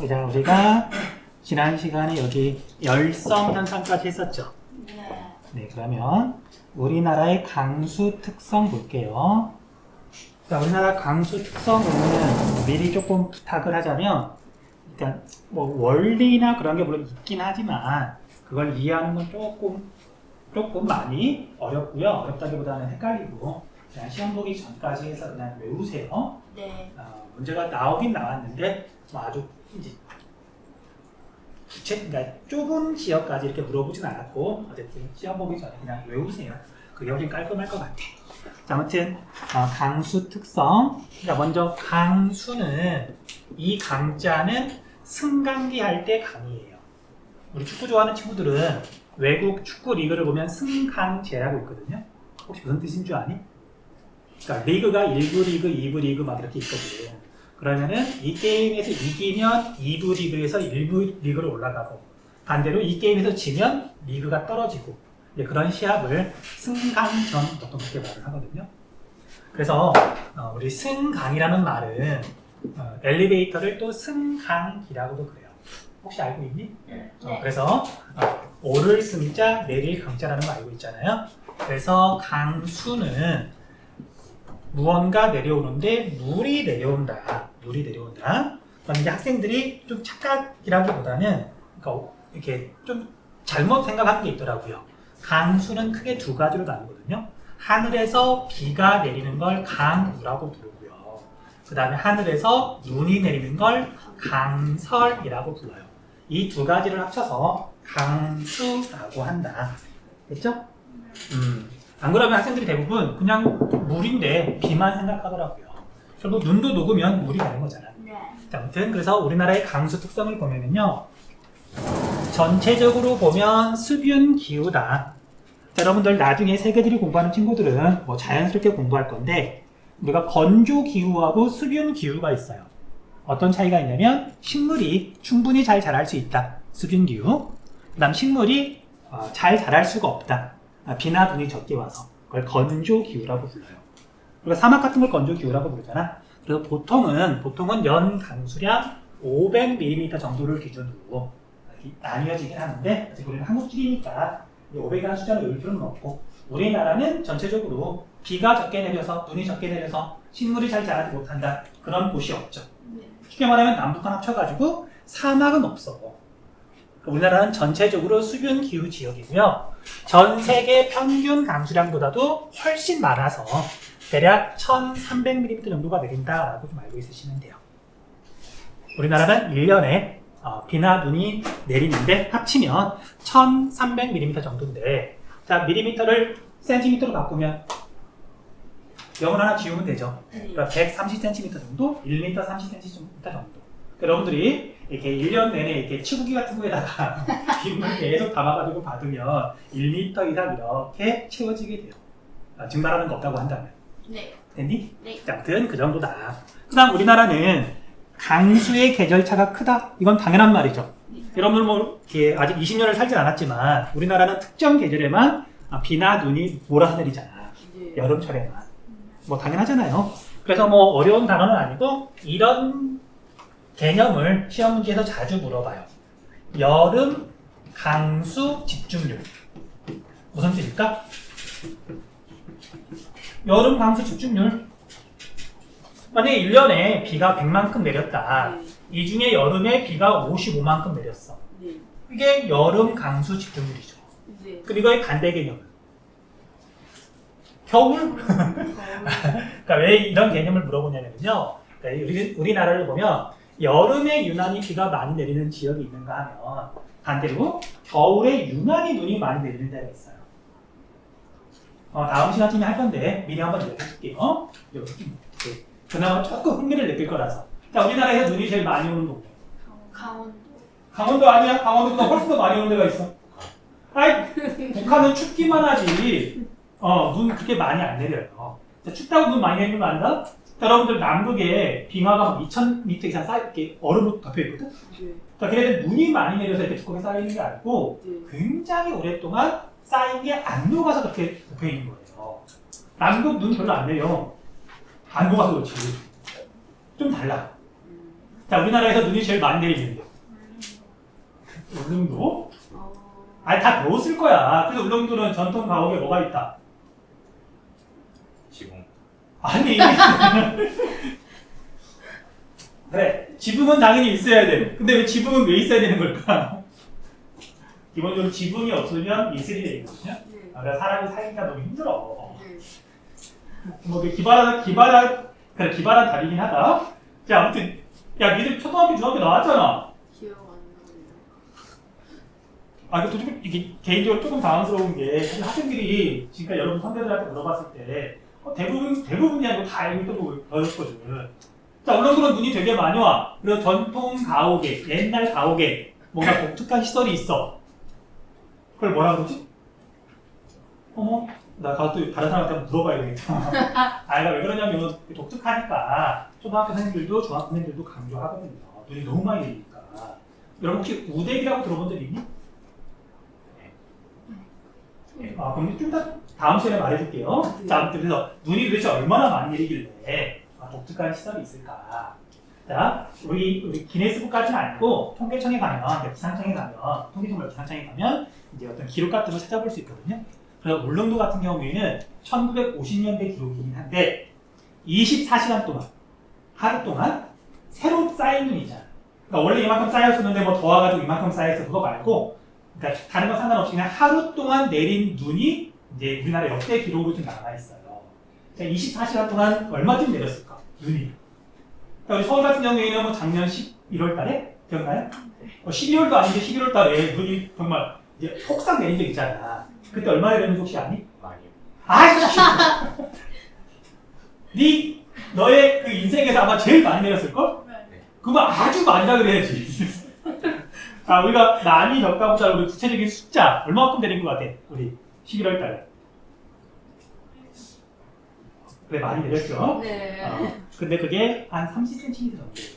자, 우리가 지난 시간에 여기 열성 현상까지 했었죠. 네, 그러면 우리나라의 강수 특성 볼게요. 자, 우리나라 강수 특성은 미리 조금 부탁을 하자면, 그러니까 뭐 원리나 그런 게 물론 있긴 하지만 그걸 이해하는 건 조금 많이 어렵고요. 어렵다기보다는 헷갈리고 그냥 시험 보기 전까지 해서 그냥 외우세요. 네. 문제가 나오긴 나왔는데 뭐 아주 이제 그러니까 좁은 지역까지 이렇게 물어보진 않았고 어쨌든 시험 보기 전에 그냥 외우세요. 그게 훨씬 깔끔할 것 같아. 자, 아무튼 강수 특성. 그러니까 먼저 강수는 이 강자는 승강기 할 때 강이에요. 우리 축구 좋아하는 친구들은 외국 축구 리그를 보면 승강제라고 있거든요. 혹시 무슨 뜻인 줄 아니? 그러니까 리그가 1부 리그, 2부 리그 막 이렇게 있거든. 그러면은 이 게임에서 이기면 2부 리그에서 1부 리그로 올라가고 반대로 이 게임에서 지면 리그가 떨어지고 그런 시합을 승강전 보통 그렇게 말을 하거든요. 그래서 우리 승강이라는 말은 엘리베이터를 또 승강기라고도 그래요. 혹시 알고 있니? 네. 그래서 오를 승자, 내릴 강자라는 거 알고 있잖아요. 그래서 강수는 무언가 내려오는데 물이 내려온다. 그럼 이제 학생들이 좀 착각이라기보다는 그러니까 이렇게 좀 잘못 생각하는 게 있더라고요. 강수는 크게 두 가지로 나누거든요. 하늘에서 비가 내리는 걸 강우라고 부르고요. 그 다음에 하늘에서 눈이 내리는 걸 강설이라고 불러요. 이 두 가지를 합쳐서 강수라고 한다. 됐죠? 안 그러면 학생들이 대부분 그냥 물인데 비만 생각하더라고요. 결국 눈도 녹으면 물이 되는 거잖아. 네. 자, 아무튼 그래서 우리나라의 강수 특성을 보면은요. 전체적으로 보면 수균 기후다. 자, 여러분들 나중에 세계지를 공부하는 친구들은 뭐 자연스럽게 공부할 건데 우리가 건조 기후하고 수균 기후가 있어요. 어떤 차이가 있냐면 식물이 충분히 잘 자랄 수 있다. 수균 기후. 그다음 식물이 잘 자랄 수가 없다. 비나 눈이 적게 와서 그걸 건조 기후라고 불러요. 우리가 사막 같은 걸 건조 기후라고 부르잖아. 그래서 보통은 연 강수량 500mm 정도를 기준으로 나뉘어지긴 하는데 아직 우리는 한국식이니까 500이라는 숫자를 외울 필요는 없고 우리나라는 전체적으로 비가 적게 내려서 눈이 적게 내려서 식물이 잘 자라지 못한다. 그런 곳이 없죠. 쉽게 말하면 남북한 합쳐가지고 사막은 없어. 우리나라는 전체적으로 수균 기후 지역이고요. 전 세계 평균 강수량보다도 훨씬 많아서 대략 1300mm 정도가 내린다라고 좀 알고 있으시면 돼요. 우리나라는 1년에 비나 눈이 내리는데 합치면 1300mm 정도인데 자, 밀리미터를 센티미터로 바꾸면 0을 하나 지우면 되죠. 그러니까 130cm 정도, 1m 30cm 정도. 여러분들이 이렇게 1년 내내 이렇게 치구기 같은 거에다가 빗물 계속 담아가지고 받으면 1m 이상 이렇게 채워지게 돼요. 증발하는 거 없다고 한다면. 네. 됐니? 네. 자, 아무튼 그 정도다. 그 다음 우리나라는 강수의 계절차가 크다. 이건 당연한 말이죠. 여러분들 뭐 이렇게 아직 20년을 살진 않았지만 우리나라는 특정 계절에만 비나 눈이 몰아서 내리잖아. 여름철에만. 뭐 당연하잖아요. 그래서 뭐 어려운 단어는 아니고 이런 개념을 시험 문제에서 자주 물어봐요. 여름 강수 집중률. 무슨 뜻일까? 여름 강수 집중률. 만약에 1년에 비가 100만큼 내렸다. 이 중에 여름에 비가 55만큼 내렸어. 이게 여름 강수 집중률이죠. 그리고 이거의 반대 개념은 겨울? 그러니까 왜 이런 개념을 물어보냐면요. 그러니까 우리나라를 보면 여름에 유난히 비가 많이 내리는 지역이 있는가 하면 반대로 겨울에 유난히 눈이 많이 내리는 데가 있어요. 다음 시간쯤에 할 건데 미리 한번 얘기해볼게요. 그나마 조금 흥미를 느낄 거라서. 자, 우리나라에서 눈이 제일 많이 오는 동네. 강원도. 강원도 아니야? 강원도보다 훨씬 더 많이 오는 데가 있어. 아이, 북한은 춥기만 하지. 눈 그렇게 많이 안 내려요. 자, 춥다고 눈 많이 내리는 거 안다? 여러분들 남극에 빙하가 2000m 이상 이렇게 얼음으로 덮여 있거든? 그러니까 걔네들 눈이 많이 내려서 이렇게 두껍게 쌓이는 게 아니고 굉장히 오랫동안 쌓인 게 안 녹아서 그렇게 덮여 있는 거예요. 남극 눈 별로 안 내려. 안 녹아서 그렇지. 좀 달라. 자, 우리나라에서 눈이 제일 많이 내리는데. 울릉도? 아니, 다 배웠을 거야. 그래서 울릉도는 전통 가옥에 뭐가 있다? 지붕. 아니. 그래, 지붕은 당연히 있어야 돼. 근데 왜 지붕은 왜 있어야 되는 걸까? 기본적으로 지붕이 없으면 미술이 되거든요. 그래서 사람이 살기가 너무 힘들어. 뭐 그래, 기발한 답이긴 하다. 자, 아무튼 야, 니들 초등학교, 중학교 나왔잖아. 기억 안 나는데. 아, 이것도 좀 이게 개인적으로 조금 당황스러운 게 사실 학생들이 지금까지 여러분 선배들한테 물어봤을 때 대부분이 아니고 다 알고 있던 거 배웠거든. 자, 울릉도는 눈이 되게 많이 와. 그리고 전통 가옥에, 옛날 가옥에 뭔가 독특한 시설이 있어. 그걸 뭐라 그러지? 어머, 나 가서 또 다른 사람한테 한번 물어봐야 되겠다. 아, 나 왜 그러냐면 독특하니까 초등학교 선생님들도 중학생들도 강조하거든요. 눈이 너무 많이 내리니까. 여러분 혹시 우대기라고 들어본 적 있니? 아, 그럼 좀 이따 다음 시간에 말해줄게요. 자, 아무튼 그래서 눈이 도대체 얼마나 많이 내리길래 독특한 시설이 있을까? 자, 우리 기네스북까지는 아니고 통계청에 가면, 기상청에 가면, 통계청 기상청에 가면 이제 어떤 기록 같은 걸 찾아볼 수 있거든요. 그래서 울릉도 같은 경우에는 1950년대 기록이긴 한데 24시간 동안, 하루 동안 새로 쌓인 눈이잖아. 그러니까 원래 이만큼 쌓였었는데 뭐 더와가지고 이만큼 쌓여서 그거 말고, 그러니까 다른 건 상관없이 그냥 하루 동안 내린 눈이 이제 우리나라 역대 기록으로 좀 나와 있어요. 자, 24시간 동안 얼마쯤 내렸을까? 눈이. 그러니까 우리 서울 같은 경우에는 뭐 작년 11월 달에 기억나요? 12월도 아닌데 11월 달에 눈이 정말 이제 폭삭 내린 적 있잖아. 그때 얼마 내렸는지 혹시 아니? 많이요. 아이씨! 너의 그 인생에서 아마 제일 많이 내렸을걸? 네. 그러면 아주 많이라 그래야지. 자, 우리가 많이 적다 보자 우리 구체적인 숫자 얼마만큼 내린 것 같아? 우리 11월 달에. 그래, 많이 내렸죠? 네. 근데 그게 한 30cm 정도예요.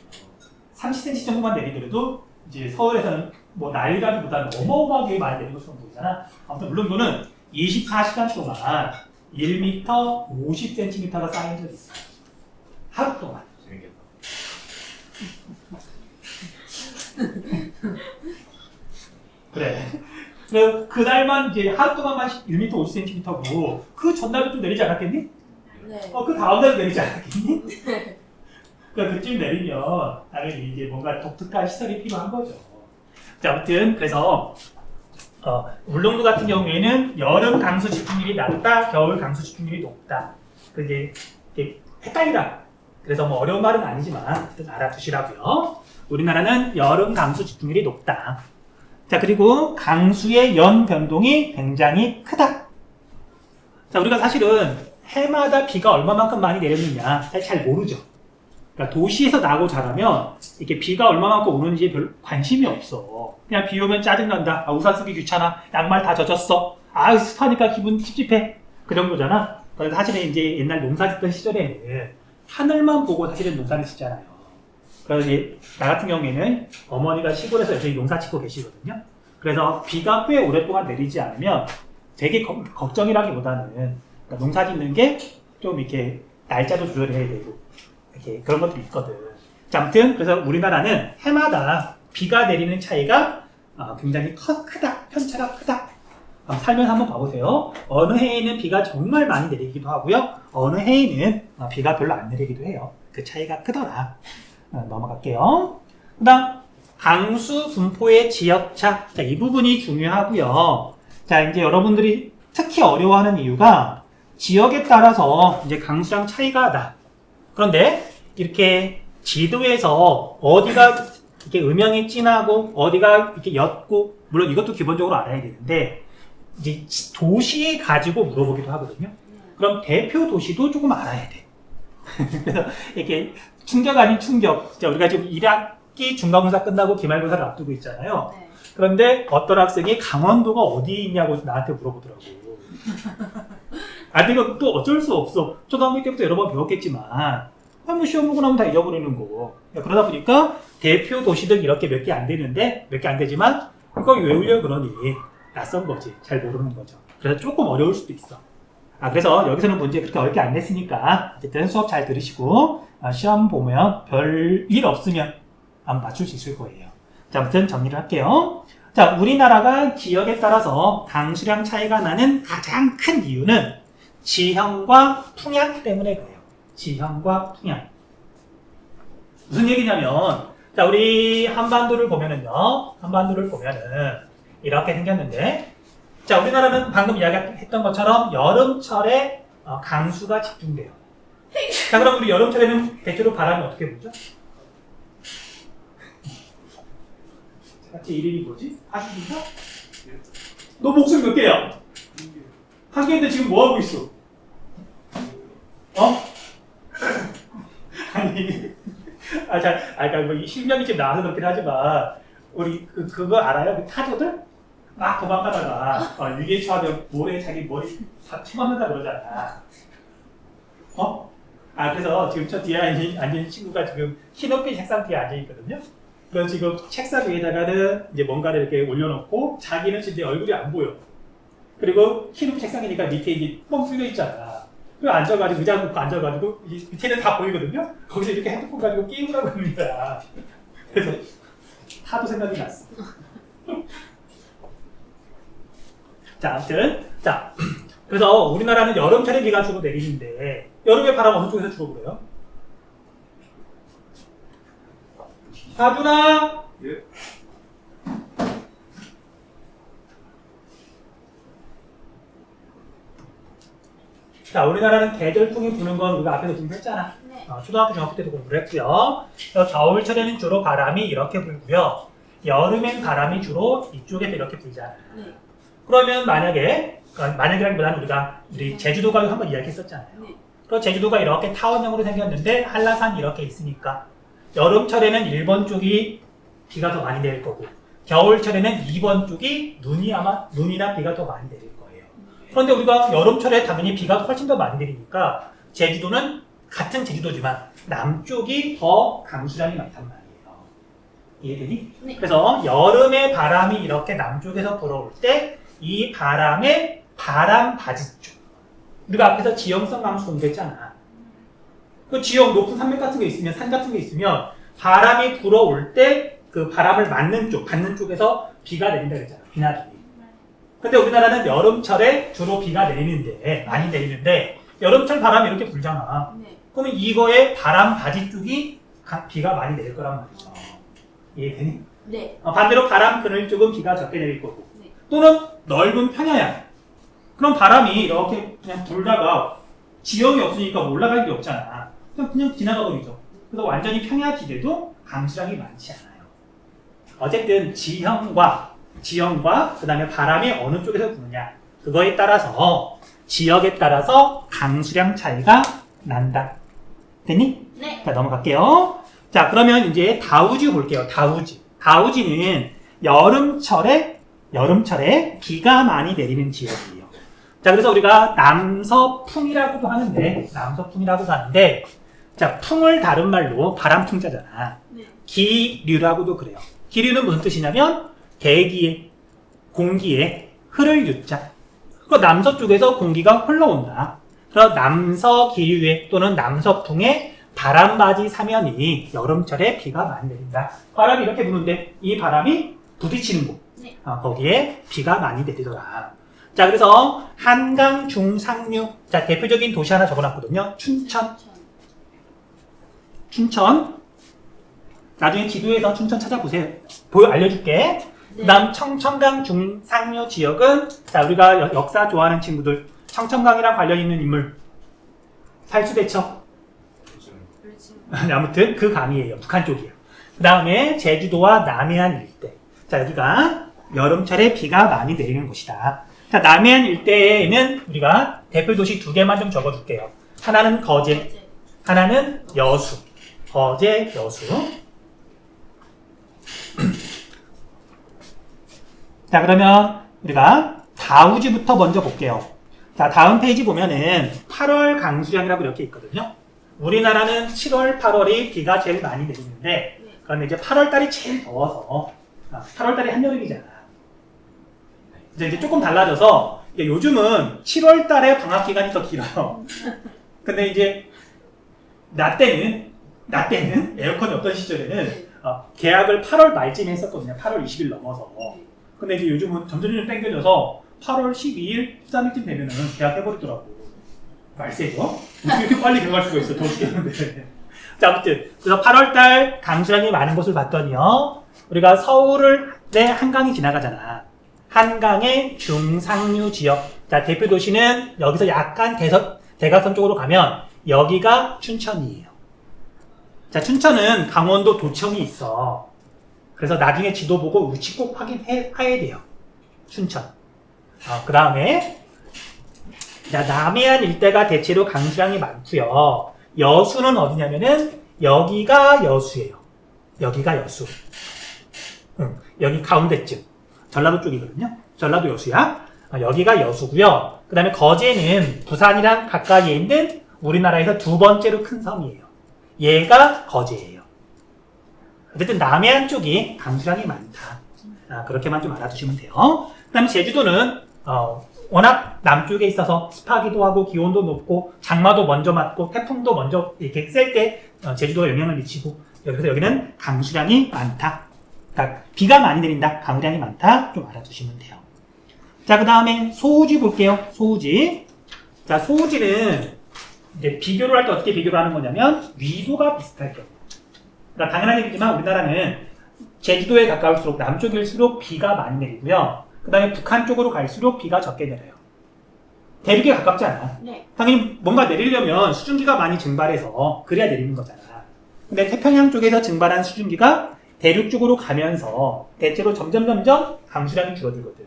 30cm 정도만 내리더라도 이제 서울에서는 뭐 난리라기보다는 어마어마하게 많이 내린 것처럼 보이잖아. 아무튼 물론도는 24시간 동안 1m 50cm가 쌓인 적이 있어요. 하루 동안. 재밌겠다. 그래. 그날만 이제 하루 동안만 1m 50cm고 그 전날도 좀 내리지 않았겠니? 네. 그 다음날 내리지 않았겠니? 그러니까 그쯤 내리면 당연히 이제 뭔가 독특한 시설이 필요한 거죠. 자, 아무튼 그래서 울릉도 같은 경우에는 여름 강수 집중률이 낮다, 겨울 강수 집중률이 높다. 그게 헷갈리다. 그래서 뭐 어려운 말은 아니지만 하여튼 알아두시라고요. 우리나라는 여름 강수 집중률이 높다. 자, 그리고 강수의 연 변동이 굉장히 크다. 자, 우리가 사실은 해마다 비가 얼마만큼 많이 내렸느냐 잘 모르죠. 그러니까 도시에서 나고 자라면 이렇게 비가 얼마만큼 오는지에 별 관심이 없어. 그냥 비 오면 짜증난다. 우산 쓰기 귀찮아. 양말 다 젖었어. 습하니까 기분 찝찝해. 그 정도잖아. 그래서 사실은 이제 옛날 농사 짓던 시절에는 하늘만 보고 사실은 농사를 짓잖아요. 그래서 이제 나 같은 경우에는 어머니가 시골에서 여전히 농사 짓고 계시거든요. 그래서 비가 꽤 오랫동안 내리지 않으면 되게 걱정이라기보다는 그러니까 농사 짓는 게 좀 이렇게 날짜도 조절해야 되고 이렇게 그런 것들이 있거든. 자, 아무튼 그래서 우리나라는 해마다 비가 내리는 차이가 굉장히 크다. 편차가 크다. 살면서 한번 봐보세요. 어느 해에는 비가 정말 많이 내리기도 하고요. 어느 해에는 비가 별로 안 내리기도 해요. 그 차이가 크더라. 넘어갈게요. 그 다음 강수 분포의 지역차. 자, 이 부분이 중요하고요. 자, 이제 여러분들이 특히 어려워하는 이유가 지역에 따라서 이제 강수량 차이가 나. 그런데 이렇게 지도에서 어디가 이렇게 음영이 진하고 어디가 이렇게 옅고, 물론 이것도 기본적으로 알아야 되는데 이제 도시에 가지고 물어보기도 하거든요. 그럼 대표 도시도 조금 알아야 돼. 그래서 이렇게 충격 아닌 충격. 진짜 우리가 지금 1학기 중간고사 끝나고 기말고사를 앞두고 있잖아요. 네. 그런데 어떤 학생이 강원도가 어디 있냐고 나한테 물어보더라고. 내가 또 어쩔 수 없어. 초등학교 때부터 여러 번 배웠겠지만 뭐 시험 보고 나면 다 잊어버리는 거고. 그러다 보니까 대표 도시들 이렇게 몇 개 안 되는데, 몇 개 안 되지만 그거 외우려 그러니 낯선 거지. 잘 모르는 거죠. 그래서 조금 어려울 수도 있어. 그래서 여기서는 문제 그렇게 어렵게 안 냈으니까 어쨌든 수업 잘 들으시고 시험 보면 별 일 없으면 아마 맞출 수 있을 거예요. 자, 아무튼 정리를 할게요. 자, 우리나라가 지역에 따라서 강수량 차이가 나는 가장 큰 이유는 지형과 풍향 때문에 그래요. 지형과 풍향. 무슨 얘기냐면, 자, 우리 한반도를 보면은요, 한반도를 보면은 이렇게 생겼는데, 자, 우리나라는 방금 이야기했던 것처럼 여름철에 강수가 집중돼요. 자, 그럼 우리 여름철에는 대체로 바람이 어떻게 불죠? 같이 이름이 뭐지? 하시기가? 너 목소리 몇 개야? 한 개인데 지금 뭐 하고 있어? 아니, 그러니까 뭐 실력이 지금 나와서 그렇긴 하지만 우리 그거 알아요? 그 타조들 막 도망가다가 위기에 처하면 모래에 자기 머리 다 쳐맞는다 그러잖아. 그래서 지금 저 뒤에 앉은 친구가 지금 키높이 책상 뒤에 앉아 있거든요. 그래서 지금 책상 위에다가는 이제 뭔가를 이렇게 올려놓고 자기는 진짜 얼굴이 안 보여. 그리고 키높이 책상이니까 밑에 이제 뻥 뚫려 있잖아. 그래서 앉아가지고 의자 놓고 앉아가지고 밑에는 다 보이거든요. 거기서 이렇게 핸드폰 가지고 게임을 하고 있는 거야. 그래서 하도 생각이 났어. 자, 아무튼 그래서 우리나라는 여름철에 비가 주로 내리는데 여름에 바람 어느 쪽에서 주로 불어요? 사준아! 예. 자, 우리나라는 계절풍이 부는 건 우리가 앞에서 공부했잖아. 네. 초등학교, 중학교 때도 공부를 했고요. 겨울철에는 주로 바람이 이렇게 불고요. 여름엔 바람이 주로 이쪽에서 이렇게 불잖아. 네. 그러면 만약이라기보다는 우리 제주도가 한번 이야기했었잖아요. 네. 그럼 제주도가 이렇게 타원형으로 생겼는데 한라산이 이렇게 있으니까 여름철에는 1번 쪽이 비가 더 많이 내릴 거고 겨울철에는 2번 쪽이 눈이나 비가 더 많이 내릴 거예요. 그런데 우리가 여름철에 당연히 비가 훨씬 더 많이 내리니까 제주도는 같은 제주도지만 남쪽이 더 강수량이 많단 말이에요. 이해되니? 네. 그래서 여름에 바람이 이렇게 남쪽에서 불어올 때 이 바람의 바람 바지쪽 우리가 앞에서 지형성 강수 공부했잖아. 그 지형 높은 산맥 같은 게 있으면 산 같은 게 있으면 바람이 불어올 때 그 바람을 받는 쪽에서 비가 내린다 그랬잖아. 비나 비. 근데 우리나라는 여름철에 주로 비가 많이 내리는데 여름철 바람이 이렇게 불잖아. 네. 그러면 이거의 바람 바지 쪽이 비가 많이 내릴 거란 말이죠. 이해되니? 네. 반대로 바람 그늘 쪽은 비가 적게 내릴 거고 네. 또는 넓은 평야야. 그럼 바람이 이렇게 그냥 불다가 지형이 없으니까 올라갈 게 없잖아. 그냥 지나가 버리죠. 그래서 완전히 평야지대도 강수량이 많지 않아요. 어쨌든 지형과 그 다음에 바람이 어느 쪽에서 부느냐 그거에 따라서 지역에 따라서 강수량 차이가 난다. 됐니? 네. 자, 넘어갈게요. 자, 그러면 이제 다우지 볼게요. 다우지는 여름철에 비가 많이 내리는 지역이에요. 자, 그래서 우리가 남서풍이라고도 하는데 자, 풍을 다른 말로 바람풍자잖아. 네. 기류라고도 그래요. 기류는 무슨 뜻이냐면 대기에, 공기에 흐를 유자. 그 남서쪽에서 공기가 흘러온다. 그래서 남서기류에 또는 남서풍에 바람맞이 사면이 여름철에 비가 많이 내린다. 바람이 이렇게 부는데 이 바람이 부딪히는 곳. 네. 거기에 비가 많이 내리더라. 자, 그래서 한강 중상류. 자, 대표적인 도시 하나 적어놨거든요. 춘천. 나중에 지도에서 춘천 찾아보세요. 알려줄게. 네. 그 다음 청천강 중상류 지역은 자, 우리가 역사 좋아하는 친구들 청천강이랑 관련 있는 인물 살수대첩. 그렇죠. 아무튼 그 강이에요. 북한 쪽이에요. 그 다음에 제주도와 남해안 일대. 자, 여기가 여름철에 비가 많이 내리는 곳이다. 자, 남해안 일대에는 우리가 대표 도시 2개만 좀 적어줄게요. 하나는 거제, 하나는 여수. 거제, 여수. 자, 그러면 우리가 다우지부터 먼저 볼게요. 자, 다음 페이지 보면은 8월 강수량이라고 이렇게 있거든요. 우리나라는 7월, 8월이 비가 제일 많이 내리는데, 그런데 이제 8월달이 제일 더워서, 8월달이 한여름이잖아. 이제 조금 달라져서, 요즘은 7월달에 방학 기간이 더 길어요. 근데 이제, 낮 때는 에어컨이 없던 시절에는 계약을 8월 말쯤에 했었거든요. 8월 20일 넘어서. 근데 이제 요즘은 점점 땡겨져서 8월 12일, 13일쯤 되면은 계약해버리더라고. 말세죠? 어떻게 이렇게 빨리 들어갈 수가 있어? 더 죽겠는데. 자, 아무튼. 그래서 8월달 강수량이 많은 곳을 봤더니요. 우리가 서울의 한강이 지나가잖아. 한강의 중상류 지역. 자, 대표 도시는 여기서 약간 대각선 쪽으로 가면 여기가 춘천이에요. 자, 춘천은 강원도 도청이 있어. 그래서 나중에 지도 보고 위치 꼭 확인해야 돼요. 춘천. 그 다음에 남해안 일대가 대체로 강수량이 많고요. 여수는 어디냐면은 여기가 여수예요. 여기가 여수. 여기 가운데쯤. 전라도 쪽이거든요. 전라도 여수야. 여기가 여수고요. 그 다음에 거제는 부산이랑 가까이에 있는 우리나라에서 두 번째로 큰 섬이에요. 얘가 거제예요. 어쨌든 남해안 쪽이 강수량이 많다. 그렇게만 좀 알아두시면 돼요. 그 다음에 제주도는 워낙 남쪽에 있어서 습하기도 하고 기온도 높고 장마도 먼저 맞고 태풍도 먼저 이렇게 셀 때 제주도에 영향을 미치고 그래서 여기는 강수량이 많다. 그러니까 비가 많이 내린다. 강수량이 많다. 좀 알아두시면 돼요. 자, 그 다음에 소우지 볼게요. 소우지. 자, 소우지는 이제 비교를 할 때 어떻게 비교를 하는 거냐면 위도가 비슷할 경우. 그러니까 당연한 얘기지만 우리나라는 제주도에 가까울수록 남쪽일수록 비가 많이 내리고요. 그 다음에 북한 쪽으로 갈수록 비가 적게 내려요. 대륙에 가깝지 않아. 네. 당연히 뭔가 내리려면 수증기가 많이 증발해서 그래야 내리는 거잖아. 근데 태평양 쪽에서 증발한 수증기가 대륙 쪽으로 가면서 대체로 점점 강수량이 줄어들거든.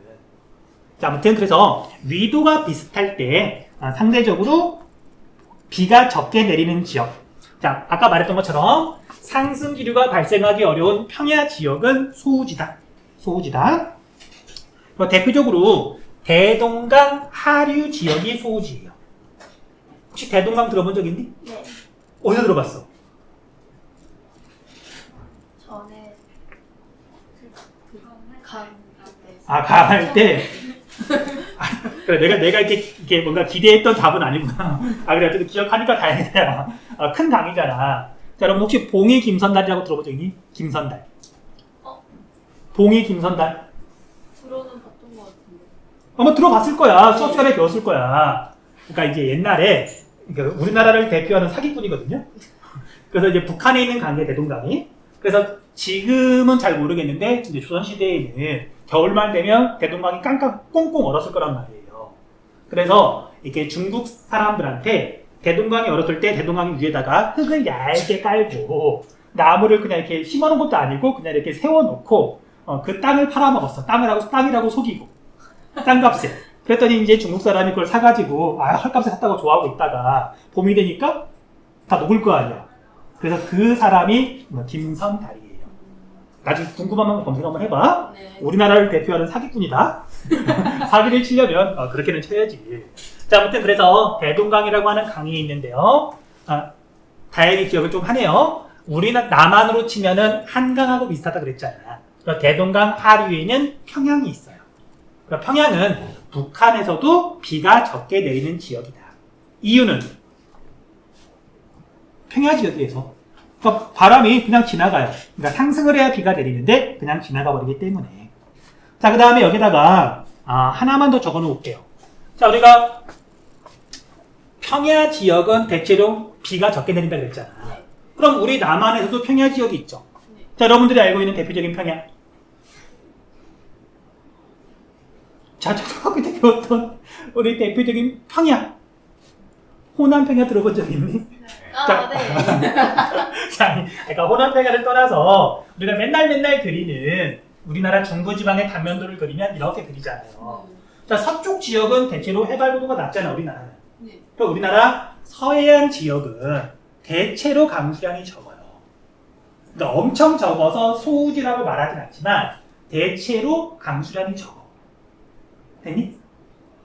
자, 아무튼 그래서 위도가 비슷할 때 상대적으로 비가 적게 내리는 지역. 자, 아까 말했던 것처럼 상승기류가 발생하기 어려운 평야 지역은 소우지다. 소우지다. 대표적으로 대동강 하류 지역이 소우지예요. 혹시 대동강 들어본 적 있니? 네. 어디서 들어봤어? 전에 강할 때. 그래, 내가 이렇게 뭔가 기대했던 답은 아니구나. 그래, 어쨌든 기억하니까 다행이다. 큰 강이잖아. 자, 여러분 혹시 봉이 김선달이라고 들어본 적 있니? 김선달. 봉이 김선달. 들어는 봤던 것 같은데. 아마 들어봤을 거야. 수업 시간에 배웠을 거야. 그러니까 이제 옛날에 우리나라를 대표하는 사기꾼이거든요. 그래서 이제 북한에 있는 강의 대동강이. 그래서 지금은 잘 모르겠는데 이제 조선시대에는 겨울만 되면 대동강이 꽁꽁 얼었을 거란 말이에요. 그래서 이렇게 중국 사람들한테 대동강이 얼었을 때 대동강 위에다가 흙을 얇게 깔고 나무를 그냥 이렇게 심어놓은 것도 아니고 그냥 이렇게 세워놓고 그 땅을 팔아먹었어. 땅이라고 속이고 땅값에. 그랬더니 이제 중국 사람이 그걸 사가지고 헐값에 샀다고 좋아하고 있다가 봄이 되니까 다 녹을 거 아니야. 그래서 그 사람이 김선달이에요. 나중에 궁금하면 검색 한번 해봐. 네. 우리나라를 대표하는 사기꾼이다. 사기를 치려면 그렇게는 쳐야지. 자, 아무튼 그래서 대동강이라고 하는 강이 있는데요. 다행히 기억을 좀 하네요. 우리는 남한으로 치면은 한강하고 비슷하다 그랬잖아. 대동강 하류에는 평양이 있어요. 평양은 북한에서도 비가 적게 내리는 지역이다. 이유는 평야 지역에서 바람이 그냥 지나가요. 그러니까 상승을 해야 비가 내리는데 그냥 지나가 버리기 때문에. 자, 그 다음에 여기다가 하나만 더 적어 놓을게요. 자, 우리가 평야 지역은 대체로 비가 적게 내린다 그랬잖아. 네. 그럼 우리 남한에서도 평야 지역이 있죠. 네. 자, 여러분들이 알고 있는 대표적인 평야. 자, 초등학교 때 배웠던 우리 대표적인 평야. 호남 평야 들어본 적 있니? 자, 네. 자, 그러니까 호남 평야를 떠나서 우리가 맨날 그리는 우리나라 중부지방의 단면도를 그리면 이렇게 그리잖아요. 자, 서쪽 지역은 대체로 해발고도가 낮잖아, 우리나라는. 네. 또 우리나라 서해안 지역은 대체로 강수량이 적어요. 그러니까 엄청 적어서 소우지라고 말하진 않지만 대체로 강수량이 적어. 됐니?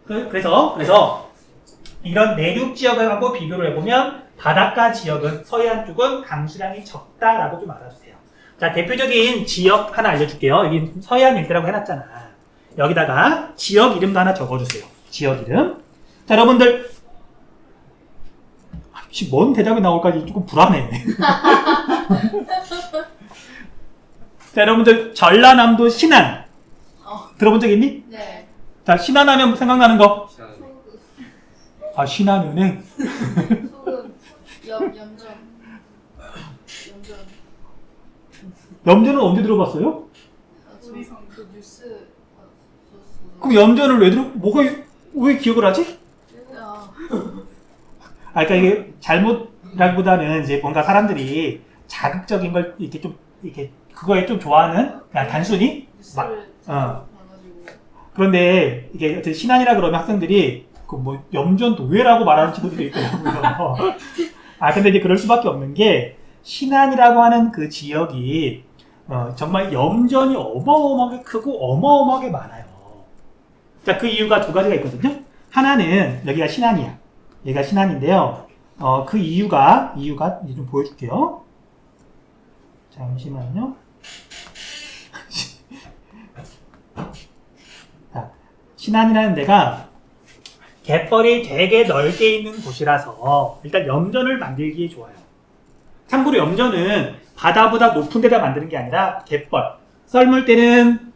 그래서 이런 내륙 지역하고 비교를 해보면 바닷가 지역은 서해안 쪽은 강수량이 적다라고 좀 알아주세요. 자, 대표적인 지역 하나 알려줄게요. 여기 서해안 일대라고 해놨잖아. 여기다가 지역 이름도 하나 적어주세요. 지역 이름. 자, 여러분들 혹시 뭔 대답이 나올까 조금 불안해. 자, 여러분들 전라남도 신안 들어본 적 있니? 네. 자, 신안하면 생각나는 거. 시간은 소금. 아, 신한은행. 소금. 염전. 염전. 염전은 언제 들어봤어요? 그 뉴스 봤었어요. 그럼 염전을 왜 기억을 하지? 아, 그러니까 이게 잘못이라기보다는 이제 뭔가 사람들이 자극적인 걸 이렇게 그거에 좀 좋아하는 그냥 단순히 뉴스를 어. 봐가지고. 그런데 이게 어쨌든 신안이라 그러면 학생들이 그 뭐 염전 노예라고 말하는 친구들도 있더라고요. 근데 이제 그럴 수밖에 없는 게 신안이라고 하는 그 지역이 정말 염전이 어마어마하게 크고 어마어마하게 많아요. 자, 그 이유가 두 가지가 있거든요. 하나는 여기가 신안이야. 얘가 신안인데요. 그 이유가 이제 좀 보여줄게요. 잠시만요. 자, 신안이라는 데가 갯벌이 되게 넓게 있는 곳이라서 일단 염전을 만들기에 좋아요. 참고로 염전은 바다보다 높은 데다 만드는 게 아니라 갯벌. 썰물 때는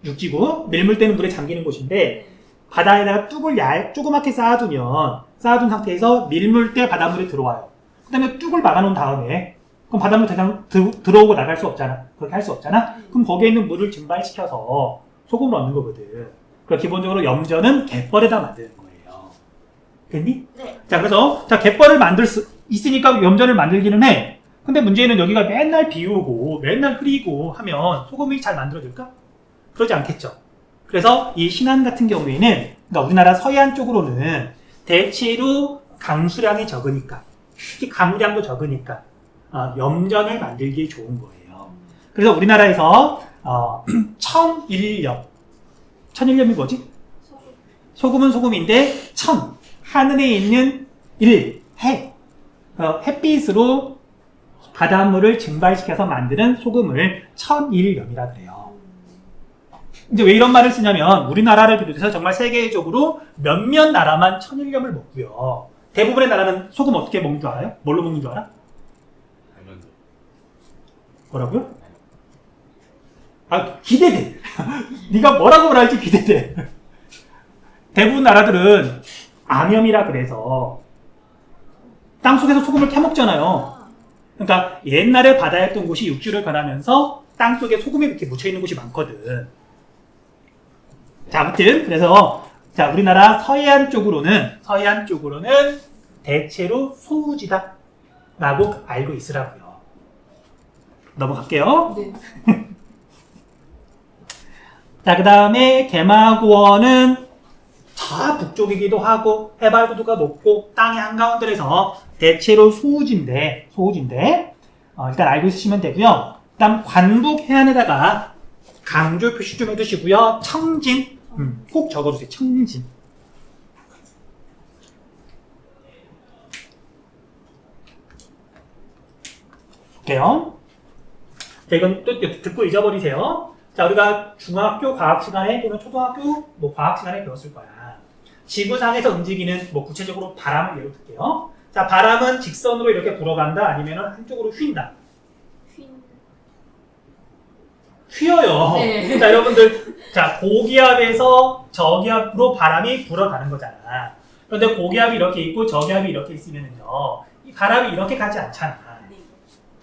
육지고 밀물 때는 물에 잠기는 곳인데 바다에다가 뚝을 조그맣게 쌓아둔 상태에서 밀물 때 바닷물이 들어와요. 그 다음에 뚝을 막아놓은 다음에 그럼 바닷물 더 이상 들어오고 나갈 수 없잖아. 그렇게 할 수 없잖아. 그럼 거기에 있는 물을 증발시켜서 소금을 얻는 거거든. 그러니까 기본적으로 염전은 갯벌에다 만드는 거예요. 됐니? 네. 자, 그래서 갯벌을 만들 수 있으니까 염전을 만들기는 해. 근데 문제는 여기가 맨날 비 오고 맨날 흐리고 하면 소금이 잘 만들어질까? 그러지 않겠죠. 그래서 이 신안 같은 경우에는 그러니까 우리나라 서해안 쪽으로는 대체로 강수량이 적으니까 특히 강우량도 적으니까 염전을 만들기에 좋은 거예요. 그래서 우리나라에서 천일염이 뭐지? 소금. 소금은 소금인데 하늘에 있는 해 햇빛으로 바닷물을 증발시켜서 만드는 소금을 천일염이라 그래요. 이제 왜 이런 말을 쓰냐면 우리나라를 비롯해서 정말 세계적으로 몇몇 나라만 천일염을 먹고요. 대부분의 나라는 소금 어떻게 먹는 줄 알아요? 뭘로 먹는 줄 알아? 알면서 뭐라고요? 기대돼. 네가 뭐라고 말할지 기대돼. 대부분 나라들은 암염이라 그래서 땅속에서 소금을 캐먹잖아요. 그러니까 옛날에 바다였던 곳이 육지를 변하면서 땅속에 소금이 이렇게 묻혀있는 곳이 많거든. 자, 아무튼 그래서 자, 우리나라 서해안 쪽으로는 대체로 소우지다 라고 알고 있으라고요. 넘어갈게요. 네. 자, 그 다음에 개마고원은 저 북쪽이기도 하고 해발고도가 높고 땅의 한가운데에서 대체로 소우지인데 일단 알고 있으시면 되고요. 그다음 관북 해안에다가 강조 표시 좀 해두시고요. 청진 꼭 적어주세요. 청진. 볼게요. 자, 이건 또 듣고 잊어버리세요. 자, 우리가 중학교 과학 시간에 또는 초등학교 과학 시간에 배웠을 거야. 지구상에서 움직이는 구체적으로 바람을 예로 들게요. 자, 바람은 직선으로 이렇게 불어간다 아니면 한쪽으로 휜다. 휘어요. 네. 자, 여러분들, 자, 고기압에서 저기압으로 바람이 불어가는 거잖아. 그런데 고기압이 이렇게 있고 저기압이 이렇게 있으면요, 이 바람이 이렇게 가지 않잖아. 네.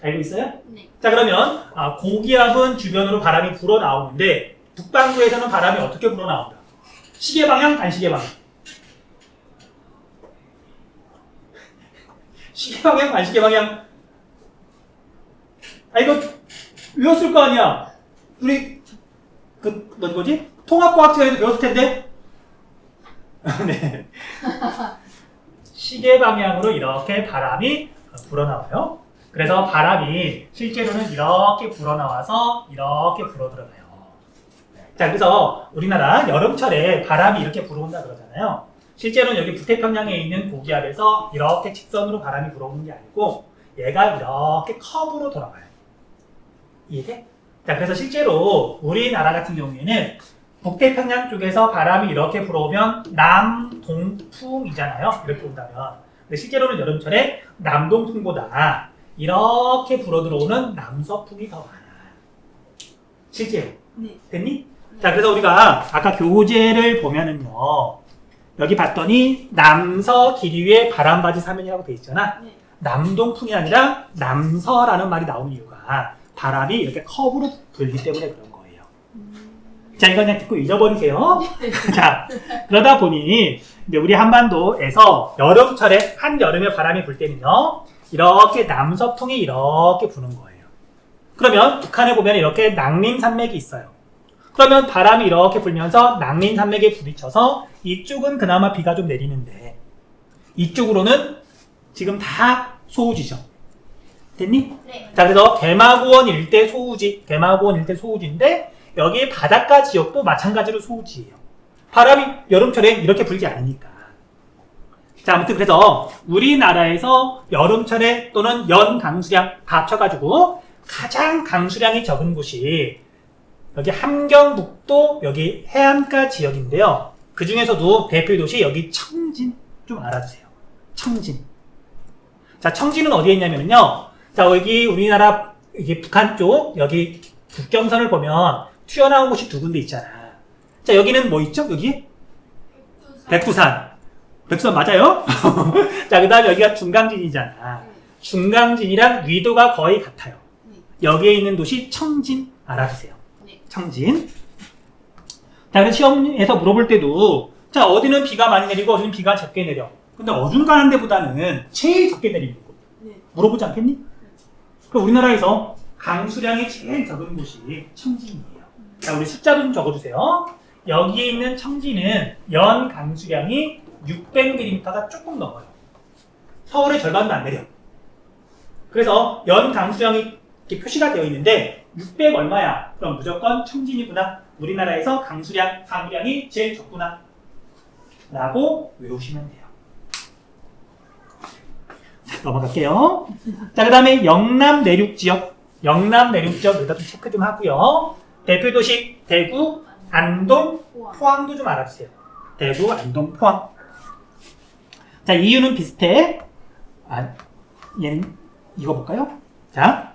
알고 있어요? 네. 자, 그러면 고기압은 주변으로 바람이 불어 나오는데 북반구에서는 바람이 어떻게 불어 나온다? 시계 방향, 반시계 방향. 시계 방향, 반시계 방향. 이거 외웠을 거 아니야? 우리 뭐지? 통합과학 시간에도 배웠을 텐데. 네. 시계 방향으로 이렇게 바람이 불어나와요. 그래서 바람이 실제로는 이렇게 불어나와서 이렇게 불어들어가요. 자, 그래서 우리나라 여름철에 바람이 이렇게 불어온다 그러잖아요. 실제로는 여기 북태평양에 있는 고기압에서 이렇게 직선으로 바람이 불어오는 게 아니고 얘가 이렇게 커브로 돌아가요. 이해돼? 자, 그래서 실제로 우리나라 같은 경우에는 북태평양 쪽에서 바람이 이렇게 불어오면 남동풍이잖아요. 이렇게 온다면. 근데 실제로는 여름철에 남동풍보다 이렇게 불어들어오는 남서풍이 더 많아. 실제로. 네. 됐니? 자, 그래서 우리가 아까 교재를 보면은요. 여기 봤더니 남서 기류의 바람바지 사면이라고 돼 있잖아. 네. 남동풍이 아니라 남서라는 말이 나오는 이유가 바람이 이렇게 커브로 불기 때문에 그런 거예요. 자, 이거 그냥 듣고 잊어버리세요. 자, 그러다 보니 이제 우리 한반도에서 여름철에 한여름에 바람이 불 때는요. 이렇게 남서풍이 이렇게 부는 거예요. 그러면 북한에 보면 이렇게 낭림산맥이 있어요. 그러면 바람이 이렇게 불면서 낭림산맥에 부딪혀서 이쪽은 그나마 비가 좀 내리는데 이쪽으로는 지금 다 소우지죠. 됐니? 네. 자, 그래서 대마고원 일대 소우지, 대마고원 일대 소우지인데 여기 바닷가 지역도 마찬가지로 소우지예요. 바람이 여름철에 이렇게 불지 않으니까. 자, 아무튼 그래서 우리나라에서 여름철에 또는 연 강수량 다 합쳐가지고 가장 강수량이 적은 곳이 여기 함경북도 여기 해안가 지역인데요. 그 중에서도 대표 도시 여기 청진 좀 알아주세요. 청진. 자, 청진은 어디에 있냐면요. 자, 여기 우리나라 이게 북한 쪽 여기 국경선을 보면 튀어나온 곳이 두 군데 있잖아. 자, 여기는 뭐 있죠? 여기 백두산. 백두산 맞아요? 자, 그다음에 여기가 중강진이잖아. 중강진이랑 위도가 거의 같아요. 여기에 있는 도시 청진 알아주세요. 네. 청진. 자, 그래서 시험에서 물어볼 때도 자, 어디는 비가 많이 내리고 어디는 비가 적게 내려. 근데 어중간한 데보다는 제일 적게 내리는 곳. 네. 물어보지 않겠니? 그럼 우리나라에서 강수량이 제일 적은 곳이 청진이에요. 자, 우리 숫자 좀 적어주세요. 여기에 있는 청진은 연 강수량이 600mm가 조금 넘어요. 서울의 절반도 안 내려. 그래서 연 강수량이 이렇게 표시가 되어 있는데 600 얼마야? 그럼 무조건 청진이구나. 우리나라에서 강수량, 강우량이 제일 적구나. 라고 외우시면 돼요. 자, 넘어갈게요. 자, 그 다음에 영남 내륙 지역. 영남 내륙 지역 여기다 좀 체크 좀 하고요. 대표 도시 대구, 안동, 포항도 좀 알아주세요. 대구, 안동, 포항. 자, 이유는 비슷해. 얘는 이거 볼까요? 자,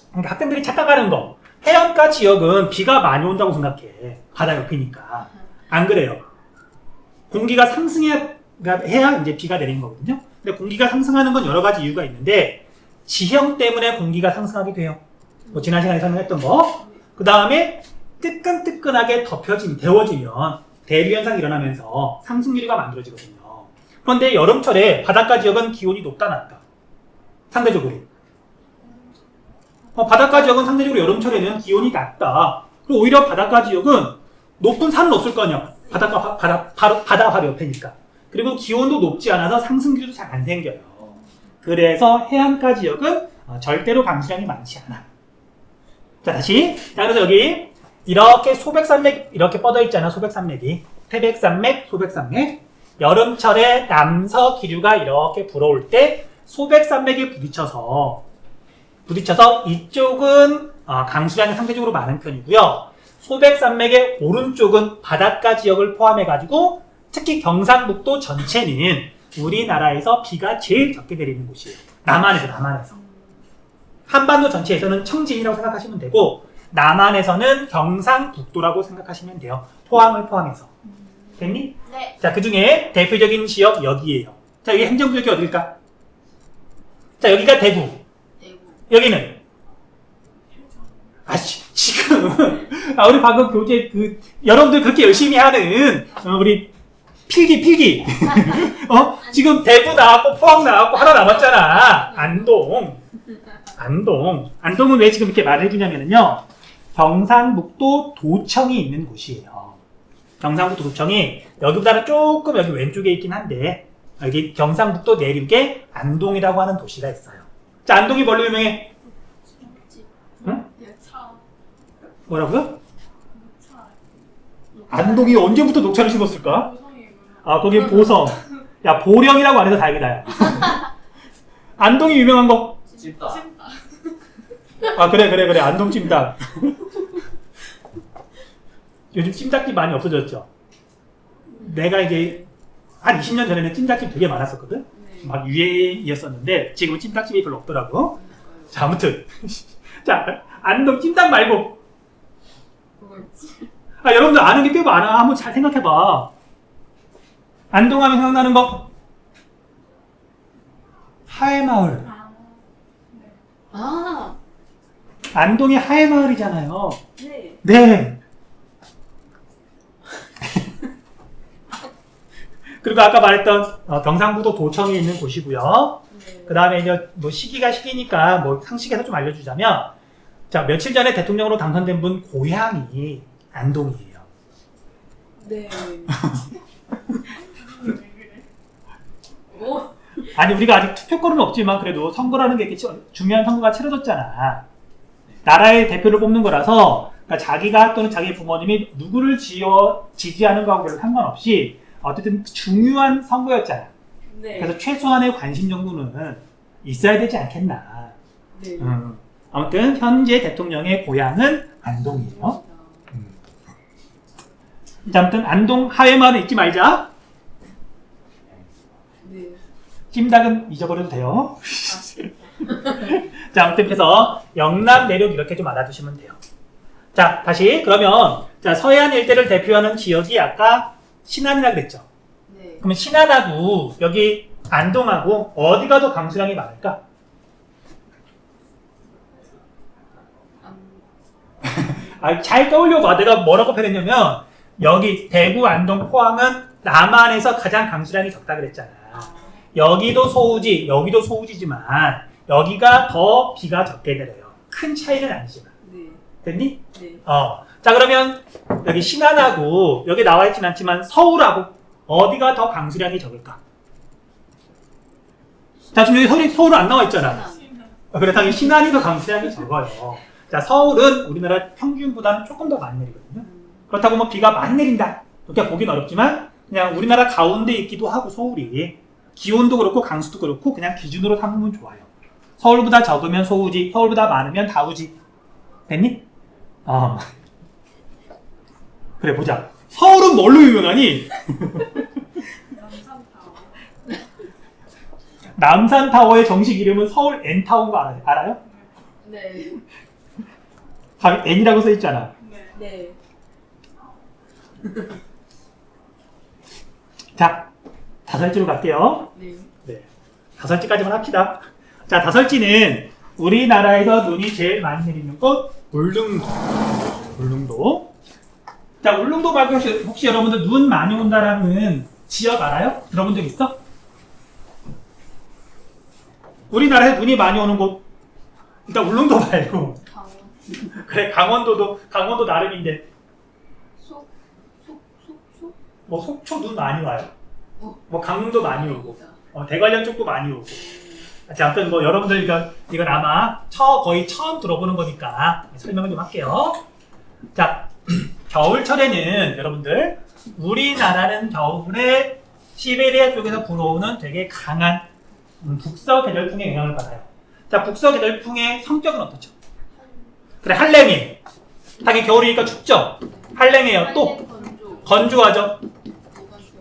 그러니까 학생들이 착각하는 거. 해안가 지역은 비가 많이 온다고 생각해. 바다 옆이니까. 안 그래요. 공기가 상승해야 이제 비가 내리는 거거든요. 근데 공기가 상승하는 건 여러 가지 이유가 있는데 지형 때문에 공기가 상승하게 돼요. 뭐 지난 시간에 설명했던 거. 그 다음에 뜨끈뜨끈하게 데워지면 대류 현상이 일어나면서 상승유리가 만들어지거든요. 그런데 여름철에 바닷가 지역은 기온이 높다 낮다. 상대적으로. 바닷가 지역은 상대적으로 여름철에는 기온이 낮다. 그리고 오히려 바닷가 지역은 높은 산은 없을 거 아니야. 바다 바로 옆에니까. 그리고 기온도 높지 않아서 상승기도 잘 안 생겨요. 그래서 해안가 지역은 절대로 강수량이 많지 않아. 자, 다시. 자, 그래서 여기 이렇게 소백산맥 이렇게 뻗어 있잖아. 소백산맥이. 태백산맥, 소백산맥. 여름철에 남서 기류가 이렇게 불어올 때 소백산맥에 부딪혀서 이쪽은 강수량이 상대적으로 많은 편이고요. 소백산맥의 오른쪽은 바닷가 지역을 포함해가지고 특히 경상북도 전체는 우리나라에서 비가 제일 적게 내리는 곳이에요. 남한에서. 한반도 전체에서는 청진이라고 생각하시면 되고 남한에서는 경상북도라고 생각하시면 돼요. 포항을 포함해서. 됐니? 네. 자, 그 중에 대표적인 지역 여기에요. 자, 여기 행정구역이 어딜까? 자, 여기가 대구. 여기는? 지금. 우리 방금 교재 여러분들 그렇게 열심히 하는, 우리 필기. 지금 대구 나왔고, 포항 나왔고, 하나 남았잖아. 안동은 왜 지금 이렇게 말을 해주냐면요. 경상북도 도청이 있는 곳이에요. 경상북도 도청이 여기보다는 조금 여기 왼쪽에 있긴 한데, 여기 경상북도 내륙에 안동이라고 하는 도시가 있어요. 자, 안동이 뭘로 유명해? 응? 열차. 뭐라고요? 안동이 언제부터 녹차를 심었을까? 거기 보성. 야, 보령이라고 안 해서 다행이다. 야. 안동이 유명한 거? 찜닭. 그래. 안동 찜닭. 요즘 찜닭집 많이 없어졌죠? 내가 이제 한 20년 전에는 찜닭집 되게 많았었거든? 막 유행이었었는데 지금은 찜닭집이 별로 없더라고. 자, 아무튼 자, 안동 찜닭 말고 뭐였지? 아, 여러분들 아는 게 꽤 많아. 한번 잘 생각해봐. 안동하면 생각나는 거? 하회마을. 아, 안동이 하회마을이잖아요. 네. 네. 그리고 아까 말했던 경상북도 도청에 있는 곳이고요. 네. 그 다음에 이제 뭐 시기가 시기니까 뭐 상식에서 좀 알려주자면, 자, 며칠 전에 대통령으로 당선된 분 고향이 안동이에요. 네. 오. 아니, 우리가 아직 투표권은 없지만 그래도 선거라는 게 이렇게 중요한 선거가 치러졌잖아. 나라의 대표를 뽑는 거라서, 그러니까 자기가 또는 자기 부모님이 누구를 지지하는 거하고 별로 상관없이 어쨌든 중요한 선거였잖아. 네. 그래서 최소한의 관심 정도는 있어야 되지 않겠나. 네. 아무튼 현재 대통령의 고향은 안동이에요. 자, 아무튼 안동 하회마을은 잊지 말자. 네. 찜닭은 잊어버려도 돼요. 자, 아무튼 그래서 영남 내륙 이렇게 좀 알아두시면 돼요. 자, 다시 그러면 자, 서해안 일대를 대표하는 지역이 아까 신안이라고 그랬죠. 네. 그러면 신안하고 여기 안동하고 어디가 더 강수량이 많을까? 잘 떠올려봐. 내가 뭐라고 표현했냐면 여기 대구, 안동, 포항은 남한에서 가장 강수량이 적다 그랬잖아. 여기도 소우지, 여기도 소우지지만 여기가 더 비가 적게 내려요. 큰 차이는 아니지만. 네. 됐니? 네. 자, 그러면 여기 신안하고 여기 나와 있진 않지만 서울하고 어디가 더 강수량이 적을까? 자, 지금 여기 서울은 안 나와 있잖아. 그래, 당연히 신안이 더 강수량이 적어요. 자, 서울은 우리나라 평균보다는 조금 더 많이 내리거든요. 그렇다고 뭐 비가 많이 내린다 이렇게 보기는 어렵지만 그냥 우리나라 가운데 있기도 하고 서울이 기온도 그렇고 강수도 그렇고 그냥 기준으로 삼으면 좋아요. 서울보다 적으면 소우지, 서울보다 많으면 다우지. 됐니? 그래, 보자. 서울은 뭘로 유명하니? 남산타워의 정식 이름은 서울 N타워인 거 알아요? 네. N이라고 써있잖아. 네. 자, 다설지로 갈게요. 네. 네. 다설지까지만 합시다. 자, 다설지는 우리나라에서 눈이 제일 많이 내리는 곳, 울릉도. 울릉도. 자, 울릉도 말고 혹시 여러분들 눈 많이 온다라는 지역 알아요? 들어본 적 있어? 우리나라에 눈이 많이 오는 곳, 일단 울릉도 말고. 강원. 그래, 강원도 나름인데. 속초? 뭐 속초 눈 많이 와요. 어. 뭐 강릉도 많이 오고. 대관령 쪽도 많이 오고. 자, 아무튼 뭐 여러분들 이건 아마 거의 처음 들어보는 거니까 설명을 좀 할게요. 자, 겨울철에는 여러분들 우리나라는 겨울에 시베리아 쪽에서 불어오는 되게 강한 북서계절풍의 영향을 받아요. 자, 북서계절풍의 성격은 어떻죠? 그래, 한랭해. 당연히 겨울이니까 춥죠? 한랭해요. 또 건조하죠?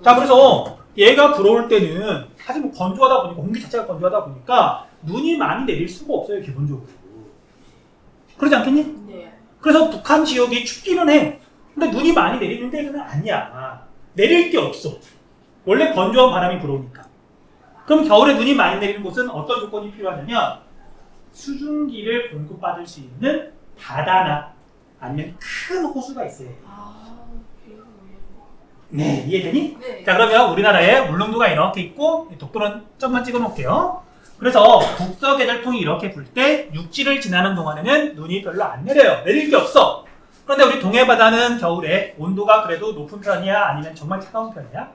자, 그래서 얘가 불어올 때는 사실 뭐 건조하다 보니까 공기 자체가 건조하다 보니까 눈이 많이 내릴 수가 없어요, 기본적으로. 그러지 않겠니? 네. 그래서 북한 지역이 춥기는 해. 근데 눈이 많이 내리는 데는 아니야. 내릴 게 없어. 원래 건조한 바람이 불어오니까. 그럼 겨울에 눈이 많이 내리는 곳은 어떤 조건이 필요하냐면 수증기를 공급받을 수 있는 바다나 아니면 큰 호수가 있어요. 네, 이해되니? 네. 자, 그러면 우리나라에 울릉도가 이렇게 있고 독도는 점만 찍어 놓을게요. 그래서 북서계절풍이 이렇게 불 때 육지를 지나는 동안에는 눈이 별로 안 내려요. 내릴 게 없어. 그런데 우리 동해바다는 겨울에 온도가 그래도 높은 편이야? 아니면 정말 차가운 편이야?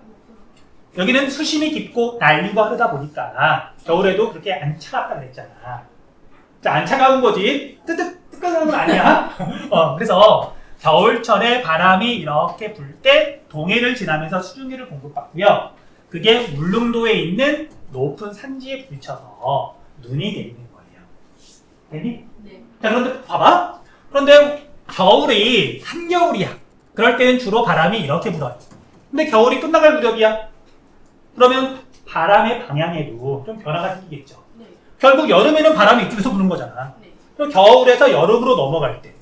여기는 수심이 깊고 난류가 흐르다 보니까 겨울에도 그렇게 안 차갑다 그랬잖아. 자, 안 차가운 거지. 뜨끈한 건 아니야. 그래서 겨울철에 바람이 이렇게 불 때 동해를 지나면서 수증기를 공급받고요. 그게 울릉도에 있는 높은 산지에 부딪혀서 눈이 내리는 거예요. 되니? 네. 자, 그런데 봐봐. 그런데 겨울이 한겨울이야. 그럴 때는 주로 바람이 이렇게 불어요. 근데 겨울이 끝나갈 무렵이야. 그러면 바람의 방향에도 좀 변화가 생기겠죠. 네. 결국 여름에는 바람이 이쪽에서 부는 거잖아. 네. 그럼 겨울에서 여름으로 넘어갈 때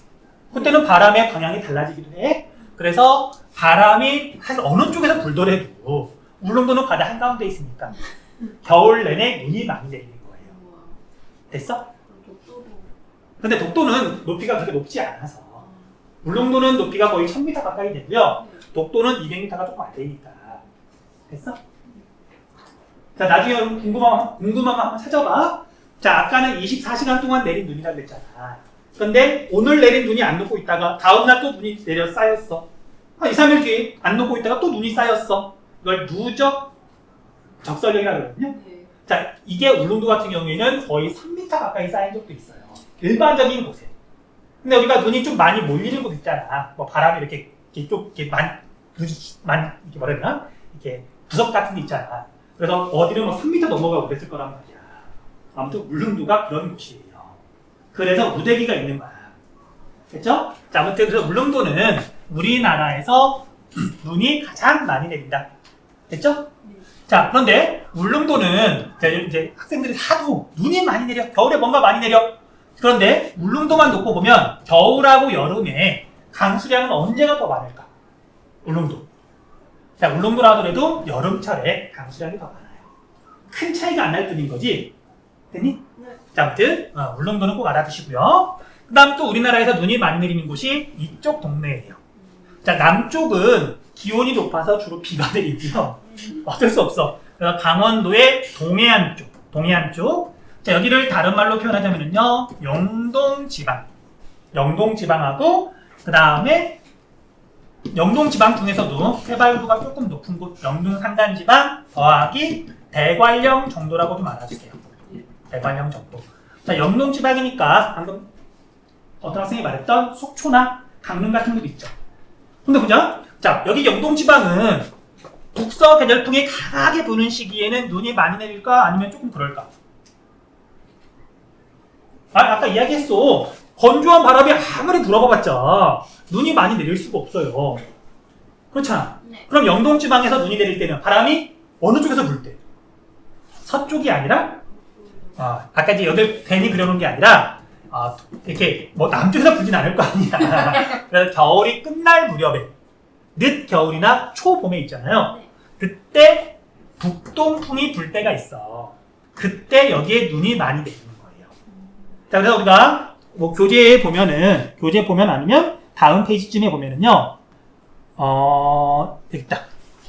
그때는 바람의 방향이 달라지기도 해. 그래서 바람이 한 어느 쪽에서 불더라도 울릉도는 바다 한가운데 있으니까 겨울 내내 눈이 많이 내리는 거예요. 우와. 됐어? 독도도. 근데 독도는 높이가 그렇게 높지 않아서 울릉도는 높이가 거의 1000m 가까이 되고요. 독도는 200m가 조금 안 되니까. 됐어? 자, 나중에 여러분 궁금하면 한번 찾아봐. 자, 아까는 24시간 동안 내린 눈이라고 그랬잖아. 근데 오늘 내린 눈이 안 녹고 있다가 다음날 또 눈이 내려 쌓였어. 한 2, 3일 뒤에 안 녹고 있다가 또 눈이 쌓였어. 이걸 누적 적설력이라고 그러거든요. 네. 자, 이게 울릉도 같은 경우에는 거의 3m 가까이 쌓인 적도 있어요. 일반적인 곳에. 근데 우리가 눈이 좀 많이 몰리는 곳 있잖아. 뭐 바람이 이렇게 좀 이렇게 이렇게 뭐라 해야 되나? 이렇게 부석 같은 게 있잖아. 그래서 어디는 뭐 3m 넘어가고 그랬을 거란 말이야. 아무튼 울릉도가 그런 곳이에요. 그래서 무대기가 있는 거야. 됐죠? 자, 아무튼 그래서 울릉도는 우리나라에서 눈이 가장 많이 내린다. 됐죠? 네. 자, 그런데 울릉도는 이제 학생들이 하도 눈이 많이 내려. 겨울에 뭔가 많이 내려. 그런데 울릉도만 놓고 보면 겨울하고 여름에 강수량은 언제가 더 많을까? 울릉도. 자, 울릉도라 하더라도 여름철에 강수량이 더 많아요. 큰 차이가 안 날 뿐인 거지. 됐니? 네. 자, 아무튼 울릉도는 꼭 알아두시고요. 그 다음 또 우리나라에서 눈이 많이 내리는 곳이 이쪽 동네예요. 자, 남쪽은 기온이 높아서 주로 비가 내리고요. 어쩔 수 없어. 그래서 강원도의 동해안 쪽. 자, 여기를 다른 말로 표현하자면요. 영동지방. 영동지방하고 그 다음에 영동지방 중에서도 해발도가 조금 높은 곳 영동산간지방 더하기 대관령 정도라고 좀 알아주세요. 대관령 정도. 자, 영동지방이니까 방금 어떤 학생이 말했던 속초나 강릉 같은 곳 있죠. 근데 보자. 자, 여기 영동지방은 북서계절풍이 강하게 부는 시기에는 눈이 많이 내릴까? 아니면 조금 그럴까? 아까 이야기했어. 건조한 바람이 아무리 불어봐봤자 눈이 많이 내릴 수가 없어요. 그렇잖아. 네. 그럼 영동지방에서 눈이 내릴 때는 바람이 어느 쪽에서 불 때? 서쪽이 아니라 아까 이제 여기 괜히 그려놓은 게 아니라 이렇게 뭐 남쪽에서 불진 않을 거 아니야. 그래서 겨울이 끝날 무렵에 늦 겨울이나 초봄에 있잖아요. 네. 그때 북동풍이 불 때가 있어. 그때 여기에 눈이 많이 내리는 거예요. 자, 그래서 우리가 뭐 교재 보면 아니면 다음 페이지쯤에 보면은요. 여기 있다.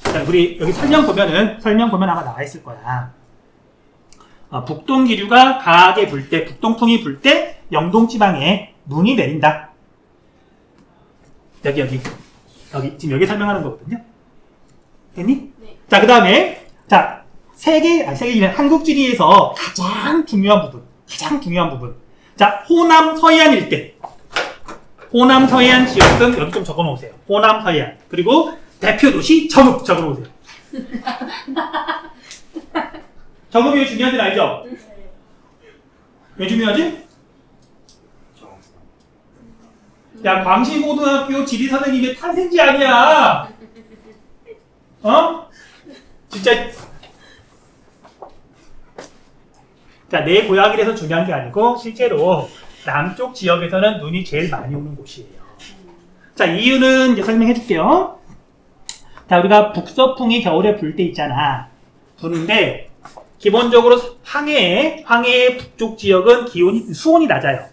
자, 우리 여기 설명 보면 아마 나와 있을 거야. 북동 기류가 강하게 불 때, 북동풍이 불 때 영동지방에 눈이 내린다. 여기 지금 여기 설명하는 거거든요. 됐니? 네. 자, 그 다음에 세계지리 한국지리에서 가장 중요한 부분. 자, 호남 서해안 일대. 호남 서해안 지역은 여기 좀 적어 놓으세요. 호남 서해안. 그리고 대표 도시 정읍 적어 놓으세요. 정읍이 왜 중요한지 알죠? 네. 왜 중요하지? 야, 광시고등학교 지리 선생님의 탄생지 아니야. 진짜. 자, 내 고향이라서 중요한 게 아니고 실제로 남쪽 지역에서는 눈이 제일 많이 오는 곳이에요. 자, 이유는 이제 설명해 줄게요. 자, 우리가 북서풍이 겨울에 불 때 있잖아. 부는데 기본적으로 황해의 북쪽 지역은 수온이 낮아요.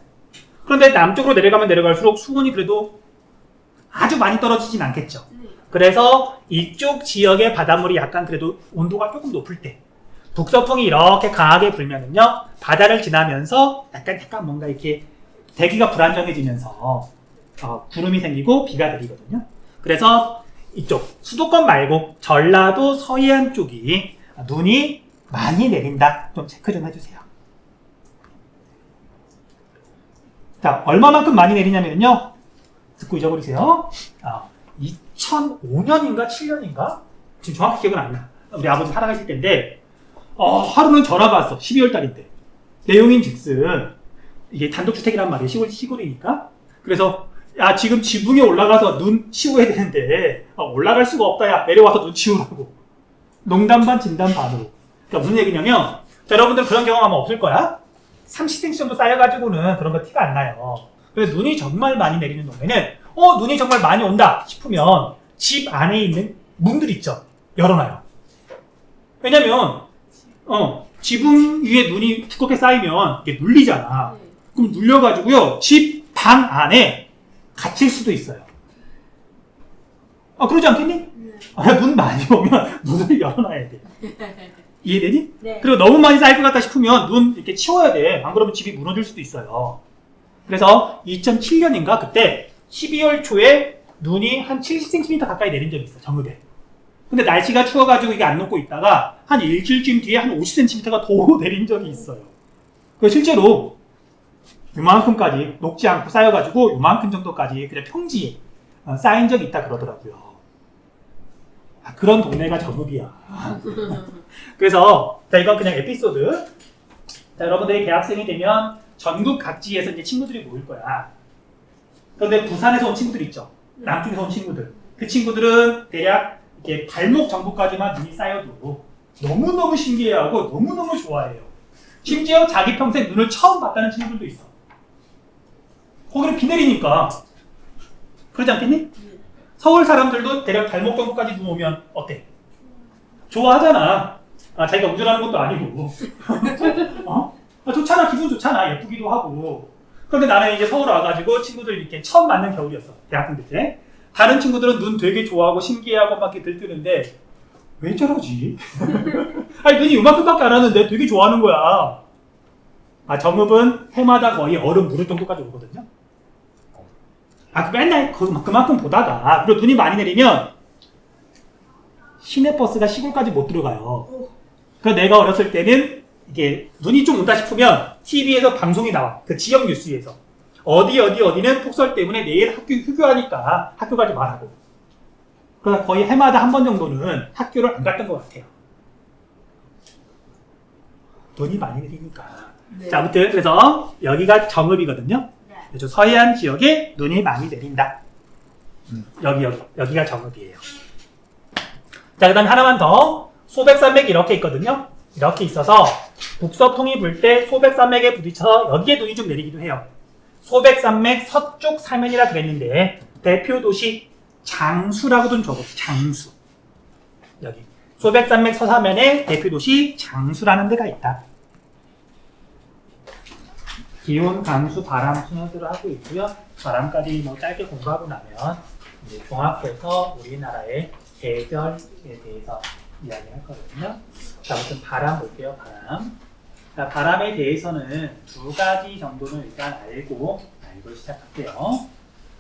그런데 남쪽으로 내려가면 내려갈수록 수온이 그래도 아주 많이 떨어지진 않겠죠. 그래서 이쪽 지역의 바닷물이 약간 그래도 온도가 조금 높을 때 북서풍이 이렇게 강하게 불면은요, 바다를 지나면서 약간 뭔가 이렇게 대기가 불안정해지면서 구름이 생기고 비가 내리거든요. 그래서 이쪽 수도권 말고 전라도 서해안 쪽이 눈이 많이 내린다. 좀 체크 좀 해주세요. 자, 얼마만큼 많이 내리냐면요, 듣고 잊어버리세요. 2005년인가 7년인가? 지금 정확히 기억은 안 나. 우리 아버지 살아가실 때인데 하루는 전화가 왔어. 12월 달인데. 내용인 즉슨 이게 단독주택이란 말이에요. 시골이니까. 그래서 야, 지금 지붕에 올라가서 눈 치워야 되는데 올라갈 수가 없다. 야, 내려와서 눈 치우라고. 농담 반 진담 반으로. 그러니까 무슨 얘기냐면, 자, 여러분들 그런 경험 아마 없을 거야. 30cm 정도 쌓여가지고는 그런 거 티가 안 나요. 그래서 눈이 정말 많이 내리는 동네는 눈이 정말 많이 온다 싶으면 집 안에 있는 문들 있죠. 열어놔요. 왜냐면 지붕 위에 눈이 두껍게 쌓이면 이게 눌리잖아. 네. 그럼 눌려가지고요 집 방 안에 갇힐 수도 있어요. 그러지 않겠니? 네. 눈 많이 오면 문을 열어놔야 돼. 이해되니? 네. 그리고 너무 많이 쌓일 것 같다 싶으면 눈 이렇게 치워야 돼. 안 그러면 집이 무너질 수도 있어요. 그래서 2007년인가 그때 12월 초에 눈이 한 70cm 가까이 내린 적이 있어, 정읍에. 근데 날씨가 추워가지고 이게 안 녹고 있다가 한 일주일쯤 뒤에 한 50cm가 더 내린 적이 있어요. 그 실제로 요만큼까지 녹지 않고 쌓여가지고 요만큼 정도까지 그냥 평지에 쌓인 적이 있다 그러더라고요. 그런 동네가 정읍이야. 그래서 자, 이건 그냥 에피소드. 자, 여러분들이 대학생이 되면 전국 각지에서 이제 친구들이 모일 거야. 그런데 부산에서 온 친구들 있죠. 남쪽에서 온 친구들. 그 친구들은 대략 이렇게 발목 정도까지만 눈이 쌓여도 너무너무 신기해하고 너무너무 좋아해요. 심지어 자기 평생 눈을 처음 봤다는 친구들도 있어. 거기는 비 내리니까. 그러지 않겠니? 서울 사람들도 대략 발목 정도까지 눈 오면 어때? 좋아하잖아. 자기가 운전하는 것도 아니고. 좋잖아. 기분 좋잖아. 예쁘기도 하고. 그런데 나는 이제 서울 와가지고 친구들 이렇게 처음 만난 겨울이었어. 대학생 때. 다른 친구들은 눈 되게 좋아하고 신기해하고 막 이렇게 들뜨는데 왜 저러지? 아니 눈이 이만큼밖에 안 하는데 되게 좋아하는 거야. 정읍은 해마다 거의 얼음 무를 정도까지 오거든요. 맨날 그만큼 보다가 그리고 눈이 많이 내리면 시내버스가 시골까지 못 들어가요. 그래서 내가 어렸을 때는 이게 눈이 좀 온다 싶으면 TV에서 방송이 나와. 그 지역 뉴스에서 어디는 폭설 때문에 내일 학교 휴교하니까 학교 가지 말라고. 그래서 거의 해마다 한 번 정도는 학교를 안 갔던 것 같아요. 눈이 많이 내리니까. 네. 자, 아무튼 그래서 여기가 정읍이거든요. 그래서 서해안 지역에 눈이 많이 내린다. 여기가 정읍이에요. 자, 그 다음에 하나만 더. 소백산맥이 이렇게 있거든요. 이렇게 있어서 북서풍이 불 때 소백산맥에 부딪혀서 여기에 눈이 좀 내리기도 해요. 소백산맥 서쪽 사면이라 그랬는데 대표 도시 장수라고 좀 적어. 장수. 여기 소백산맥 서사면에 대표 도시 장수라는 데가 있다. 기온, 강수, 바람 순서대로 하고 있고요. 바람까지 짧게 공부하고 나면 이제 종합해서 우리나라의 계절에 대해서 이야기할 거거든요. 자, 아무튼 바람 볼게요. 바람. 자, 바람에 대해서는 두 가지 정도는 일단 알고 시작할게요.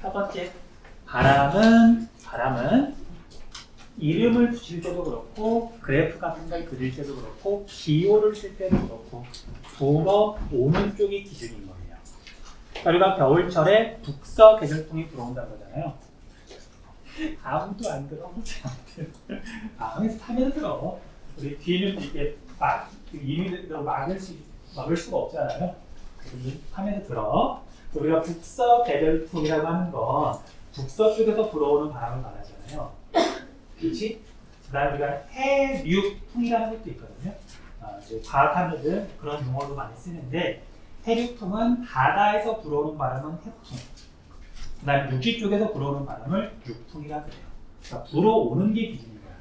첫 번째, 바람은 이름을 붙일 때도 그렇고 그래프 같은 걸 그릴 때도 그렇고 기호를 쓸 때도 그렇고 불어오는 쪽이 기준인 거예요. 우리가 겨울철에 북서 계절풍이 불어온다는 거잖아요. 아무도 안 들어. 방에서 타면 들어. 우리 뒤에는 이렇게 이미대로 막을 수가 없잖아요. 타면서 들어. 우리가 북서 계절풍이라고 하는 건 북서 쪽에서 불어오는 바람을 말하잖아요. 그렇지? 그 다음에 우리가 해륙풍이라는 것도 있거든요. 과학하면은 그런 용어도 많이 쓰는데 해륙풍은 바다에서 불어오는 바람은 해풍, 그 다음에 육지 쪽에서 불어오는 바람을 육풍이라 그래요. 그러니까 불어오는 게 기준인 거야.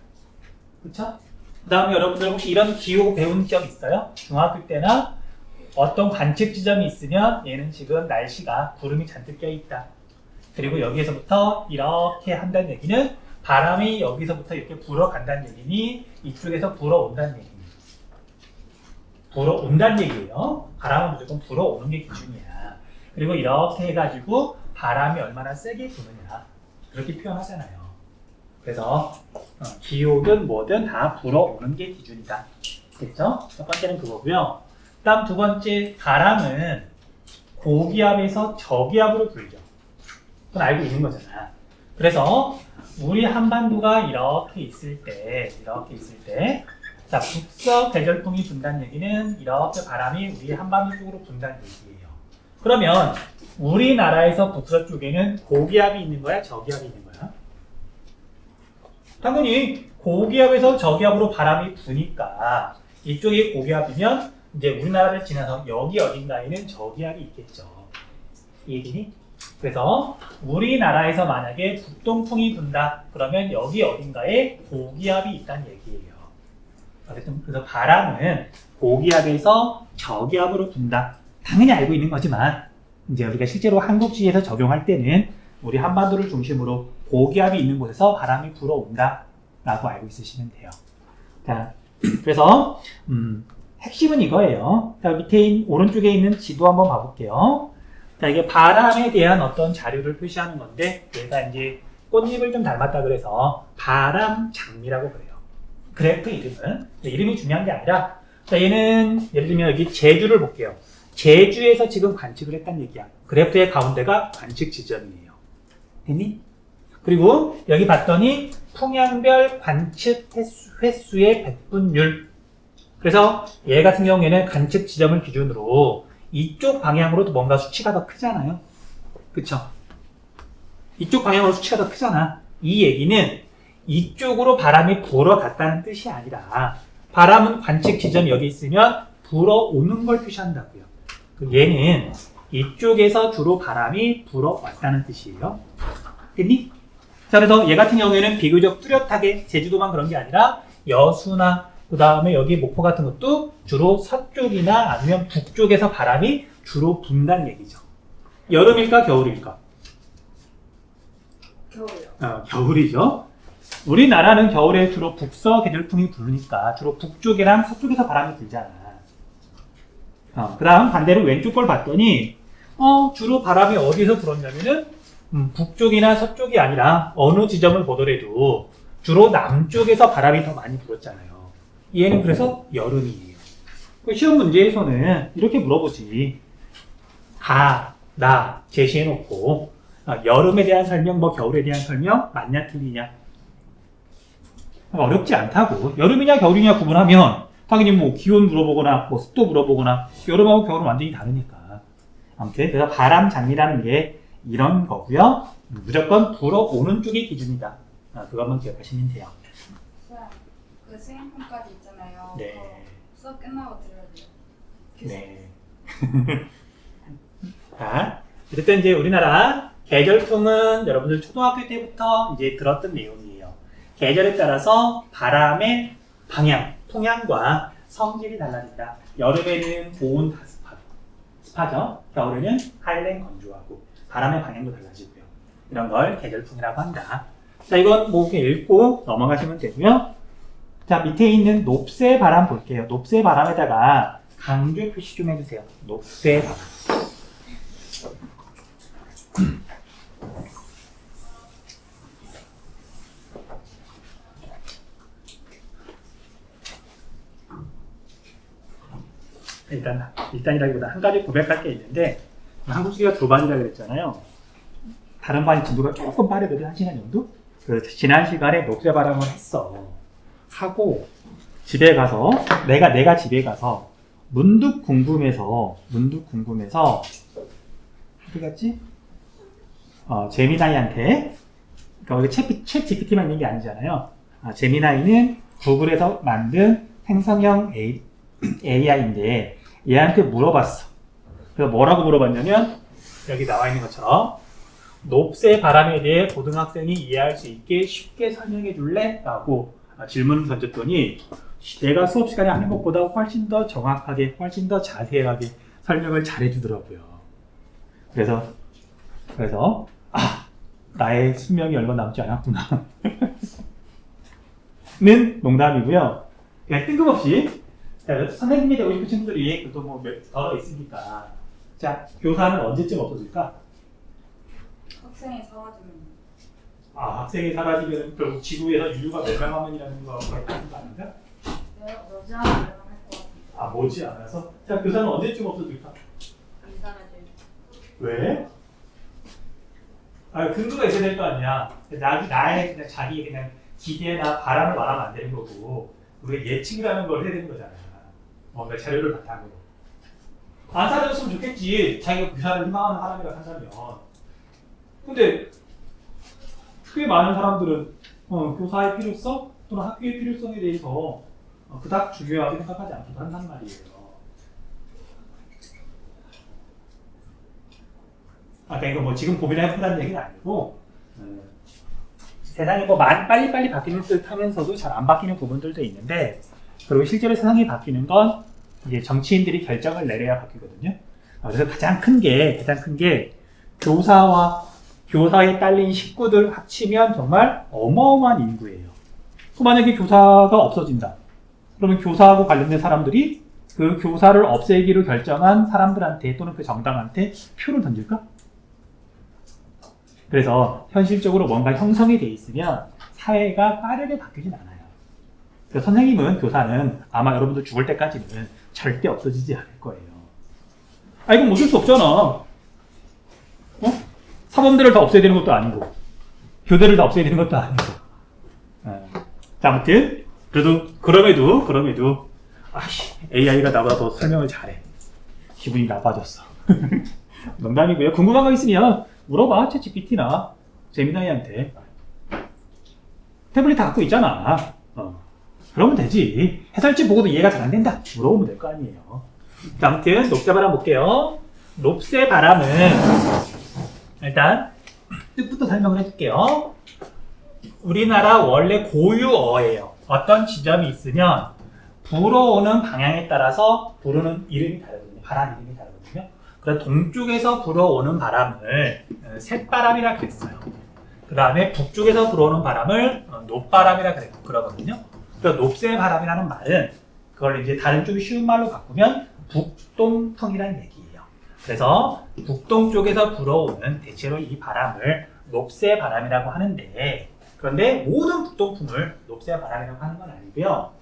그쵸? 그 다음에 여러분들 혹시 이런 기호 배운 적 있어요? 중학교 때나 어떤 관측 지점이 있으면 얘는 지금 날씨가 구름이 잔뜩 껴있다. 그리고 여기에서부터 이렇게 한다는 얘기는 바람이 여기서부터 이렇게 불어간다는 얘기니 이쪽에서 불어온다는 얘기입니다. 불어온다는 얘기예요. 바람은 무조건 불어오는 게 기준이야. 그리고 이렇게 해가지고 바람이 얼마나 세게 부느냐 그렇게 표현하잖아요. 그래서 기호든 뭐든 다 불어오는 게 기준이다. 됐죠? 첫 번째는 그거고요. 다음 두 번째, 바람은 고기압에서 저기압으로 불죠. 그건 알고 있는 거잖아. 그래서 우리 한반도가 이렇게 있을 때 자, 북서 계절풍이 분다는 얘기는 이렇게 바람이 우리 한반도 쪽으로 분다는 얘기예요. 그러면 우리나라에서 북서 쪽에는 고기압이 있는 거야? 저기압이 있는 거야? 당연히 고기압에서 저기압으로 바람이 부니까 이쪽이 고기압이면 이제 우리나라를 지나서 여기 어딘가에는 저기압이 있겠죠. 얘기니? 그래서 우리나라에서 만약에 북동풍이 분다. 그러면 여기 어딘가에 고기압이 있다는 얘기예요. 어쨌든 그래서 바람은 고기압에서 저기압으로 분다. 당연히 알고 있는 거지만 이제 우리가 실제로 한국지에서 적용할 때는 우리 한반도를 중심으로 고기압이 있는 곳에서 바람이 불어온다 라고 알고 있으시면 돼요. 자, 그래서 핵심은 이거예요. 자, 밑에 오른쪽에 있는 지도 한번 봐볼게요. 자, 이게 바람에 대한 어떤 자료를 표시하는 건데 얘가 이제 꽃잎을 좀 닮았다 그래서 바람 장미라고 그래요. 그래프 이름은. 이름이 중요한 게 아니라 자, 얘는 예를 들면 여기 제주를 볼게요. 제주에서 지금 관측을 했다는 얘기야. 그래프의 가운데가 관측 지점이에요. 됐니? 그리고 여기 봤더니 풍향별 관측 횟수의 백분율. 그래서 얘 같은 경우에는 관측 지점을 기준으로 이쪽 방향으로도 뭔가 수치가 더 크잖아요. 그쵸? 이쪽 방향으로 수치가 더 크잖아. 이 얘기는 이쪽으로 바람이 불어갔다는 뜻이 아니라 바람은 관측 지점이 여기 있으면 불어오는 걸 표시한다고요. 얘는 이쪽에서 주로 바람이 불어왔다는 뜻이에요. 됐니? 자, 그래서 얘 같은 경우에는 비교적 뚜렷하게 제주도만 그런 게 아니라 여수나 그 다음에 여기 목포 같은 것도 주로 서쪽이나 아니면 북쪽에서 바람이 주로 분다는 얘기죠. 여름일까 겨울일까? 겨울요. 겨울이죠. 우리나라는 겨울에 주로 북서 계절풍이 부르니까 주로 북쪽이랑 서쪽에서 바람이 불잖아. 그 다음 반대로 왼쪽 걸 봤더니 주로 바람이 어디서 불었냐면은 북쪽이나 서쪽이 아니라 어느 지점을 보더라도 주로 남쪽에서 바람이 더 많이 불었잖아요. 얘는 그래서 여름이에요. 시험 문제에서는 이렇게 물어보지. 가, 나 제시해놓고 여름에 대한 설명, 뭐 겨울에 대한 설명 맞냐 틀리냐. 어렵지 않다고. 여름이냐 겨울이냐 구분하면 당연히 뭐 기온 물어보거나 뭐 습도 물어보거나 여름하고 겨울은 완전히 다르니까. 아무튼 그래서 바람 장미라는 게 이런 거고요. 무조건 불어오는 쪽이 기준이다. 그것만 기억하시면 돼요. 그 수행평까지 있잖아요. 네. 수업 끝나고 들어야 돼요. 네. 자, 어쨌든 이제 우리나라 계절풍은 여러분들 초등학교 때부터 이제 들었던 내용이에요. 계절에 따라서 바람의 방향, 통향과 성질이 달라진다. 여름에는 고온 습하죠. 겨울에는 하이랜 건조하고 바람의 방향도 달라지고요. 이런 걸 계절풍이라고 한다. 자, 이건 뭐 이렇게 읽고 넘어가시면 되고요. 자, 밑에 있는 높새 바람 볼게요. 높새 바람에다가 강조 표시 좀 해주세요. 높새 바람. 일단이라기보다 한 가지 고백할 게 있는데 한국수가 두 반이라고 그랬잖아요. 다른 반이 진도가 조금 빠르거든, 1시간 정도? 그래서 지난 시간에 녹새 바람을 했어. 하고 집에 가서 내가 집에 가서 문득 궁금해서 어디 갔지? 제미나이한테, 그러니까 챗 GPT만 있는 게 아니잖아요. 제미나이는 구글에서 만든 생성형 AI인데 얘한테 물어봤어. 그래서 뭐라고 물어봤냐면 여기 나와 있는 것처럼 높새 바람에 대해 고등학생이 이해할 수 있게 쉽게 설명해 줄래? 라고 질문을 던졌더니 내가 수업 시간에 하는 것보다 훨씬 더 정확하게, 훨씬 더 자세하게 설명을 잘해 주더라고요. 그래서 나의 수명이 얼마 남지 않았구나 는 농담이고요. 그냥 뜬금없이 선생님이 되고 싶은 친구들이 또 뭐 더 있으니까. 자, 교사는 언제쯤 없어질까? 학생이 사라지면. 학생이 사라지면 결국 지구에서 인류가 멸망하면이라는 거 같은 거 아닌가? 머지않아 멸망할 것 같아요. 머지않아서? 자, 교사는 언제쯤 없어질까? 안 사라질. 왜? 근거가 있어야 될 거 아니야. 나의 그냥 자기 그냥 기대나 바람을 말하면 안 되는 거고, 우리가 예측이라는 걸 해야 되는 거잖아. 뭔가 자료를 바탕으로. 안 사라졌으면 좋겠지. 자기가 교사를 희망하는 사람이라 한다면. 근데 꽤 많은 사람들은 교사의 필요성 또는 학교의 필요성에 대해서 그닥 중요하게 생각하지 않기도 한단 말이에요. 그러니까 이거 뭐 지금 고민을 해보라는 얘기는 아니고 세상이 뭐 빨리빨리 바뀌는 듯 하면서도 잘 안 바뀌는 부분들도 있는데 그리고 실제로 세상이 바뀌는 건 이제 정치인들이 결정을 내려야 바뀌거든요. 그래서 가장 큰 게 교사에 딸린 식구들 합치면 정말 어마어마한 인구예요. 만약에 교사가 없어진다. 그러면 교사하고 관련된 사람들이 그 교사를 없애기로 결정한 사람들한테 또는 그 정당한테 표를 던질까? 그래서 현실적으로 뭔가 형성이 돼 있으면 사회가 빠르게 바뀌진 않아요. 그래서 선생님은, 교사는 아마 여러분들 죽을 때까지는 절대 없어지지 않을 거예요. 이건 어쩔 수 없잖아. 사범들을 다 없애야 되는 것도 아니고 교대를 다 없애야 되는 것도 아니고. 자, 아무튼 그럼에도 AI가 나보다 더 설명을 잘해. 기분이 나빠졌어. 농담이고요. 궁금한 거 있으면 물어봐. 챗GPT나 제미나이한테. 태블릿 다 갖고 있잖아. 그러면 되지. 해설지 보고도 이해가 잘 안 된다. 물어보면 될 거 아니에요. 자, 아무튼 롭새 바람 볼게요. 롭새 바람은 일단 뜻부터 설명을 해줄게요. 우리나라 원래 고유어예요. 어떤 지점이 있으면 불어오는 방향에 따라서 부르는 이름이 다르거든요. 바람 이름이 다르거든요. 그래서 동쪽에서 불어오는 바람을 셋바람이라 그랬어요. 그 다음에 북쪽에서 불어오는 바람을 높바람이라 그러거든요. 그래서 높새 바람이라는 말은 그걸 이제 다른 쪽이 쉬운 말로 바꾸면 북동풍이라는 얘기예요. 그래서 북동쪽에서 불어오는 대체로 이 바람을 높새 바람이라고 하는데, 그런데 모든 북동풍을 높새 바람이라고 하는 건 아니고요.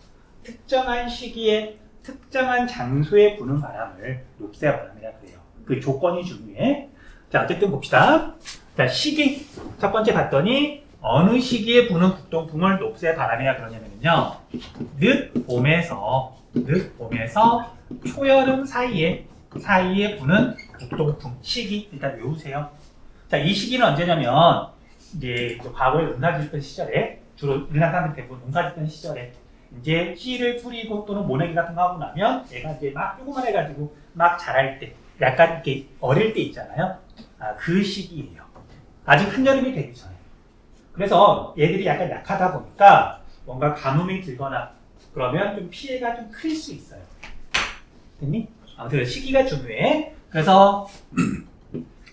특정한 시기에 특정한 장소에 부는 바람을 높새 바람이라고 해요. 그 조건이 중요해. 자, 어쨌든 봅시다. 자, 시기 첫 번째 봤더니 어느 시기에 부는 북동풍을 높새 바람이라 그러냐면요. 늦봄에서 초여름 사이에 부는 북동풍 시기 일단 외우세요. 자, 이 시기는 언제냐면 이제 과거에 농사 짓던 시절에, 주로 우리나라 사람들 대부분 농사 짓던 시절에 이제 씨를 뿌리고 또는 모내기 같은 거 하고 나면 얘가 이제 막 조그만해가지고 막 자랄 때, 약간 이렇게 어릴 때 있잖아요. 그 시기예요. 아직 한여름이 되기 전에. 그래서 얘들이 약간 약하다 보니까 뭔가 가뭄이 들거나 그러면 좀 피해가 좀 클 수 있어요. 됐니? 아무튼 시기가 중요해. 그래서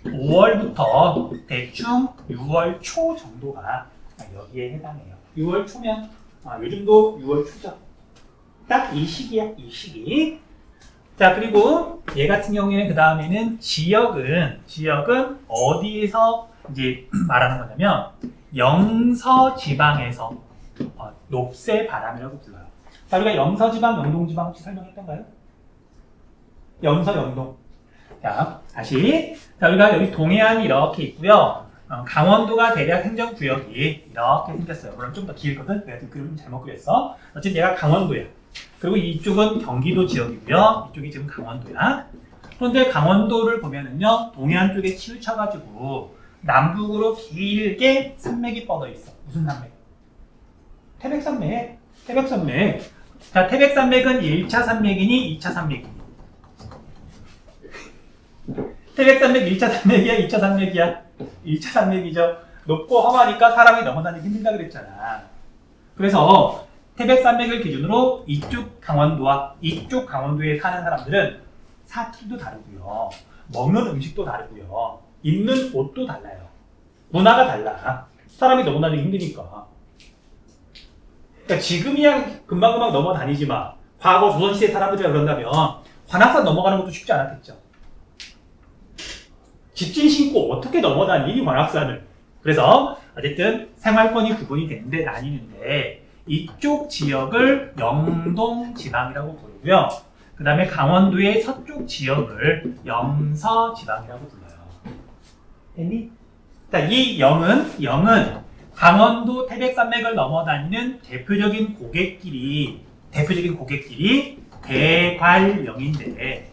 5월부터 대충 6월 초 정도가 여기에 해당해요. 6월 초면 요즘도 6월 초죠. 딱 이 시기야, 이 시기. 자, 그리고 얘 같은 경우에는 그 다음에는 지역은 어디에서 이제 말하는 거냐면 영서지방에서 높새 바람이라고 불러요. 자, 우리가 영서지방, 영동지방 혹시 설명했던가요? 영서, 영동. 자, 다시. 자, 우리가 여기 동해안이 이렇게 있고요. 강원도가 대략 행정구역이 이렇게 생겼어요. 물론 좀 더 길거든? 내가 그림 좀 잘못 그렸어. 어쨌든 얘가 강원도야. 그리고 이쪽은 경기도 지역이고요. 이쪽이 지금 강원도야. 그런데 강원도를 보면은요, 동해안 쪽에 치우쳐가지고 남북으로 길게 산맥이 뻗어 있어. 무슨 산맥? 태백산맥. 자, 태백산맥은 1차 산맥이니 2차 산맥이니? 태백산맥 1차 산맥이야, 2차 산맥이야? 1차 산맥이죠. 높고 험하니까 사람이 넘어다니기 힘들다 그랬잖아. 그래서 태백산맥을 기준으로 이쪽 강원도에 사는 사람들은 사투리도 다르고요. 먹는 음식도 다르고요. 입는 옷도 달라요. 문화가 달라. 사람이 넘어다니기 힘드니까. 그러니까 지금이야 금방금방 넘어다니지 마. 과거 조선시대 사람들이 그런다면 관악산 넘어가는 것도 쉽지 않았겠죠. 집진 신고 어떻게 넘어다니니 관악산을. 그래서 어쨌든 생활권이 구분이 되는데 나뉘는데 이쪽 지역을 영동지방이라고 부르고요. 그 다음에 강원도의 서쪽 지역을 영서지방이라고 불러요. 됐니? 자, 이 영은 강원도 태백산맥을 넘어다니는 대표적인 고갯길이 대관령인데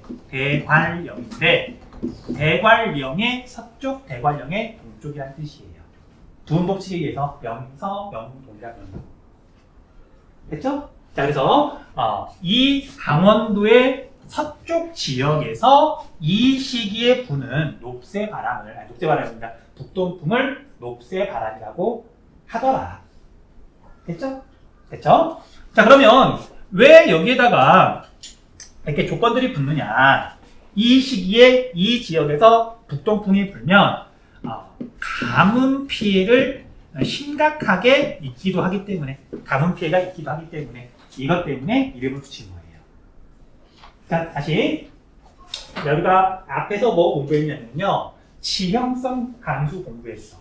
대관령의 서쪽, 대관령의 동쪽이라는 뜻이에요. 두음법칙에 의해서 명서, 명동이라고 합니다. 됐죠? 자, 그래서 이 강원도의 서쪽 지역에서 이 시기에 부는 녹새바람입니다. 북동풍을 녹새바람이라고 하더라. 됐죠? 됐죠? 자, 그러면 왜 여기에다가 이렇게 조건들이 붙느냐? 이 시기에 이 지역에서 북동풍이 불면 가뭄 피해를 심각하게 입기도 하기 때문에 이것 때문에 이름을 붙인 거예요. 자, 다시 여기가 앞에서 뭐 공부했냐면요, 지형성 강수 공부했어.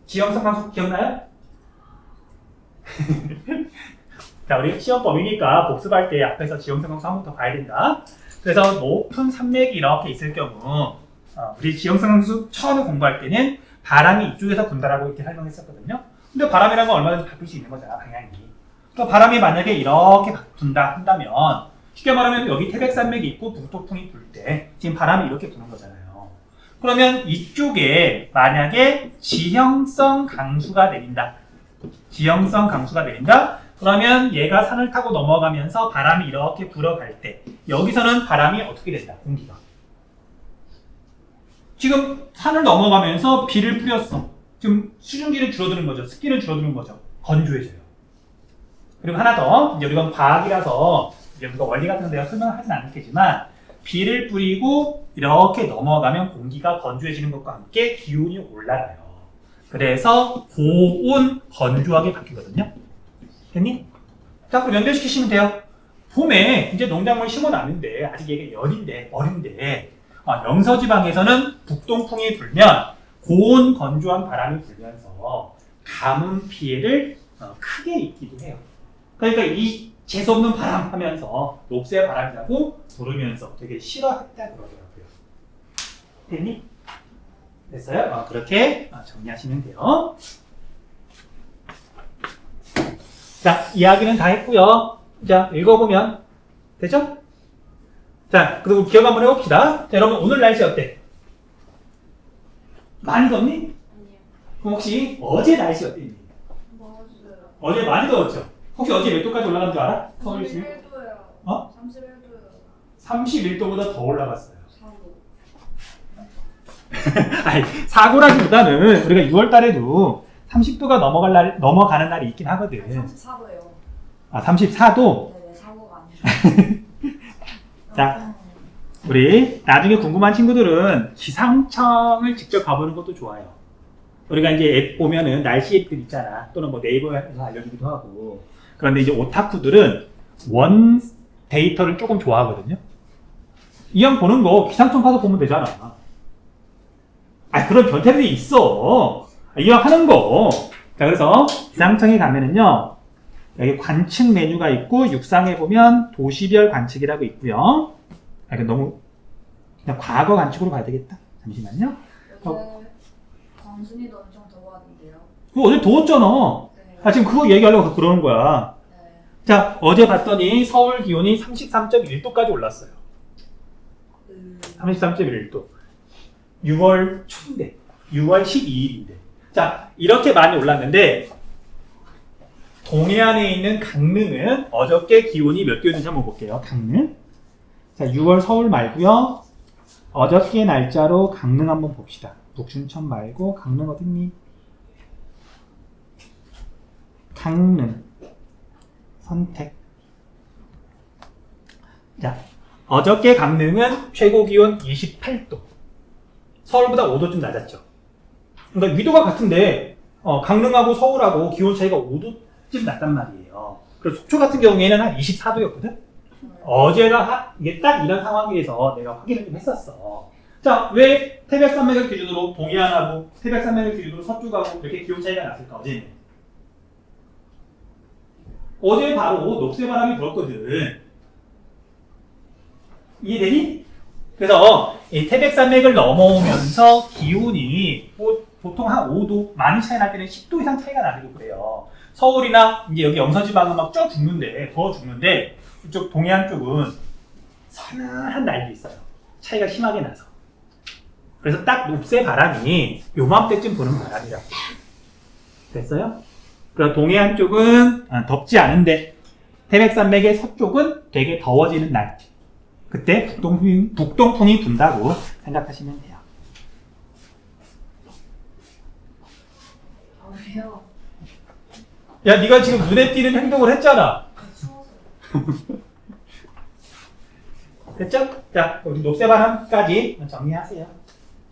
지형성 강수 기억나요? 자, 우리 시험 범위니까 복습할 때 앞에서 지형성 강수 한 번 더 봐야 된다. 그래서 높은 산맥이 이렇게 있을 경우 우리 지형성 강수 처음에 공부할 때는 바람이 이쪽에서 분다라고 이렇게 설명했었거든요. 근데 바람이라는 건 얼마든지 바뀔 수 있는 거잖아, 방향이. 또 바람이 만약에 이렇게 분다 한다면, 쉽게 말하면 여기 태백산맥이 있고 북동풍이 불 때 지금 바람이 이렇게 부는 거잖아요. 그러면 이쪽에 만약에 지형성 강수가 내린다. 그러면 얘가 산을 타고 넘어가면서 바람이 이렇게 불어갈 때 여기서는 바람이 어떻게 된다? 공기가. 지금 산을 넘어가면서 비를 뿌렸어. 지금 수증기는 줄어드는 거죠. 습기는 줄어드는 거죠. 건조해져요. 그리고 하나 더, 이제 우리가 과학이라서 이제 우리가 원리 같은 거 내가 설명하진 않겠지만, 비를 뿌리고 이렇게 넘어가면 공기가 건조해지는 것과 함께 기온이 올라가요. 그래서 고온 건조하게 바뀌거든요. 됐니? 자, 그럼 연결시키시면 돼요. 봄에 이제 농작물 심어놨는데 아직 얘가 어린데 영서지방에서는 북동풍이 불면 고온 건조한 바람이 불면서 가뭄 피해를 크게 입기도 해요. 그러니까 이 재수없는 바람 하면서 녹새바람이라고 부르면서 되게 싫어했다 그러더라고요. 됐니? 됐어요? 그렇게 정리하시면 돼요. 자, 이야기는 다 했고요. 자, 읽어보면 되죠? 자, 그리고 기억 한번 해봅시다. 자, 여러분 오늘 날씨 어때? 많이 덥니? 아니요. 그럼 혹시 어제 날씨 어땠니? 먹었어요. 어제 많이 더웠죠? 혹시 어제 몇 도까지 올라간 줄 알아? 서울시? 31도요. 어? 31도요. 31도보다 더 올라갔어요. 4도. 아니, 사고라기보다는 우리가 6월 달에도 30도가 넘어가는 날이 있긴 하거든. 34도요. 34도? 네네, 사고가 아니에요. 자, 우리 나중에 궁금한 친구들은 기상청을 직접 가보는 것도 좋아요. 우리가 이제 앱 보면은 날씨 앱들 있잖아. 또는 뭐 네이버에서 알려주기도 하고. 그런데 이제 오타쿠들은 원 데이터를 조금 좋아하거든요. 이왕 보는 거 기상청 가서 보면 되잖아. 그런 변태들이 있어. 이왕 하는 거. 자, 그래서 기상청에 가면은요, 여기 관측 메뉴가 있고, 육상에 보면 도시별 관측이라고 있고요. 이거 너무 그냥 과거 관측으로 봐야 되겠다. 잠시만요. 어제 광순이도 엄청 더워하던데요. 어제 더웠잖아. 네. 지금 그거 얘기하려고 그러는 거야. 네. 자, 어제 봤더니 서울 기온이 33.1도까지 올랐어요. 33.1도. 6월 초인데, 6월 12일인데. 자, 이렇게 많이 올랐는데, 동해안에 있는 강릉은 어저께 기온이 몇 도였는지 한번 볼게요. 강릉. 자, 6월 서울 말고요. 어저께 날짜로 강릉 한번 봅시다. 북춘천 말고 강릉 어딨니? 강릉. 선택. 자, 어저께 강릉은 최고 기온 28도. 서울보다 5도쯤 낮았죠. 그러니까 위도가 같은데 강릉하고 서울하고 기온 차이가 5도쯤 났단 말이에요. 그래서 속초 같은 경우에는 한 24도였거든. 어제가 이게 딱 이런 상황에서 내가 확인을 좀 했었어. 자, 왜 태백산맥을 기준으로 동해안하고 태백산맥을 기준으로 서쪽하고 이렇게 기온 차이가 났을까? 어제는. 어제 바로 녹새바람이 불었거든. 이해되니? 그래서 이 태백산맥을 넘어오면서 기온이 보통 한 5도, 많이 차이 날 때는 10도 이상 차이가 나기도 그래요. 서울이나 이제 여기 영서지방은 막 쪄 죽는데, 더워 죽는데, 이쪽 동해안 쪽은 서늘한 날도 있어요. 차이가 심하게 나서. 그래서 딱 녹새바람이 요맘때쯤 부는 바람이라고. 됐어요? 그래서 동해안 쪽은 덥지 않은데 태백산맥의 서쪽은 되게 더워지는 날. 그때 북동풍이 분다고 생각하시면 돼요. 왜요? 야, 네가 지금 눈에 띄는 행동을 했잖아. 추워서. 됐죠? 자, 우리 녹색 바람까지 정리하세요.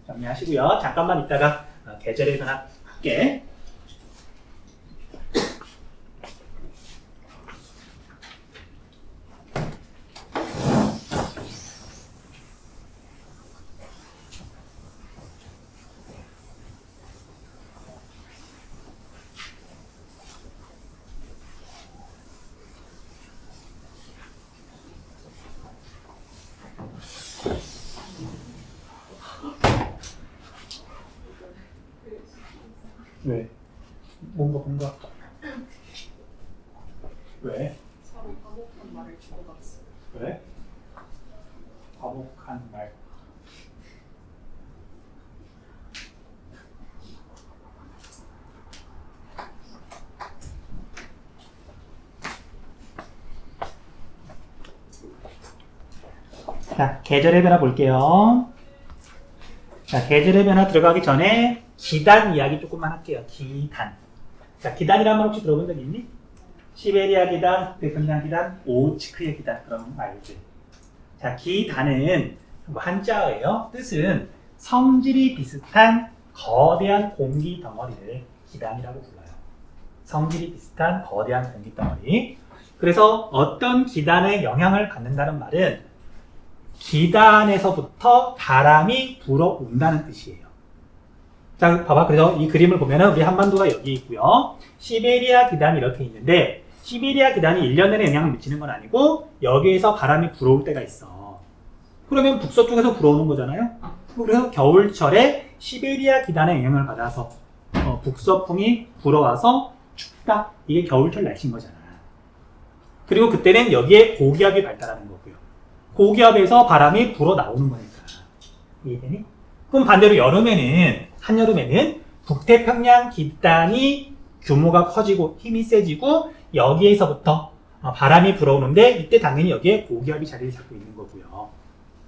정리하시고요. 잠깐만 있다가 계절의 변화 할게. 왜? 뭔가. 왜? 서로 화목한 말을 주고받았어요. 왜? 과묵한 말. 자, 계절의 변화 볼게요. 자, 계절의 변화 들어가기 전에 기단 이야기 조금만 할게요. 기단. 자, 기단이라는 말 혹시 들어본 적 있니? 시베리아 기단, 태평양 기단, 오츠크의 기단 그런 말들. 자, 기단은 한자어예요. 뜻은 성질이 비슷한 거대한 공기 덩어리를 기단이라고 불러요. 성질이 비슷한 거대한 공기 덩어리. 그래서 어떤 기단에 영향을 받는다는 말은 기단에서부터 바람이 불어온다는 뜻이에요. 자, 봐봐. 그래서 이 그림을 보면은 우리 한반도가 여기 있고요. 시베리아 기단이 이렇게 있는데 시베리아 기단이 1년 내내 영향을 미치는 건 아니고 여기에서 바람이 불어올 때가 있어. 그러면 북서쪽에서 불어오는 거잖아요. 그래서 겨울철에 시베리아 기단의 영향을 받아서 북서풍이 불어와서 춥다. 이게 겨울철 날씨인 거잖아. 그리고 그때는 여기에 고기압이 발달하는 거고요. 고기압에서 바람이 불어 나오는 거니까. 이해되니? 그럼 반대로 한여름에는 북태평양 기단이 규모가 커지고 힘이 세지고 여기에서부터 바람이 불어오는데 이때 당연히 여기에 고기압이 자리를 잡고 있는 거고요.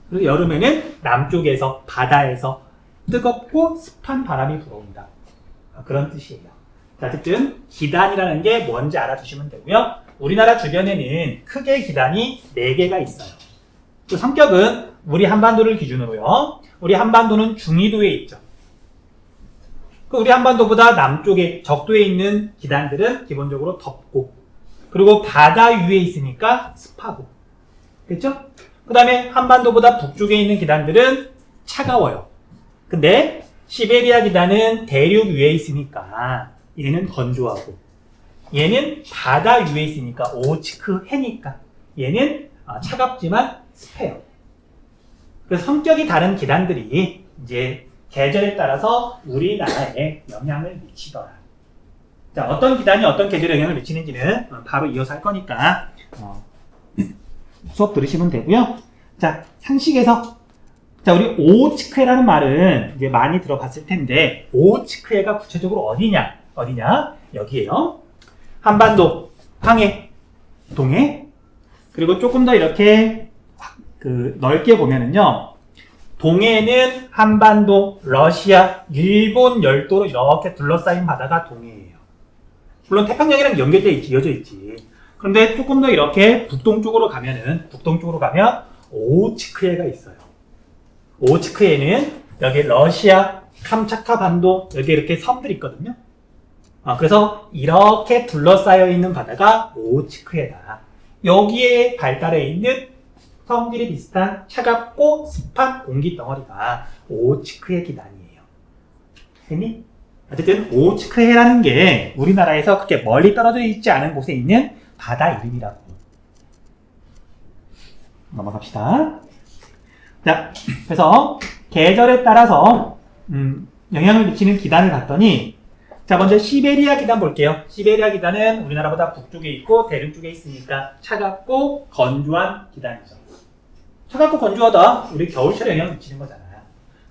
그리고 여름에는 남쪽에서 바다에서 뜨겁고 습한 바람이 불어온다. 그런 뜻이에요. 자, 어쨌든 기단이라는 게 뭔지 알아두시면 되고요. 우리나라 주변에는 크게 기단이 4개가 있어요. 그 성격은 우리 한반도를 기준으로요. 우리 한반도는 중위도에 있죠. 우리 한반도보다 남쪽에 적도에 있는 기단들은 기본적으로 덥고 그리고 바다 위에 있으니까 습하고 됐죠? 그 다음에 한반도보다 북쪽에 있는 기단들은 차가워요. 근데 시베리아 기단은 대륙 위에 있으니까 얘는 건조하고 얘는 바다 위에 있으니까 오츠크 해니까 얘는 차갑지만 습해요. 그래서 성격이 다른 기단들이 이제 계절에 따라서 우리나라에 영향을 미치더라. 자, 어떤 기단이 어떤 계절에 영향을 미치는지는 바로 이어서 할 거니까 수업 들으시면 되고요. 자, 상식에서 자, 우리 오츠크해라는 말은 이제 많이 들어봤을 텐데 오츠크해가 구체적으로 어디냐? 여기에요. 한반도, 황해, 동해 그리고 조금 더 이렇게 넓게 보면은요. 동해는 한반도, 러시아, 일본 열도로 이렇게 둘러싸인 바다가 동해예요. 물론 태평양이랑 연결되어 있지, 이어져 있지. 그런데 조금 더 이렇게 북동쪽으로 가면 오츠크해가 있어요. 오츠크해는 여기 러시아, 캄차카 반도, 여기 이렇게 섬들이 있거든요. 그래서 이렇게 둘러싸여 있는 바다가 오츠크해다. 여기에 발달해 있는 성질이 비슷한 차갑고 습한 공기 덩어리가 오츠크해 기단이에요. 됐니? 어쨌든 오츠크해라는 게 우리나라에서 그렇게 멀리 떨어져 있지 않은 곳에 있는 바다 이름이라고. 넘어갑시다. 자, 그래서 계절에 따라서 영향을 미치는 기단을 봤더니 자, 먼저 시베리아 기단 볼게요. 시베리아 기단은 우리나라보다 북쪽에 있고 대륙 쪽에 있으니까 차갑고 건조한 기단이죠. 차갑고 건조하다. 우리 겨울철에 영향을 미치는 거잖아요.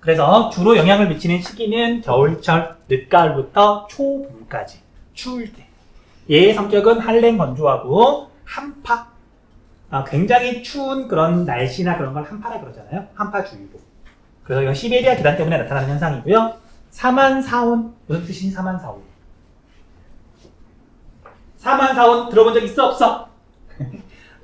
그래서 주로 영향을 미치는 시기는 겨울철, 늦가을부터 초봄까지 추울 때. 얘의 성격은 한랭 건조하고 한파. 굉장히 추운 그런 날씨나 그런 걸 한파라 그러잖아요. 한파주의보. 그래서 이건 시베리아 기단 때문에 나타나는 현상이고요. 사만사온 무슨 뜻이니 사만사온? 사만사온 들어본 적 있어 없어?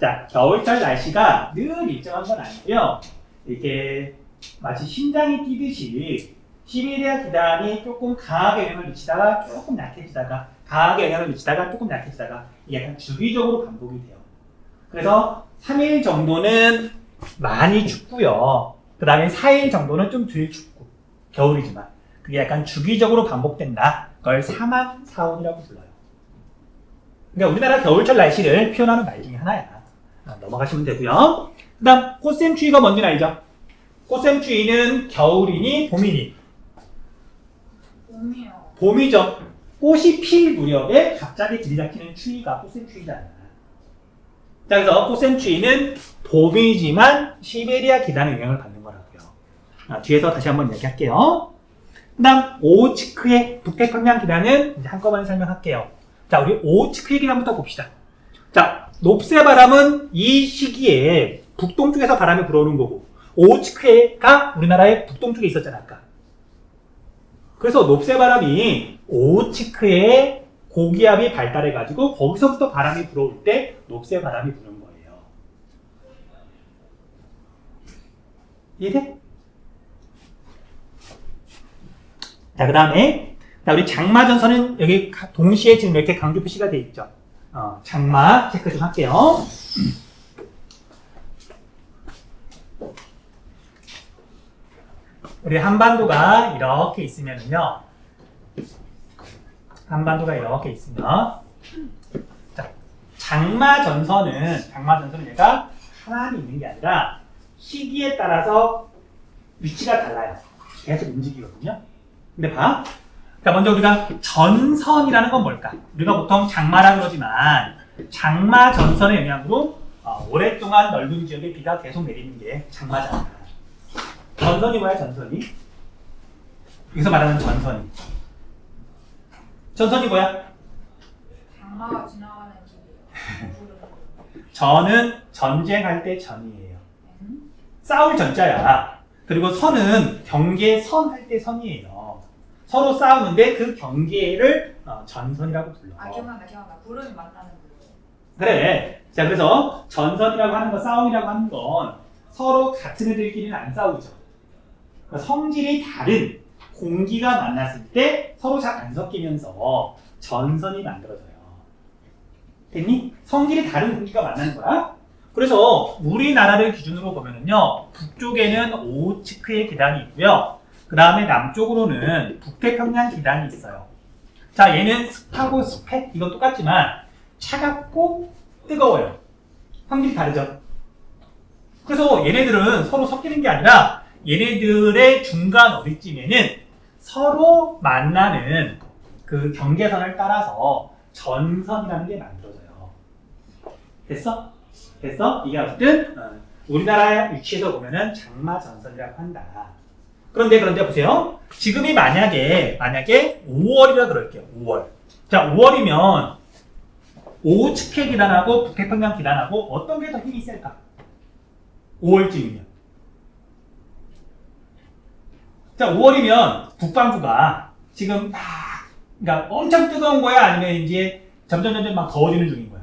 자, 겨울철 날씨가 늘 일정한 건 아니고요. 이렇게 마치 심장이 뛰듯이 시베리아 기단이 조금 강하게 영향을 미치다가 조금 약해지다가 강하게 영향을 미치다가 조금 약해지다가 이게 약간 주기적으로 반복이 돼요. 그래서 3일 정도는 많이 춥고요. 그 다음에 4일 정도는 좀 덜 춥고 겨울이지만 그게 약간 주기적으로 반복된다. 그걸 사만사온이라고 불러요. 그러니까 우리나라 겨울철 날씨를 표현하는 말 중에 하나야. 넘어가시면 되고요. 그 다음 꽃샘추위가 뭔지 알죠? 꽃샘추위는 겨울이니 봄이니? 봄이요. 봄이죠. 꽃이 필 무렵에 갑자기 들이닥치는 추위가 꽃샘추위잖아. 자, 그래서 꽃샘추위는 봄이지만 시베리아 기단의 영향을 받는 거라고요. 뒤에서 다시 한번 이야기할게요. 그 다음 오호츠크의 북태평양 기단은 이제 한꺼번에 설명할게요. 자, 우리 오호츠크의 기단부터 봅시다. 자, 높새바람은 이 시기에 북동쪽에서 바람이 불어오는 거고 오호츠크가 우리나라의 북동쪽에 있었잖아 아까. 그래서 높새바람이 오호츠크에 고기압이 발달해가지고 거기서부터 바람이 불어올 때 높새바람이 부는 거예요. 이해돼? 자, 그 다음에 우리 장마전선은 여기 동시에 지금 이렇게 강조 표시가 돼 있죠. 장마 체크 좀 할게요. 우리 한반도가 이렇게 있으면요. 한반도가 이렇게 있으면 자, 장마전선은 얘가 하나만 있는 게 아니라 시기에 따라서 위치가 달라요. 계속 움직이거든요. 근데 봐. 자, 먼저 우리가 전선이라는 건 뭘까? 우리가 보통 장마라 그러지만 장마 전선의 영향으로 오랫동안 넓은 지역에 비가 계속 내리는 게 장마잖아. 전선이 뭐야, 전선이? 여기서 말하는 전선이. 전선이 뭐야? 장마가 지나가는 길이요. 전은 전쟁할 때 전이에요. 싸울 전자야. 그리고 선은 경계선 할 때 선이에요. 서로 싸우는데 그 경계를 전선이라고 불러. 기억난다. 구름이 만나는 거. 그래. 자, 그래서 전선이라고 하는 거, 싸움이라고 하는 건 서로 같은 애들끼리는 안 싸우죠. 그러니까 성질이 다른 공기가 만났을 때 서로 잘 안 섞이면서 전선이 만들어져요. 됐니? 성질이 다른 공기가 만나는 거야. 그래서 우리나라를 기준으로 보면은요, 북쪽에는 오호츠크의 기단이 있고요. 그 다음에 남쪽으로는 북태평양 기단이 있어요. 자, 얘는 습하고 습해. 이건 똑같지만 차갑고 뜨거워요. 환경이 다르죠. 그래서 얘네들은 서로 섞이는 게 아니라 얘네들의 중간 어디쯤에는 서로 만나는 그 경계선을 따라서 전선이라는 게 만들어져요. 됐어? 이게 어쨌든 우리나라 위치에서 보면은 장마전선이라고 한다. 그런데 보세요. 지금이 만약에 5월이라 그럴게요. 5월. 자, 5월이면 오호츠크 기단하고 북태평양 기단하고 어떤 게 더 힘이 셀까? 5월쯤이면. 자, 5월이면 북반구가 지금 그러니까 엄청 뜨거운 거야? 아니면 이제 점점 막 더워지는 중인 거야?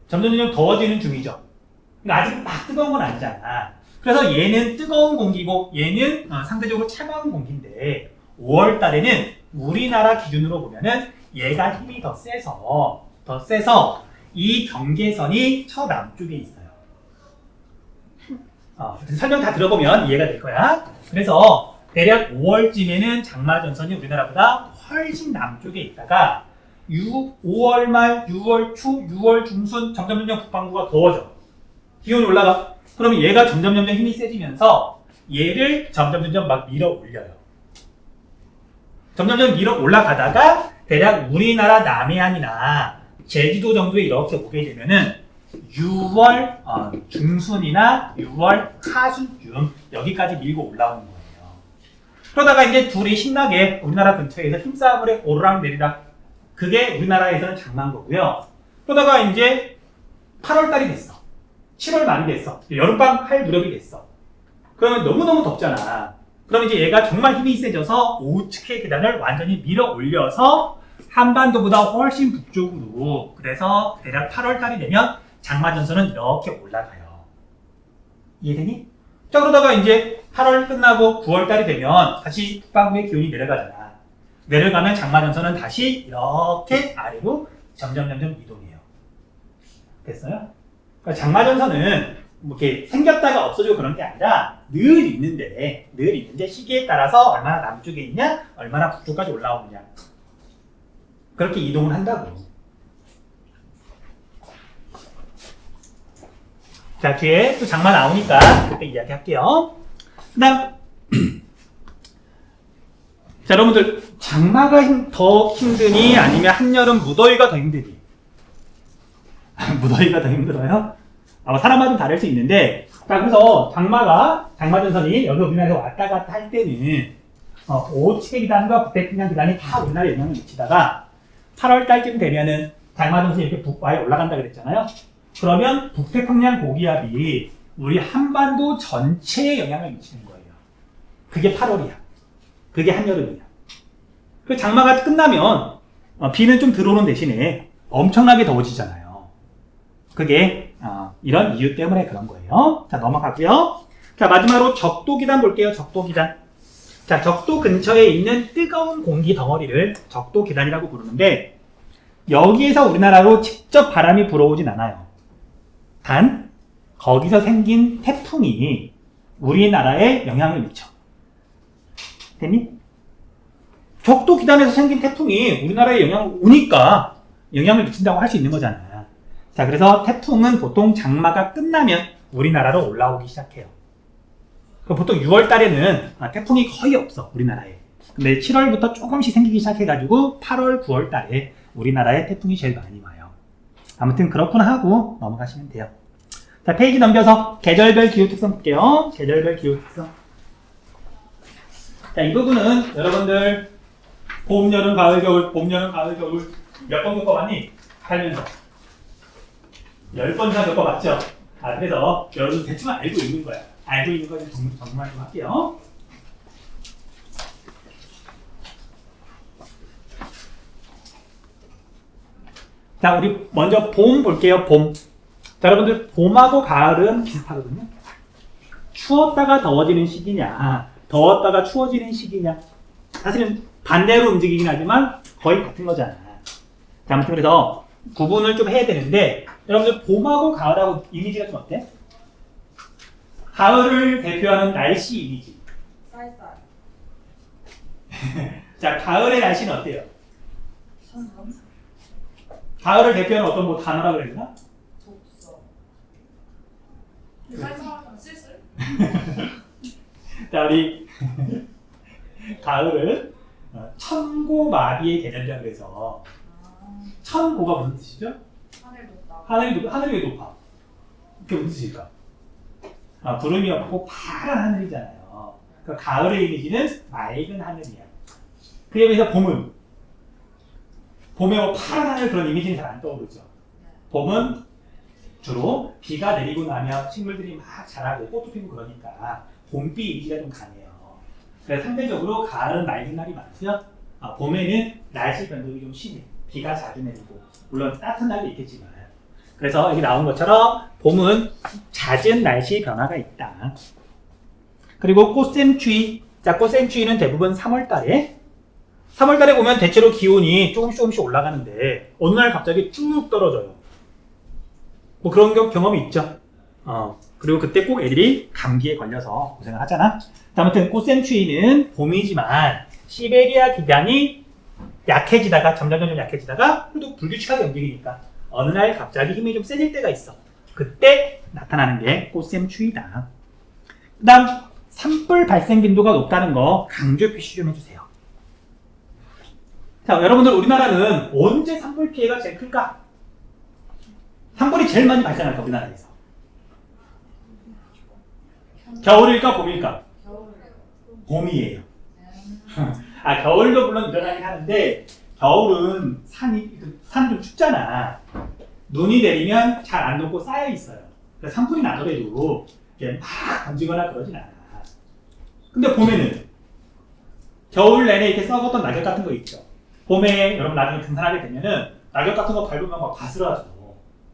점점 더워지는 중이죠. 그러니까 아직 막 뜨거운 건 아니잖아. 그래서 얘는 뜨거운 공기고 얘는 상대적으로 차가운 공기인데 5월 달에는 우리나라 기준으로 보면은 얘가 힘이 더 세서 이 경계선이 서남쪽에 있어요. 설명 다 들어보면 이해가 될 거야. 그래서 대략 5월쯤에는 장마전선이 우리나라보다 훨씬 남쪽에 있다가 5월 말, 6월 초, 6월 중순 점점 북반구가 더워져. 기온이 올라가. 그러면 얘가 점점 힘이 세지면서 얘를 점점 막 밀어 올려요. 점점 밀어 올라가다가 대략 우리나라 남해안이나 제주도 정도에 이렇게 오게 되면은 6월 중순이나 6월 하순쯤 여기까지 밀고 올라오는 거예요. 그러다가 이제 둘이 신나게 우리나라 근처에서 힘싸움을 해 오르락 내리락. 그게 우리나라에서는 장마인 거고요. 그러다가 이제 8월달이 됐어. 7월 말이 됐어. 여름방 할 무렵이 됐어. 그러면 너무너무 덥잖아. 그럼 이제 얘가 정말 힘이 세져서 오츠케 계단을 완전히 밀어 올려서 한반도보다 훨씬 북쪽으로, 그래서 대략 8월달이 되면 장마전선은 이렇게 올라가요. 이해되니? 자, 그러다가 이제 8월 끝나고 9월달이 되면 다시 북반구의 기온이 내려가잖아. 내려가면 장마전선은 다시 이렇게 아래로 점점 이동해요. 됐어요? 그러니까 장마전선은 뭐 이렇게 생겼다가 없어지고 그런 게 아니라 늘 있는데 시기에 따라서 얼마나 남쪽에 있냐, 얼마나 북쪽까지 올라오느냐, 그렇게 이동을 한다고. 자, 뒤에 또 장마 나오니까 그때 이야기할게요. 그 다음 자, 여러분들 장마가 더 힘드니 아니면 한여름 무더위가 더 힘드니? 무더위가 더 힘들어요? 아마 사람마다 좀 다를 수 있는데, 자, 그래서 장마전선이 여기 우리나라에 왔다 갔다 할 때는 오츠케 기단과 북태평양 기단이 다 우리나라에 영향을 미치다가 8월 달쯤 되면은 장마전선이 이렇게 북바에 올라간다 그랬잖아요. 그러면 북태평양 고기압이 우리 한반도 전체에 영향을 미치는 거예요. 그게 8월이야. 그게 한여름이야. 그 장마가 끝나면 비는 좀 들어오는 대신에 엄청나게 더워지잖아요. 그게 이런 이유 때문에 그런 거예요. 자, 넘어가고요. 자, 마지막으로 적도기단 볼게요. 적도기단. 자, 적도 근처에 있는 뜨거운 공기 덩어리를 적도기단이라고 부르는데, 여기에서 우리나라로 직접 바람이 불어오진 않아요. 단 거기서 생긴 태풍이 우리나라에 영향을 미쳐. 됐니? 적도 기단에서 생긴 태풍이 우리나라에 오니까 영향을 미친다고 할 수 있는 거잖아. 자, 그래서 태풍은 보통 장마가 끝나면 우리나라로 올라오기 시작해요. 보통 6월 달에는 태풍이 거의 없어, 우리나라에. 근데 7월부터 조금씩 생기기 시작해가지고 8월, 9월 달에 우리나라에 태풍이 제일 많이 와요. 아무튼 그렇구나 하고 넘어가시면 돼요. 자, 페이지 넘겨서 계절별 기후 특성 볼게요. 계절별 기후 특성. 자, 이 부분은 여러분들 봄, 여름, 가을, 겨울, 봄, 여름, 가을, 겨울 몇 번 겪어봤니? 살면서 10번 이상 겪어봤죠? 그래서 여러분 대충 알고 있는 거야. 알고 있는 거 정말 좀 할게요. 자, 우리 먼저 봄 볼게요. 봄. 자, 여러분들 봄하고 가을은 비슷하거든요. 추웠다가 더워지는 시기냐, 더웠다가 추워지는 시기냐, 사실은 반대로 움직이긴 하지만 거의 같은 거잖아. 자, 아무튼 그래서 구분을 좀 해야 되는데, 여러분들 봄하고 가을하고 이미지가 좀 어때? 가을을 대표하는 날씨 이미지. 쌀쌀. 자, 가을의 날씨는 어때요? 선선. 가을을 대표하는 어떤 뭐 단어라고 그랬나? 독서. 쌀쌀하면 쓸쓸? 자, 우리 가을은 천고마비의 계절이라고 해서, 천고가 무슨 뜻이죠? 하늘 높다. 하늘이 왜 높아? 그게 무슨 뜻일까? 구름이 없고 파란 하늘이잖아요. 그러니까 가을의 이미지는 맑은 하늘이야. 그에 비해서 봄에 뭐 파란 하늘 그런 이미지는 잘 안 떠오르죠. 봄은 주로 비가 내리고 나면 식물들이 막 자라고 꽃도 피고 그러니까 봄비 이미지가 좀 강해요. 그래서 상대적으로 가을은 맑은 날이 많고요. 봄에는 날씨 변동이 좀 심해. 비가 자주 내리고, 물론 따뜻한 날도 있겠지만. 그래서 여기 나온 것처럼 봄은 잦은 날씨 변화가 있다. 그리고 꽃샘추위. 자, 꽃샘추위는 대부분 3월 달에 보면 대체로 기온이 조금씩 올라가는데 어느 날 갑자기 쭉 떨어져요. 뭐 그런 경험이 있죠. 그리고 그때 꼭 애들이 감기에 걸려서 고생을 하잖아. 아무튼 꽃샘추위는 봄이지만 시베리아 기단이 약해지다가 점점 약해지다가 또 불규칙하게 움직이니까 어느 날 갑자기 힘이 좀 세질 때가 있어. 그때 나타나는 게 꽃샘추위다. 그 다음 산불 발생 빈도가 높다는 거 강조 표시 좀 해주세요. 자, 여러분들 우리나라는 언제 산불 피해가 제일 클까? 산불이 제일 많이 발생할까, 우리나라에서? 겨울일까, 봄일까? 봄이에요. 겨울도 물론 일어나긴 하는데 겨울은 산이 좀 춥잖아. 눈이 내리면 잘 안 녹고 쌓여 있어요. 그래서 산불이 나더라도 이렇게 막 던지거나 그러진 않아. 근데 봄에는 겨울 내내 이렇게 썩었던 낙엽 같은 거 있죠. 봄에 여러분 나중에 등산하게 되면은 낙엽 같은 거 밟으면 막 바스러져.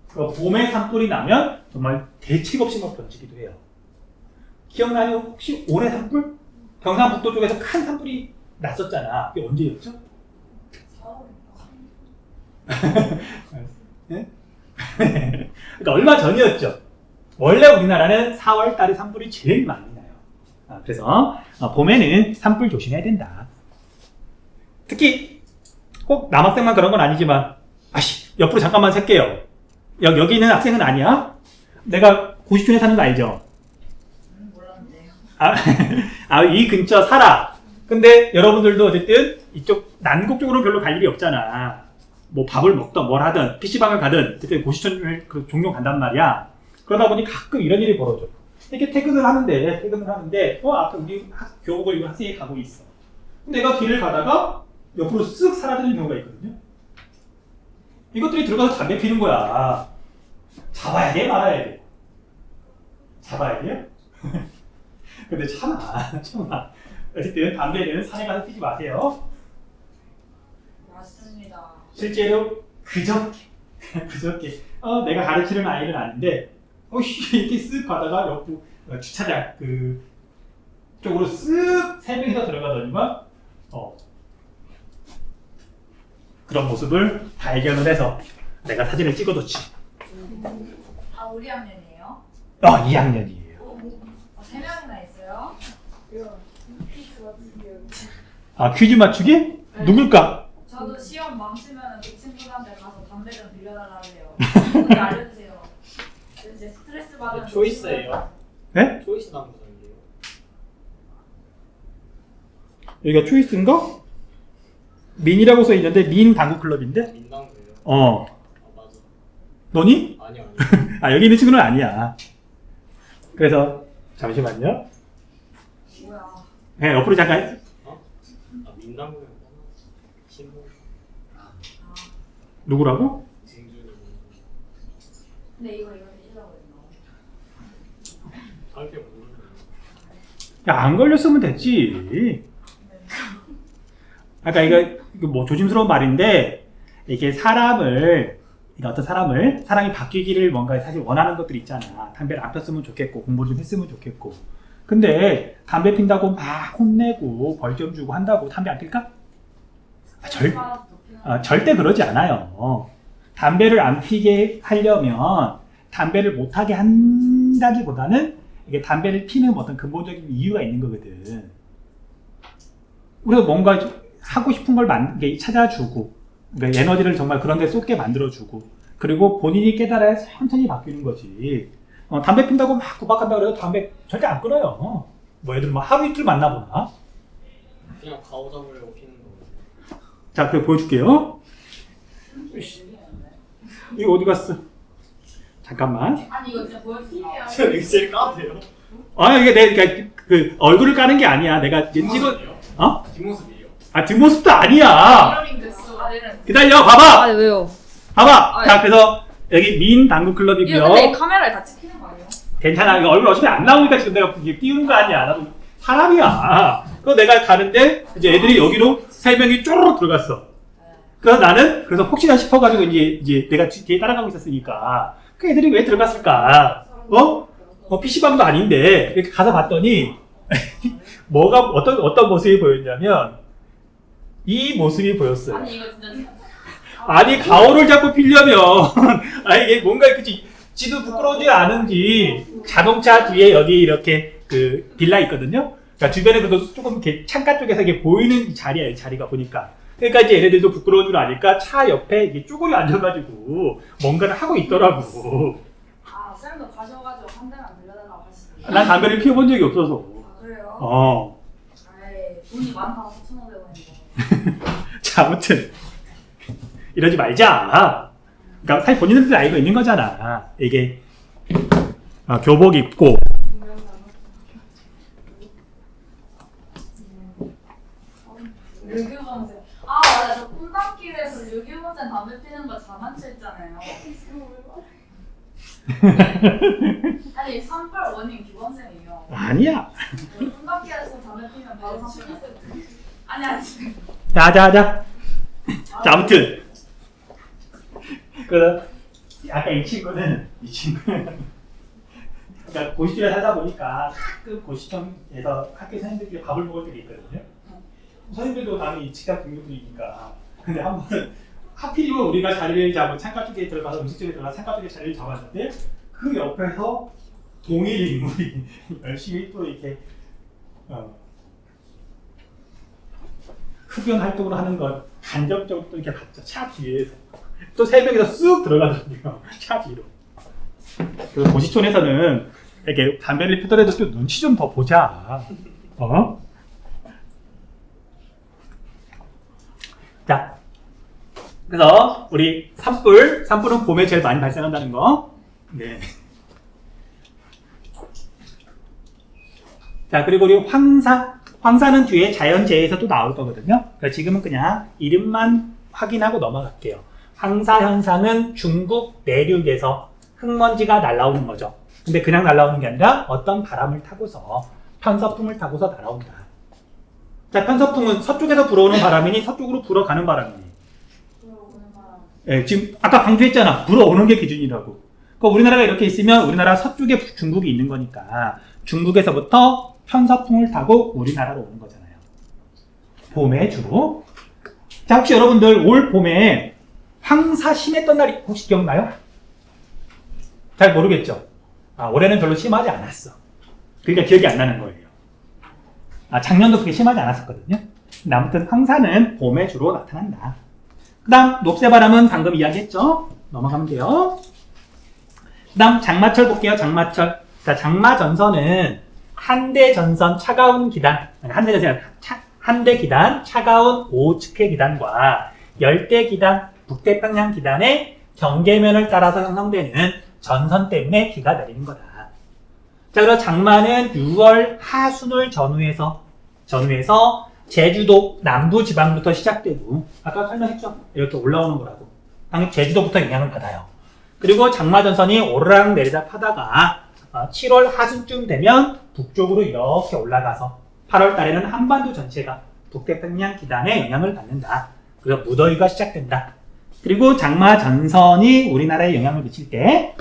그 봄에 산불이 나면 정말 대책 없이 막 번지기도 해요. 기억나요? 혹시 올해 산불? 경상북도 쪽에서 큰 산불이 났었잖아. 그게 언제였죠? 네? 그러니까 얼마 전이었죠. 원래 우리나라는 4월 달에 산불이 제일 많이 나요. 그래서 봄에는 산불 조심해야 된다. 특히 꼭 남학생만 그런 건 아니지만 옆으로 잠깐만 셀게요. 여기 있는 학생은 아니야. 내가 고시촌에 사는 거 알죠? 몰랐는데요. 이 근처 살아. 근데 여러분들도 어쨌든 이쪽 난곡 쪽으로 별로 갈 일이 없잖아. 뭐 밥을 먹든 뭘 하든 PC방을 가든 어쨌든 고시촌을 종종 간단 말이야. 그러다 보니 가끔 이런 일이 벌어져. 이렇게 퇴근을 하는데 앞에 우리 교복을 입은 학생이 가고 있어. 내가 길을 가다가 옆으로 쓱 사라지는 경우가 있거든요. 이것들이 들어가서 담배 피는 거야. 잡아야 돼, 말아야 돼? 잡아야 돼요? 근데 참아. 어쨌든 담배는 산에 가서 피지 마세요. 맞습니다. 실제로 그저께 내가 가르치는 아이는 아닌데 이렇게 쓱 가다가 옆 주차장 그 쪽으로 쓱 세 명이서 들어가더니만 그런 모습을 발견을 해서 내가 사진을 찍어뒀지. 우리 학년이에요? 2학년이에요. 3명이나 있어요? 퀴즈 맞추기? 누굴까? 저도 시험 망치면 그 친구들한테 가서 담배 좀 빌려달라 그래요. 근데 알려주세요. 이제 스트레스 받으면 초이스예요. 네? 초이스 당구장이에요. 여기가 초이스인가? 민이라고 써있는데 민 당구 클럽인데? 민당구예요. 어. 맞아. 너니? 아니요. 여기 있는 친구는 아니야. 그래서 잠시만요. 뭐야? 네, 옆으로 잠깐. 민당구요. 신부. 누구라고? 진준이. 근데 이거 삐지라고 했나? 할게 모르는. 안 걸렸으면 됐지. 아까 이거 뭐 조심스러운 말인데 이게 어떤 사람이 바뀌기를 뭔가 사실 원하는 것들이 있잖아. 담배를 안 폈으면 좋겠고 공부를 좀 했으면 좋겠고. 근데 담배 핀다고 막 혼내고 벌 좀 주고 한다고 담배 안 필까? 절대 그러지 않아요. 담배를 안 피게 하려면 담배를 못 하게 한다기보다는 이게 담배를 피는 어떤 근본적인 이유가 있는 거거든. 우리가 뭔가 하고 싶은 걸 찾아주고, 그러니까 에너지를 정말 그런 데 쏟게 만들어주고, 그리고 본인이 깨달아야 천천히 바뀌는 거지. 담배 핀다고 막 구박한다고 해도 담배 절대 안 끊어요. 뭐 애들 뭐 하루 이틀 만나보나? 그냥 가오 잡으려고 피는 거. 자, 그래 보여줄게요. 이거 어디 갔어? 잠깐만. 아니 이거 진짜 보여주세요. 제가 엑셀 까도 돼요? 이게 내가 그 얼굴을 까는 게 아니야. 내가 찍어. 뒷모습이에요? 뒷모습도 아니야. 이러링 됐어. 기다려, 봐봐. 아니 왜요? 봐봐. 아니. 자, 그래서 여기 민 당구 이거 클럽이고요. 근데 이 카메라에 다 찍히는 거 아니에요? 괜찮아. 이거 얼굴 어차피 안 나오니까 지금 내가 이게 띄우는 거 아니야. 나도 사람이야. 그래서 내가 가는데 이제 애들이 여기로 3명이 쪼르륵 들어갔어. 그래서 나는 혹시나 싶어가지고 이제 내가 뒤에 따라가고 있었으니까 그 애들이 왜 들어갔을까? PC방도 아닌데 이렇게 가서 봤더니 뭐가 어떤 모습이 보였냐면 이 모습이 보였어요. 아니 이거 진짜 아니 가오를 잡고 피려면 이게 뭔가 그치 지도 부끄러우지 않은지 자동차 뒤에 여기 이렇게 그 빌라 있거든요. 그러니까 주변에 그래도 조금 이렇게 창가 쪽에서 이게 보이는 자리야, 자리가 보니까. 그러니까 이제 얘네들도 부끄러운 줄 아니까 차 옆에 이게 쭈그려 앉아가지고 뭔가를 하고 있더라고. 쌤도 가셔가지고 한 대만 빌려달라고 하시지. 난 담배를 피워본 적이 없어서. 그래요? 돈이 많다 4,500원인데. 자, 아무튼 이러지 말자. 그러니까 사실 본인들도 알고 있는 거잖아. 이게 교복 입고 르교 선생. 맞아. 저 꿈 손담길에서 유기무센 담배 피는 거 자만추했잖아요. 아니 산불 원인 기본쌤이에요. 아니야. 손담길에서 담배 피면 바로 산불. 아니. 자, 아무튼 아까 이 친구는 그러니까 고시촌에 살다 보니까 가끔 고시촌에서 학교 선생님들끼리 밥을 먹을 때가 있거든요. 선생님들도 당연히 직장 동료들이니까. 근데 한 번은 하필이면 우리가 자리를 잡고 창가 쪽에 들어가서 음식점에 들어가서 창가 쪽에 자리를 잡았는데 그 옆에서 동일 인물이 열심히 또 이렇게 흡연 활동을 하는 건 간접적으로 또 이렇게 봤죠. 차 뒤에서. 또 세 명이서 쑥 들어가더라고요. 차 뒤로. 그 고시촌에서는 이렇게 담배를 피더라도 또 눈치 좀 더 보자. 자, 그래서 우리 산불은 봄에 제일 많이 발생한다는 거. 네. 자, 그리고 우리 황사는 뒤에 자연재해에서 또 나올 거거든요. 그러니까 지금은 그냥 이름만 확인하고 넘어갈게요. 황사 현상은 중국 내륙에서 흙먼지가 날아오는 거죠. 근데 그냥 날아오는 게 아니라 어떤 바람을 타고서 편서풍을 타고서 날아온다. 자, 편서풍은 서쪽에서 불어오는 바람이니 서쪽으로 불어가는 바람이니. 예, 지금 아까 강조했잖아. 불어오는 게 기준이라고. 그러니까 우리나라가 이렇게 있으면 우리나라 서쪽에 중국이 있는 거니까 중국에서부터 편서풍을 타고 우리나라로 오는 거잖아요. 봄에 주로. 자, 혹시 여러분들 올 봄에 황사 심했던 날이 혹시 기억나요? 잘 모르겠죠? 올해는 별로 심하지 않았어. 그러니까 기억이 안 나는 거예요. 작년도 그게 심하지 않았었거든요. 근데 아무튼 황사는 봄에 주로 나타난다. 그 다음 녹새바람은 방금 이야기했죠? 넘어가면 돼요. 그 다음 장마철 볼게요. 장마철. 자, 장마전선은 한대전선 차가운 기단, 한대기단 차가운 오츠케 기단과 열대기단 북태평양 기단의 경계면을 따라서 형성되는 전선 때문에 비가 내리는 거다. 자, 그리고 장마는 6월 하순을 전후해서 제주도 남부 지방부터 시작되고, 아까 설명했죠? 이렇게 올라오는 거라고. 당연히 제주도부터 영향을 받아요. 그리고 장마 전선이 오르락 내리락 하다가 7월 하순쯤 되면 북쪽으로 이렇게 올라가서 8월 달에는 한반도 전체가 북태평양 기단의 영향을 받는다. 그래서 무더위가 시작된다. 그리고 장마 전선이 우리나라에 영향을 미칠 때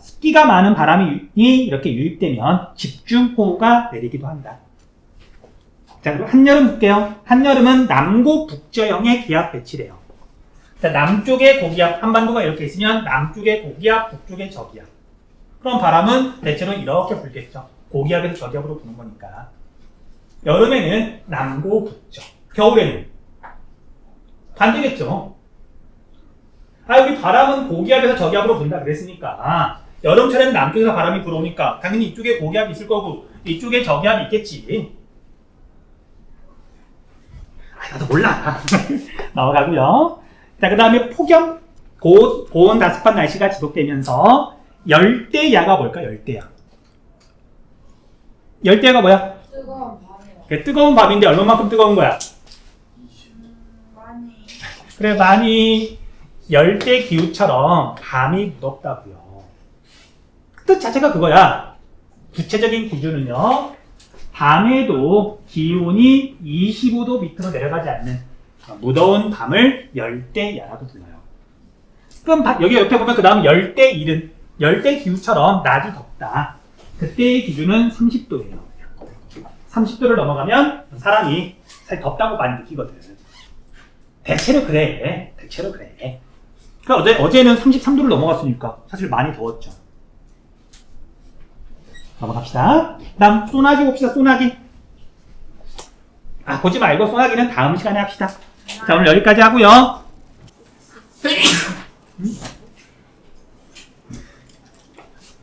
습기가 많은 바람이 이렇게 유입되면 집중호우가 내리기도 한다. 자, 그리고 한여름 볼게요. 한여름은 남고 북저형의 기압 배치래요. 자, 남쪽에 고기압, 한반도가 이렇게 있으면 남쪽에 고기압, 북쪽에 저기압. 그럼 바람은 대체로 이렇게 불겠죠. 고기압에서 저기압으로 부는 거니까. 여름에는 남고 북저. 겨울에는 반대겠죠. 우리 바람은 고기압에서 저기압으로 분다 그랬으니까 여름철에는 남쪽에서 바람이 불어오니까 당연히 이쪽에 고기압이 있을 거고 이쪽에 저기압이 있겠지. 나도 몰라. 넘어가고요. 자, 그 다음에 폭염, 고온 다습한 날씨가 지속되면서 열대야가 뭘까? 열대야가 뭐야? 뜨거운 밤이요. 그래, 뜨거운 밤인데 얼마만큼 뜨거운 거야? 많이. 그래, 많이 열대 기후처럼 밤이 무덥다고요. 뜻 자체가 그거야. 구체적인 기준은요, 밤에도 기온이 25도 밑으로 내려가지 않는 무더운 밤을 열대야라고 불러요. 그럼 여기 옆에 보면 그 다음 열대일은 열대 기후처럼 낮이 덥다. 그때의 기준은 30도예요. 30도를 넘어가면 사람이 사실 덥다고 많이 느끼거든. 대체로 그래. 그러니까 어제는 33도를 넘어갔으니까 사실 많이 더웠죠. 넘어갑시다. 다음 소나기 봅시다. 소나기. 보지 말고 소나기는 다음 시간에 합시다. 자, 오늘 여기까지 하고요.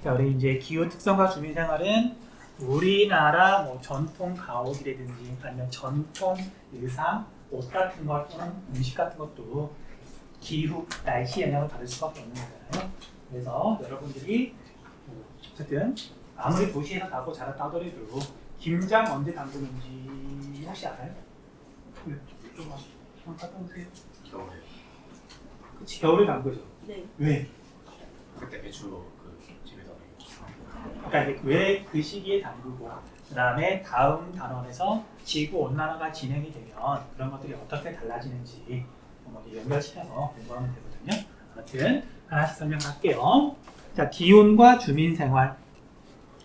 자, 우리 이제 기후 특성과 주민생활은 우리나라 전통 가옥이라든지 아니면 전통 의상, 옷 같은 것 또는 음식 같은 것도 기후, 날씨 영향을 받을 수밖에 없는 거잖아요. 그래서 여러분들이 어쨌든 아무리 도시에서 나고 자랐다 하더라도 김장 언제 담그는지 혹시 알아요? 좀 갔다 오세요. 겨울에 그치, 겨울에 담그죠. 네. 왜? 그때 배추 그 집에서 그러니까 왜 그 시기에 담그고 그 다음에 다음 단원에서 지구 온난화가 진행이 되면 그런 것들이 어떻게 달라지는지 연결시켜서 공부하면 되거든요. 아무튼 하나씩 설명할게요. 자, 기온과 주민생활.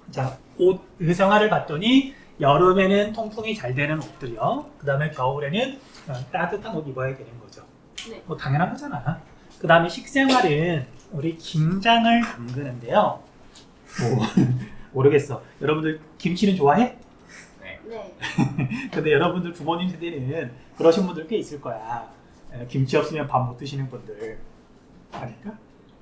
자, 옷 의생활을 봤더니 여름에는 통풍이 잘 되는 옷들이요. 그 다음에 겨울에는 따뜻한 옷 입어야 되는 거죠. 네. 뭐 당연한 거잖아. 그 다음에 식생활은 우리 김장을 담그는데요. 뭐 모르겠어. 여러분들 김치는 좋아해? 네. 근데 여러분들 부모님 세대는 그러신 분들 꽤 있을 거야. 김치 없으면 밥 못 드시는 분들 아닐까?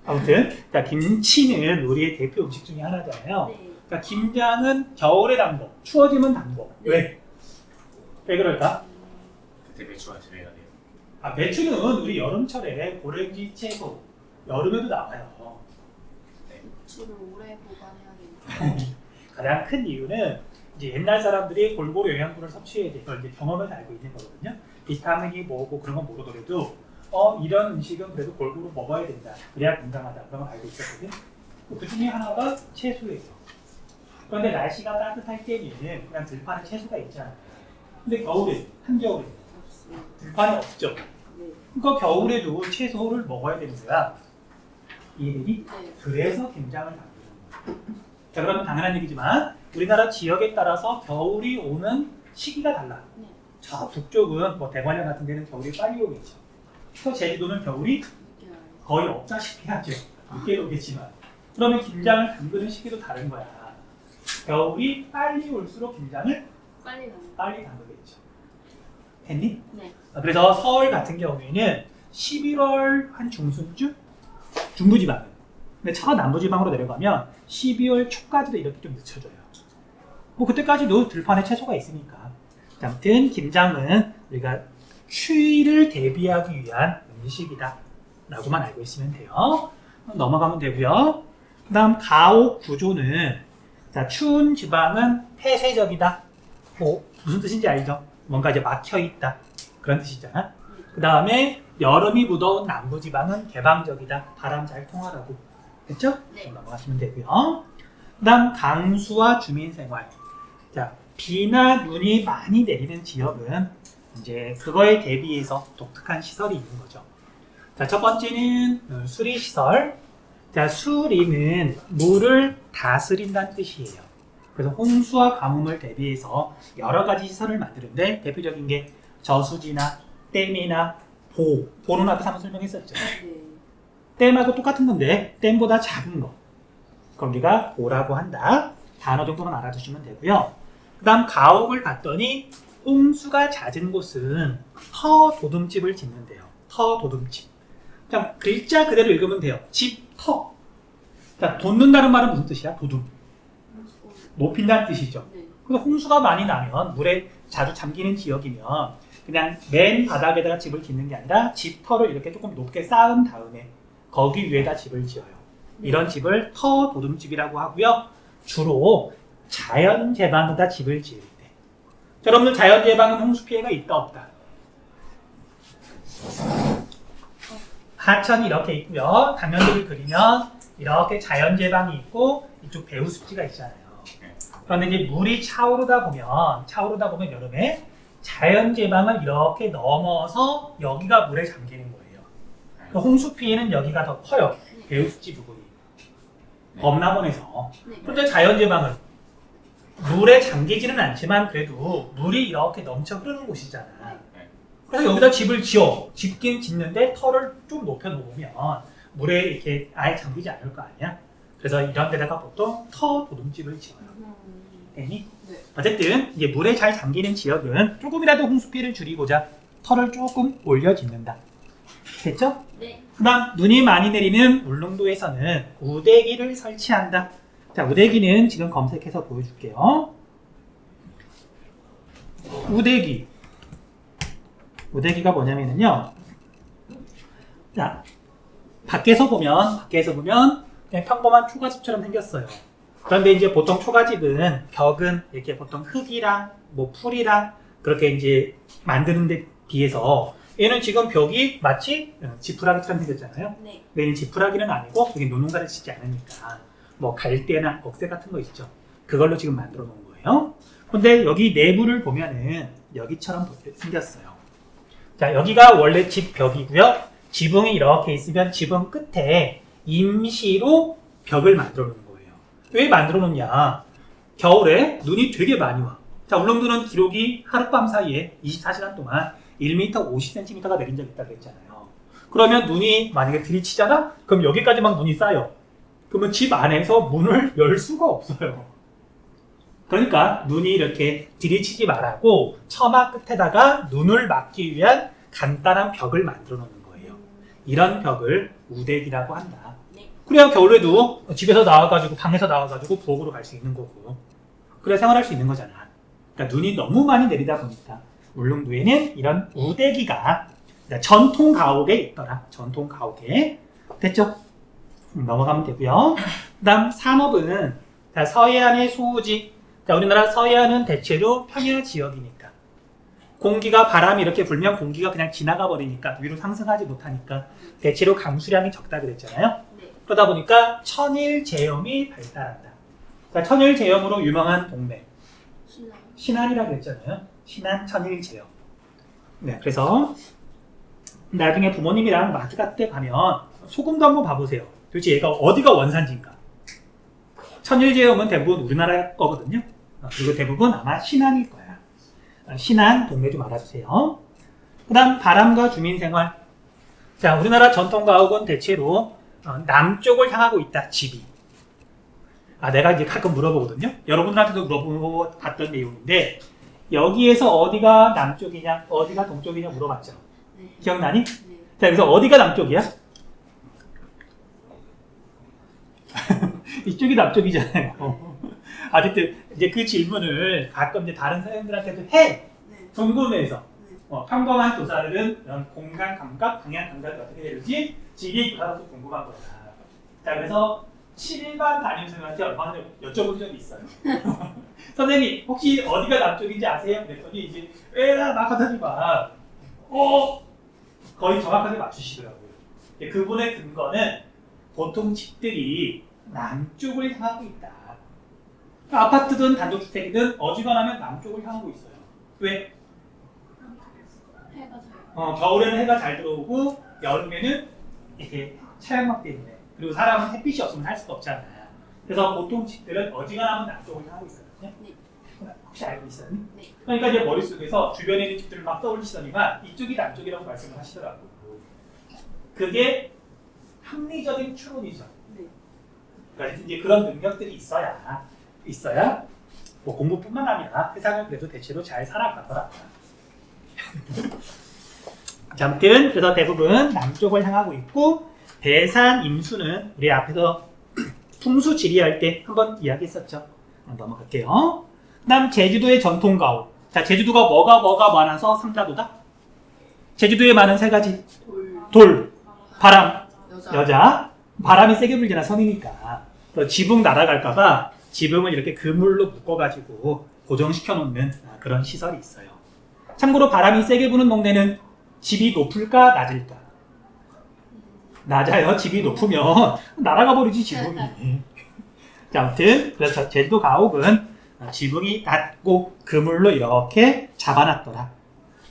아무튼 자, 김치는 우리의 대표 음식 중에 하나잖아요. 네. 그러니까 김장은 겨울에 담궈, 추워지면 담궈. 네. 왜? 왜 그럴까? 그때 배추가 재배가 돼요. 아, 배추는 우리 여름철에 고랭지 채소 여름에도 나와요. 주를 오래 보관해야겠네요. 가장 큰 이유는 이제 옛날 사람들이 골고루 영양분을 섭취해야 돼. 이걸 이제 경험에서 알고 있는 거거든요. 비타민이 뭐고 그런 건 모르더라도 이런 음식은 그래도 골고루 먹어야 된다. 그래야 건강하다. 그런 걸 알고 있었거든. 그 중에 하나가 채소예요. 그런데 날씨가 따뜻할 때는 그냥 들판에 채소가 있잖아요. 근데 겨울에, 한겨울에 없어요. 들판이 없죠. 네. 그러니까 겨울에도 채소를 먹어야 되는 거야. 이해되니? 네. 그래서 김장을 담그는 거야. 자, 그러면 당연한 얘기지만 우리나라 지역에 따라서 겨울이 오는 시기가 달라. 네. 저 북쪽은 뭐 대관령 같은 데는 겨울이 빨리 오겠죠. 또 제주도는 겨울이 늦게 와요. 거의 없다시피 하죠. 늦게 오겠지만. 그러면 김장을 담그는 시기도 다른 거야. 겨울이 빨리 올수록 김장을 빨리 가요. 빨리 담그겠죠. 됐니? 네. 그래서 서울 같은 경우에는 11월 한 중순쯤? 중부지방은. 근데 저 남부지방으로 내려가면 12월 초까지도 이렇게 좀 늦춰져요. 뭐 그때까지도 들판에 채소가 있으니까. 아무튼 김장은 우리가 추위를 대비하기 위한 음식이다 라고만 알고 있으면 돼요. 넘어가면 되고요. 그 다음 가옥 구조는 자, 추운 지방은 폐쇄적이다. 뭐 무슨 뜻인지 알죠? 뭔가 이제 막혀있다 그런 뜻이잖아. 그 다음에 여름이 무더운 남부지방은 개방적이다. 바람 잘 통하라고. 됐죠? 네. 넘어가시면 되고요. 그 다음 강수와 주민생활. 자, 비나 눈이 많이 내리는 지역은 이제 그거에 대비해서 독특한 시설이 있는 거죠. 자, 첫 번째는 수리시설. 자, 수리는 물을 다스린다는 뜻이에요. 그래서 홍수와 가뭄을 대비해서 여러 가지 시설을 만드는데 대표적인 게 저수지나 댐이나 보는 아까 한번 설명했었죠. 네. 댐하고 똑같은 건데 댐보다 작은 거. 그럼 우리가 보라고 한다. 단어 정도만 알아두시면 되고요. 그 다음 가옥을 봤더니 홍수가 잦은 곳은 터 도둠집을 짓는데요. 터 도둠집. 그냥 글자 그대로 읽으면 돼요. 집, 터. 자, 돋는다는 말은 무슨 뜻이야? 도둠. 높인다는 뜻이죠. 네. 그래서 홍수가 많이 나면 물에 자주 잠기는 지역이면 그냥 맨 바닥에다가 집을 짓는 게 아니라 집터를 이렇게 조금 높게 쌓은 다음에 거기 위에다 집을 지어요. 이런 집을 터 도둠집이라고 하고요. 주로 자연 제방에다 집을 지을 때. 자, 여러분들 자연 제방은 홍수 피해가 있다 없다? 하천이 이렇게 있고요. 단면들을 그리면 이렇게 자연 제방이 있고 이쪽 배후 습지가 있잖아요. 그런데 이제 물이 차오르다 보면 여름에 자연 제방을 이렇게 넘어서 여기가 물에 잠기는 거예요. 그 홍수 피해는 여기가 더 커요. 배후 습지 부분이. 범람원에서. 네. 그런데 자연 제방은 물에 잠기지는 않지만 그래도 물이 이렇게 넘쳐 흐르는 곳이잖아. 그래서 여기다 집을 짓긴 짓는데 터를 좀 높여 놓으면 물에 이렇게 아예 잠기지 않을 거 아니야. 그래서 이런 데다가 보통 터 도둠집을 지어요. 됐니? 네. 어쨌든 이제 물에 잘 잠기는 지역은 조금이라도 홍수 피해를 줄이고자 터를 조금 올려 짓는다. 됐죠? 네. 그다음 눈이 많이 내리는 울릉도에서는 우대기를 설치한다. 자, 우대기는 지금 검색해서 보여줄게요. 우대기가 뭐냐면요. 자, 밖에서 보면 그냥 평범한 초가집처럼 생겼어요. 그런데 이제 보통 초가집은 벽은 이렇게 보통 흙이랑 뭐 풀이랑 그렇게 이제 만드는 데 비해서 얘는 지금 벽이 마치 지푸라기처럼 생겼잖아요. 네. 근데 얘는 지푸라기는 아니고 여기 노농사를 치지 않으니까 뭐 갈대나 억새 같은 거 있죠. 그걸로 지금 만들어 놓은 거예요. 근데 여기 내부를 보면은 여기처럼 생겼어요. 자, 여기가 원래 집 벽이고요. 지붕이 이렇게 있으면 지붕 끝에 임시로 벽을 만들어 놓은 거예요. 왜 만들어 놓냐? 겨울에 눈이 되게 많이 와. 자, 울릉도는 기록이 하룻밤 사이에 24시간 동안 1m 50cm가 내린 적이 있다고 했잖아요. 그러면 눈이 만약에 들이치잖아? 그럼 여기까지 막 눈이 쌓여. 그러면 집 안에서 문을 열 수가 없어요. 그러니까 눈이 이렇게 들이치지 말라고 처마 끝에다가 눈을 막기 위한 간단한 벽을 만들어 놓는 거예요. 이런 벽을 우대기라고 한다. 네. 그래야 겨울에도 집에서 나와가지고 방에서 나와가지고 부엌으로 갈 수 있는 거고 그래야 생활할 수 있는 거잖아. 그러니까 눈이 너무 많이 내리다 보니까 울릉도에는 이런 우대기가 전통 가옥에 있더라. 전통 가옥에. 됐죠? 넘어가면 되고요. 그 다음 산업은 자, 서해안의 소우지. 자, 우리나라 서해안은 대체로 평야 지역이니까 공기가 바람이 이렇게 불면 공기가 그냥 지나가 버리니까 위로 상승하지 못하니까 대체로 강수량이 적다 그랬잖아요. 네. 그러다 보니까 천일제염이 발달한다. 자, 천일제염으로 유명한 동네 신나요? 신안이라고 했잖아요. 신안 천일제염. 네, 그래서 나중에 부모님이랑 마트 같은 데 가면 소금도 한번 봐보세요. 도대체 얘가 어디가 원산지인가? 천일제염은 대부분 우리나라 거거든요. 그리고 대부분 아마 신안일 거야. 신안 동네 좀 알아주세요. 그 다음 바람과 주민생활. 자, 우리나라 전통가옥은 대체로 남쪽을 향하고 있다. 집이. 내가 이제 가끔 물어보거든요. 여러분들한테도 물어보고 봤던 내용인데 여기에서 어디가 남쪽이냐, 어디가 동쪽이냐 물어봤죠. 네. 기억나니? 네. 자, 그래서 어디가 남쪽이야? 이쪽이 남쪽이잖아요. 어쨌든 이제 그 질문을 가끔 이제 다른 사람들한테도 해. 네. 궁금해서. 네. 평범한 교사들은 이런 공간 감각, 방향 감각이 어떻게 되는지 지리 교사도 궁금한 거야. 자, 그래서 7반 담임선생님한테 얼마 전에 여쭤본 적이 있어요. 선생님, 혹시 어디가 남쪽인지 아세요? 그랬더니 이제 막 하더니 막 거의 정확하게 맞추시더라고요. 그분의 근거는 보통 집들이 남쪽을 향하고 있다. 아파트든 단독주택이든 어지간하면 남쪽을 향하고 있어요. 왜? 해가 잘. 겨울에는 해가 잘 들어오고 여름에는 이렇게 차양막 때문에 그리고 사람은 햇빛이 없으면 살 수가 없잖아. 그래서 보통 집들은 어지간하면 남쪽을 향하고 있거든요. 네. 혹시 알고 있었니? 네. 그러니까 이제 머릿속에서 주변에 있는 집들을 막 떠올리시더니만 이쪽이 남쪽이라고 말씀을 하시더라고요. 그게 합리적인 추론이죠. 네. 그러니까 이제 그런 능력들이 있어야 뭐 공부뿐만 아니라 세상을 그래도 대체로 잘 살아가더라. 자, 아무튼 그래서 대부분 남쪽을 향하고 있고 대산 임수는 우리 앞에서 풍수 지리할 때 한번 이야기했었죠. 넘어갈게요. 그다음 제주도의 전통 가옥. 자, 제주도가 뭐가 많아서 삼다도다? 제주도에 많은 세 가지. 돌, 바람, 여자. 바람이 세게 불잖아, 섬이니까. 지붕 날아갈까봐 지붕을 이렇게 그물로 묶어가지고 고정시켜 놓는 그런 시설이 있어요. 참고로 바람이 세게 부는 동네는 집이 높을까 낮을까? 낮아요. 집이 높으면 날아가 버리지 지붕이. 자, 아무튼 그래서 제주도 가옥은 지붕이 낮고 그물로 이렇게 잡아놨더라.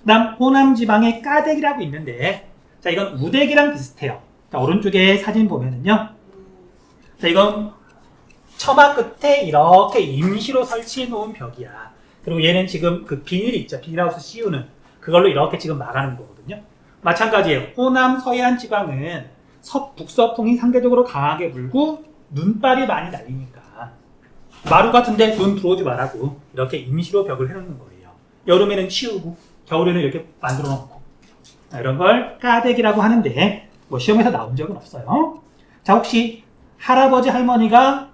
그다음 호남 지방의 까대기라고 있는데, 자, 이건 우대기랑 비슷해요. 자, 오른쪽에 사진 보면은요. 자, 이건 처마 끝에 이렇게 임시로 설치해 놓은 벽이야. 그리고 얘는 지금 그 비닐이 있죠. 비닐하우스 씌우는 그걸로 이렇게 지금 막아놓은 거거든요. 마찬가지예요. 호남 서해안 지방은 북서풍이 상대적으로 강하게 불고 눈발이 많이 날리니까 마루 같은데 눈 들어오지 말라고 이렇게 임시로 벽을 해놓는 거예요. 여름에는 치우고 겨울에는 이렇게 만들어 놓고 이런 걸 까대기라고 하는데 뭐 시험에서 나온 적은 없어요. 자, 혹시 할아버지 할머니가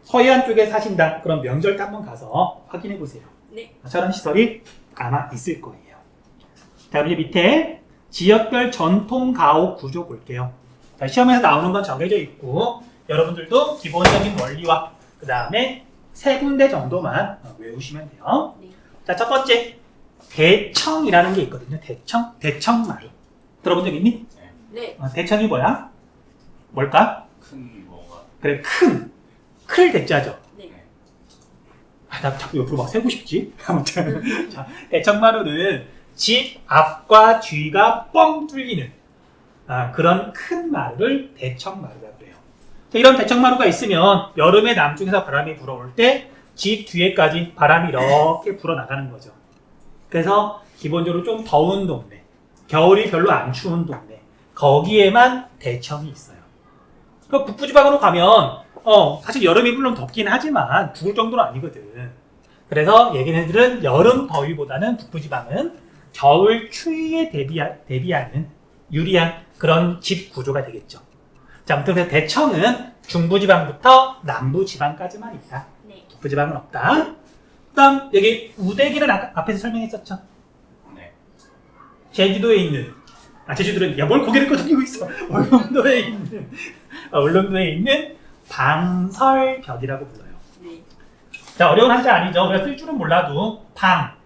서해안 쪽에 사신다 그런 명절 때 한번 가서 확인해 보세요. 네. 저런 시설이 아마 있을 거예요. 자, 우리 밑에 지역별 전통 가옥 구조 볼게요. 자, 시험에서 나오는 건 정해져 있고 여러분들도 기본적인 원리와 그 다음에 세 군데 정도만 외우시면 돼요. 네. 자, 첫 번째 대청이라는 게 있거든요. 대청마루. 들어본 적 있니? 네. 대청이 뭐야? 뭘까? 큰 뭐가 그래, 클 대자죠. 네. 나 자꾸 옆으로 막 세고 싶지? 아무튼. 자, 대청마루는 집 앞과 뒤가 뻥 뚫리는 그런 큰 마루를 대청마루라고 해요. 자, 이런 대청마루가 있으면 여름에 남쪽에서 바람이 불어올 때 집 뒤에까지 바람이 이렇게 불어나가는 거죠. 그래서 기본적으로 좀 더운 동네, 겨울이 별로 안 추운 동네, 거기에만 대청이 있어요. 그 북부지방으로 가면 사실 여름이 물론 덥긴 하지만 죽을 정도는 아니거든. 그래서 얘네들은 여름 더위보다는 북부지방은 겨울 추위에 대비하는 유리한 그런 집 구조가 되겠죠. 자, 아무튼 그래서 대청은 중부지방부터 남부지방까지만 있다. 네. 북부지방은 없다. 그다음 여기 우대기는 아까 앞에서 설명했었죠. 네. 제주도에 있는 제주도는 뭘 고개를 끄덕이고 있어. 울릉도에 있는 방설벽이라고 불러요. 네. 자, 어려운 한자 아니죠. 우리가 쓸 줄은 몰라도 방어한다.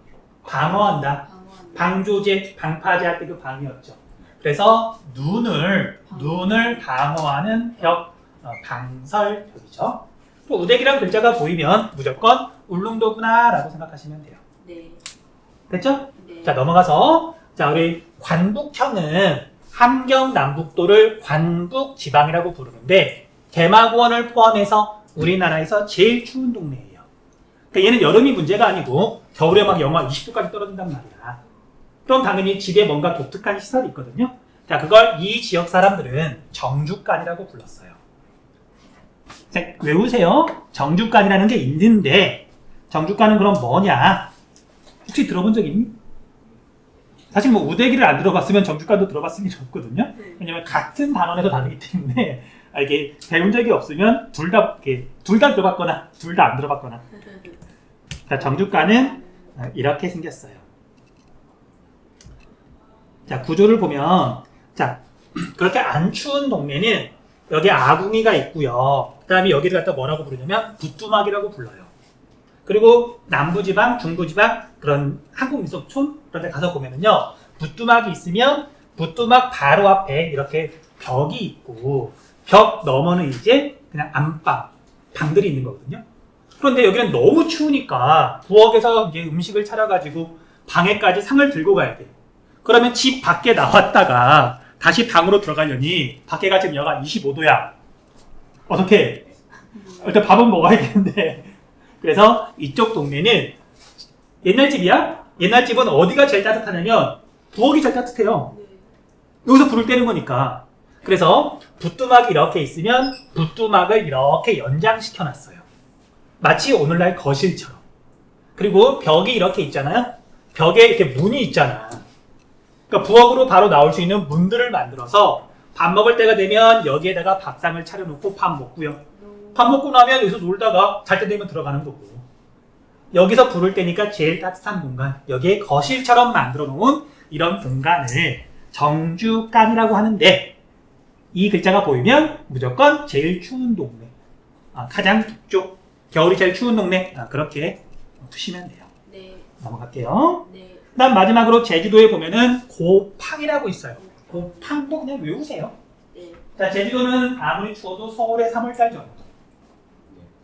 방어한다. 방조제, 방파제 할 때 그 방이었죠. 그래서 눈을 방어하는 벽, 방설벽이죠. 또 우대기란 글자가 보이면 무조건 울릉도구나라고 생각하시면 돼요. 네. 됐죠? 네. 자, 넘어가서 자, 우리 관북형은 함경남북도를 관북지방이라고 부르는데 대마고원을 포함해서 우리나라에서 제일 추운 동네예요. 그러니까 얘는 여름이 문제가 아니고 겨울에 막 영하 20도까지 떨어진단 말이야. 그럼 당연히 집에 뭔가 독특한 시설이 있거든요. 자, 그걸 이 지역 사람들은 정주간이라고 불렀어요. 자, 외우세요. 정주간이라는 게 있는데 정주간은 그럼 뭐냐? 혹시 들어본 적 있니? 사실 뭐 우대기를 안 들어봤으면 정주간도 들어봤을 일이 없거든요. 왜냐면 같은 단원에서 다르기 때문에 이게 배운 적이 없으면 둘 다 들어봤거나 둘 다 안 들어봤거나. 자, 정주간은 이렇게 생겼어요. 자, 구조를 보면 자, 그렇게 안 추운 동네는 여기 아궁이가 있고요. 그 다음에 여기를 갖다 뭐라고 부르냐면 부뚜막이라고 불러요. 그리고 남부지방, 중부지방 그런 한국민속촌 그런 데 가서 보면은요. 부뚜막이 있으면 부뚜막 바로 앞에 이렇게 벽이 있고 벽 너머는 이제 그냥 안방, 방들이 있는 거거든요. 그런데 여기는 너무 추우니까 부엌에서 이제 음식을 차려가지고 방에까지 상을 들고 가야 돼. 그러면 집 밖에 나왔다가 다시 방으로 들어가려니 밖에가 지금 영하 25도야. 어떻게? 일단 밥은 먹어야겠는데. 그래서 이쪽 동네는 옛날 집이야? 옛날 집은 어디가 제일 따뜻하냐면 부엌이 제일 따뜻해요. 여기서 불을 떼는 거니까. 그래서 부뚜막이 이렇게 있으면 부뚜막을 이렇게 연장시켜 놨어요. 마치 오늘날 거실처럼. 그리고 벽이 이렇게 있잖아요. 벽에 이렇게 문이 있잖아. 그러니까 부엌으로 바로 나올 수 있는 문들을 만들어서 밥 먹을 때가 되면 여기에다가 밥상을 차려놓고 밥 먹고요. 밥 먹고 나면 여기서 놀다가 잘 때 되면 들어가는 거고. 여기서 불을 때니까 제일 따뜻한 공간, 여기에 거실처럼 만들어 놓은 이런 공간을 정주간이라고 하는데 이 글자가 보이면 무조건 제일 추운 동네, 가장 북쪽, 겨울이 제일 추운 동네, 그렇게 푸시면 돼요. 네. 넘어갈게요. 네. 그 다음 마지막으로 제주도에 보면은 고팡이라고 있어요. 고팡도 그냥 외우세요. 네. 자, 제주도는 아무리 추워도 서울의 3월달 정도.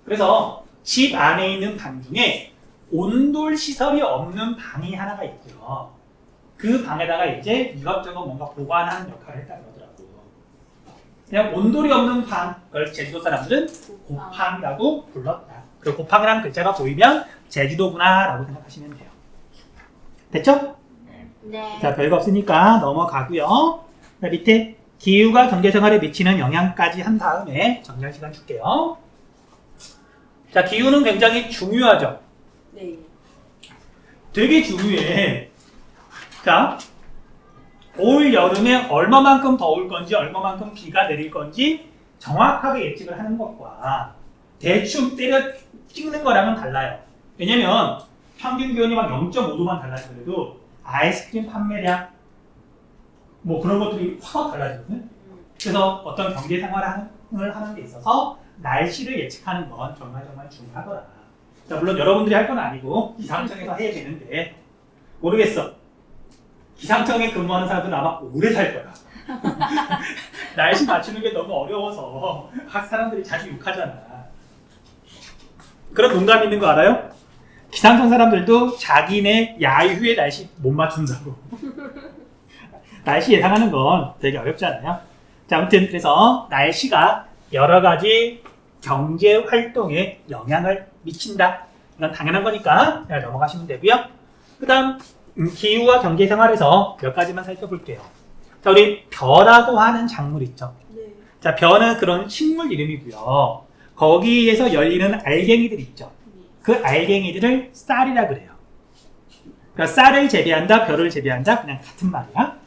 그래서 집 안에 있는 방 중에 온돌 시설이 없는 방이 하나가 있고요. 그 방에다가 이제 이것저것 뭔가 보관하는 역할을 했다고 그러더라고. 그냥 온돌이 없는 방, 그걸 제주도 사람들은 고팡이라고 불렀다. 그리고 고팡이라는 글자가 보이면 제주도구나라고 생각하시면 돼요. 됐죠? 네. 자, 별거 없으니까 넘어가고요. 자, 밑에 기후가 경제생활에 미치는 영향까지 한 다음에 정리할 시간 줄게요. 자, 기후는 굉장히 중요하죠. 네. 되게 중요해. 자, 올 여름에 얼마만큼 더울 건지 얼마만큼 비가 내릴 건지 정확하게 예측을 하는 것과 대충 때려 찍는 거랑은 달라요. 왜냐면 평균 기온이 막 0.5도만 달라지더라도 아이스크림 판매량 뭐 그런 것들이 확 달라지거든. 그래서 어떤 경제 생활을 하는 데 있어서 날씨를 예측하는 건 정말 중요하더라. 자, 물론 여러분들이 할 건 아니고 기상청에서 해야 되는데 모르겠어. 기상청에 근무하는 사람들은 아마 오래 살 거야. 날씨 맞추는 게 너무 어려워서 사람들이 자주 욕하잖아. 그런 농담 있는 거 알아요? 기상청 사람들도 자기네 야유의 날씨 못 맞춘다고. 날씨 예상하는 건 되게 어렵잖아요. 자, 아무튼 그래서 날씨가 여러 가지 경제 활동에 영향을 미친다. 이건 당연한 거니까 그냥 넘어가시면 되고요. 그 다음 기후와 경제 생활에서 몇 가지만 살펴볼게요. 자, 우리 벼라고 하는 작물 있죠. 네. 자, 벼는 그런 식물 이름이고요. 거기에서 열리는 알갱이들 있죠. 그 알갱이들을 쌀이라 그래요. 그러니까 쌀을 재배한다, 벼를 재배한다, 그냥 같은 말이야.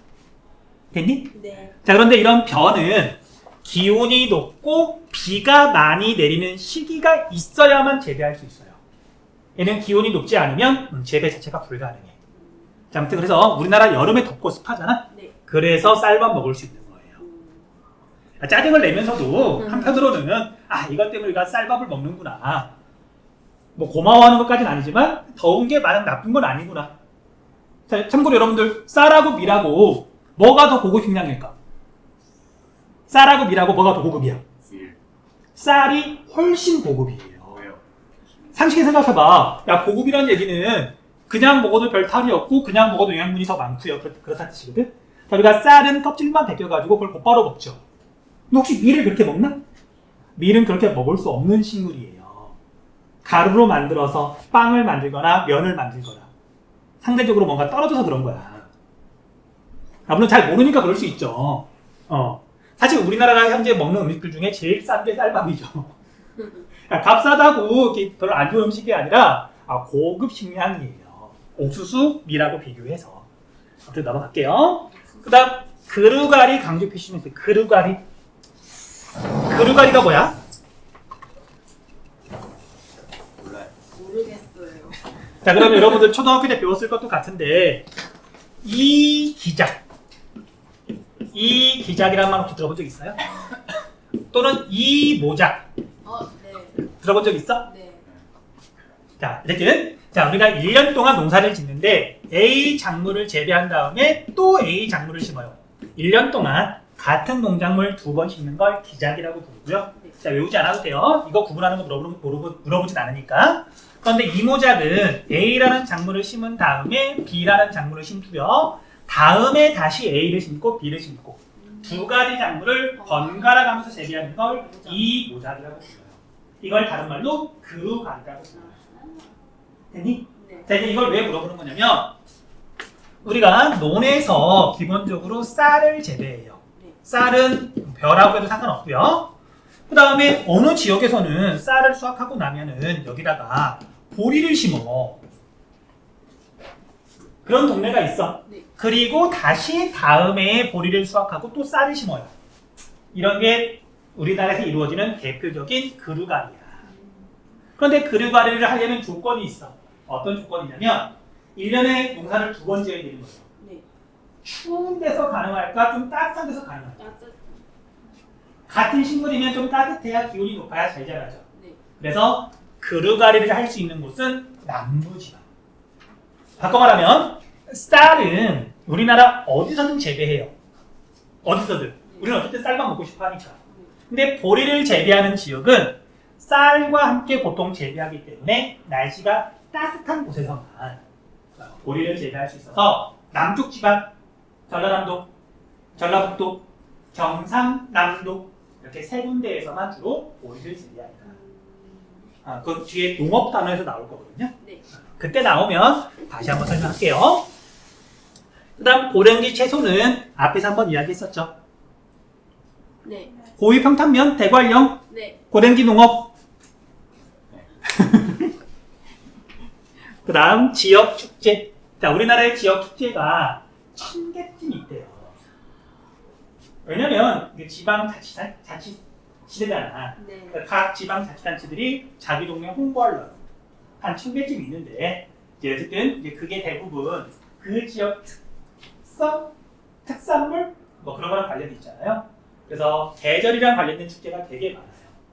됐니? 네. 자, 그런데 이런 벼는 기온이 높고 비가 많이 내리는 시기가 있어야만 재배할 수 있어요. 얘는 기온이 높지 않으면 재배 자체가 불가능해. 자, 아무튼 그래서 우리나라 여름에 덥고 습하잖아. 네. 그래서 쌀만 먹을 수 있는 거예요. 짜증을 내면서도 한편으로는 이것 때문에 우리가 쌀밥을 먹는구나. 뭐 고마워하는 것까지는 아니지만 더운 게 마냥 나쁜 건 아니구나. 자, 참고로 여러분들 쌀하고 밀하고 뭐가 더 고급 식량일까? 쌀하고 밀하고 뭐가 더 고급이야? 밀. 쌀이 훨씬 고급이에요. 뭐예요? 상식에 생각해봐. 야, 고급이라는 얘기는 그냥 먹어도 별 탈이 없고 그냥 먹어도 영양분이 더 많고요. 그렇다는 뜻이거든. 자, 우리가 쌀은 껍질만 벗겨가지고 그걸 곧바로 먹죠. 근데 혹시 밀을 그렇게 먹나? 밀은 그렇게 먹을 수 없는 식물이에요. 가루로 만들어서 빵을 만들거나 면을 만들거나 상대적으로 뭔가 떨어져서 그런 거야. 물론 잘 모르니까 그럴 수 있죠. 사실 우리나라가 현재 먹는 음식들 중에 제일 싼 게 쌀밥이죠. 값싸다고 이렇게 별로 안 좋은 음식이 아니라 고급 식량이에요. 옥수수, 밀하고 비교해서. 아무튼 넘어갈게요. 그 다음 그루가리 강조 표시면 있어요. 그루가리. 그루가리가 뭐야? 몰라요. 모르겠어요. 자, 그러면 여러분들 초등학교 때 배웠을 것도 같은데 이 기작이라는 말 혹시 들어본 적 있어요? 또는 이 모작 네. 들어본 적 있어? 네. 자, 어쨌든 우리가 1년 동안 농사를 짓는데 A 작물을 재배한 다음에 또 A 작물을 심어요. 1년 동안 같은 농작물 2번 심는 걸 기작이라고 부르고요. 자, 외우지 않아도 돼요. 이거 구분하는 거 물어보진 않으니까. 그런데 이 모작은 A라는 작물을 심은 다음에 B라는 작물을 심고요. 다음에 다시 A를 심고 B를 심고 두 가지 작물을 번갈아 가면서 재배하는 걸 이 모작이라고 불러요. 이걸 다른 말로 그루가리라고 불러요. 됐니? 네. 자, 이제 이걸 왜 물어보는 거냐면 우리가 논에서 기본적으로 쌀을 재배해요. 쌀은 벼라고 해도 상관없고요. 그 다음에 어느 지역에서는 쌀을 수확하고 나면은 여기다가 보리를 심어. 그런 동네가 있어. 네. 그리고 다시 다음에 보리를 수확하고 또 쌀을 심어요. 이런 게 우리나라에서 이루어지는 대표적인 그루가리야. 그런데 그루가리를 하려면 조건이 있어. 어떤 조건이냐면 1년에 농사를 2번 지어야 되는 거예요. 네. 추운 데서 가능할까? 좀 따뜻한 데서 가능할까? 따뜻. 같은 식물이면 좀 따뜻해야 기온이 높아야 잘 자라죠. 네. 그래서 그루가리를 할 수 있는 곳은 남부지방. 바꿔 말하면 쌀은 우리나라 어디서든 재배해요. 어디서든. 우리는 어쨌든 쌀만 먹고 싶어 하니까. 근데 보리를 재배하는 지역은 쌀과 함께 보통 재배하기 때문에 날씨가 따뜻한 곳에서만 보리를 재배할 수 있어서 남쪽 지방, 전라남도, 전라북도, 경상남도 이렇게 세 군데에서만 주로 보리를 재배합니다. 그 뒤에 농업 단어에서 나올 거거든요. 네. 그때 나오면 다시 한번 설명할게요. 그 다음 고랭지 채소는 앞에서 한번 이야기했었죠. 네. 고위 평탄면, 대관령, 네. 고랭지 농업. 그 다음 지역 축제. 자, 우리나라의 지역 축제가 1000개쯤 있대요. 왜냐면 이게 지방자치단체잖아. 네. 각 지방자치단체들이 자기 동네 홍보하려고 한 1000개쯤 있는데 이제 어쨌든 이제 그게 대부분 그 지역 특산물 뭐 그런 거랑 관련이 있잖아요. 그래서 계절이랑 관련된 축제가 되게 많아요.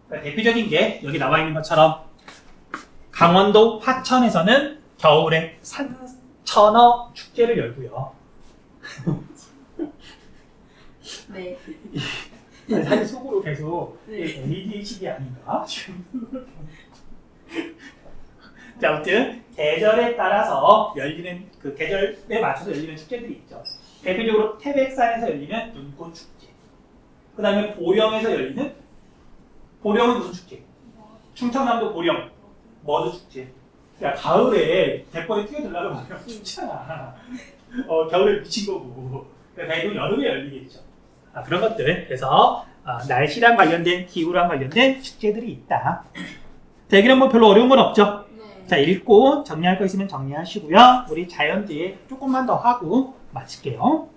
그러니까 대표적인 게 여기 나와 있는 것처럼 강원도 화천에서는 겨울에 천어 축제를 열고요. 네. 사실 속으로 계속 네. ADHD 아닌가? 지금. 자, 아무튼 계절에 따라서 열리는 그 계절에 맞춰서 열리는 축제들이 있죠. 대표적으로 태백산에서 열리는 눈꽃 축제. 그 다음에 보령에서 열리는 보령은 무슨 축제? 충청남도 보령 머드 축제. 야, 가을에 갯벌에 뛰어들라고 하면 춥잖아. 겨울에 미친 거고. 대부분 여름에 열리겠죠. 그런 것들. 그래서 날씨랑 관련된 기후랑 관련된 축제들이 있다. 자, 여기는 뭐 별로 어려운 건 없죠. 네. 자, 읽고 정리할 거 있으면 정리하시고요. 우리 자연지에 조금만 더 하고 마칠게요.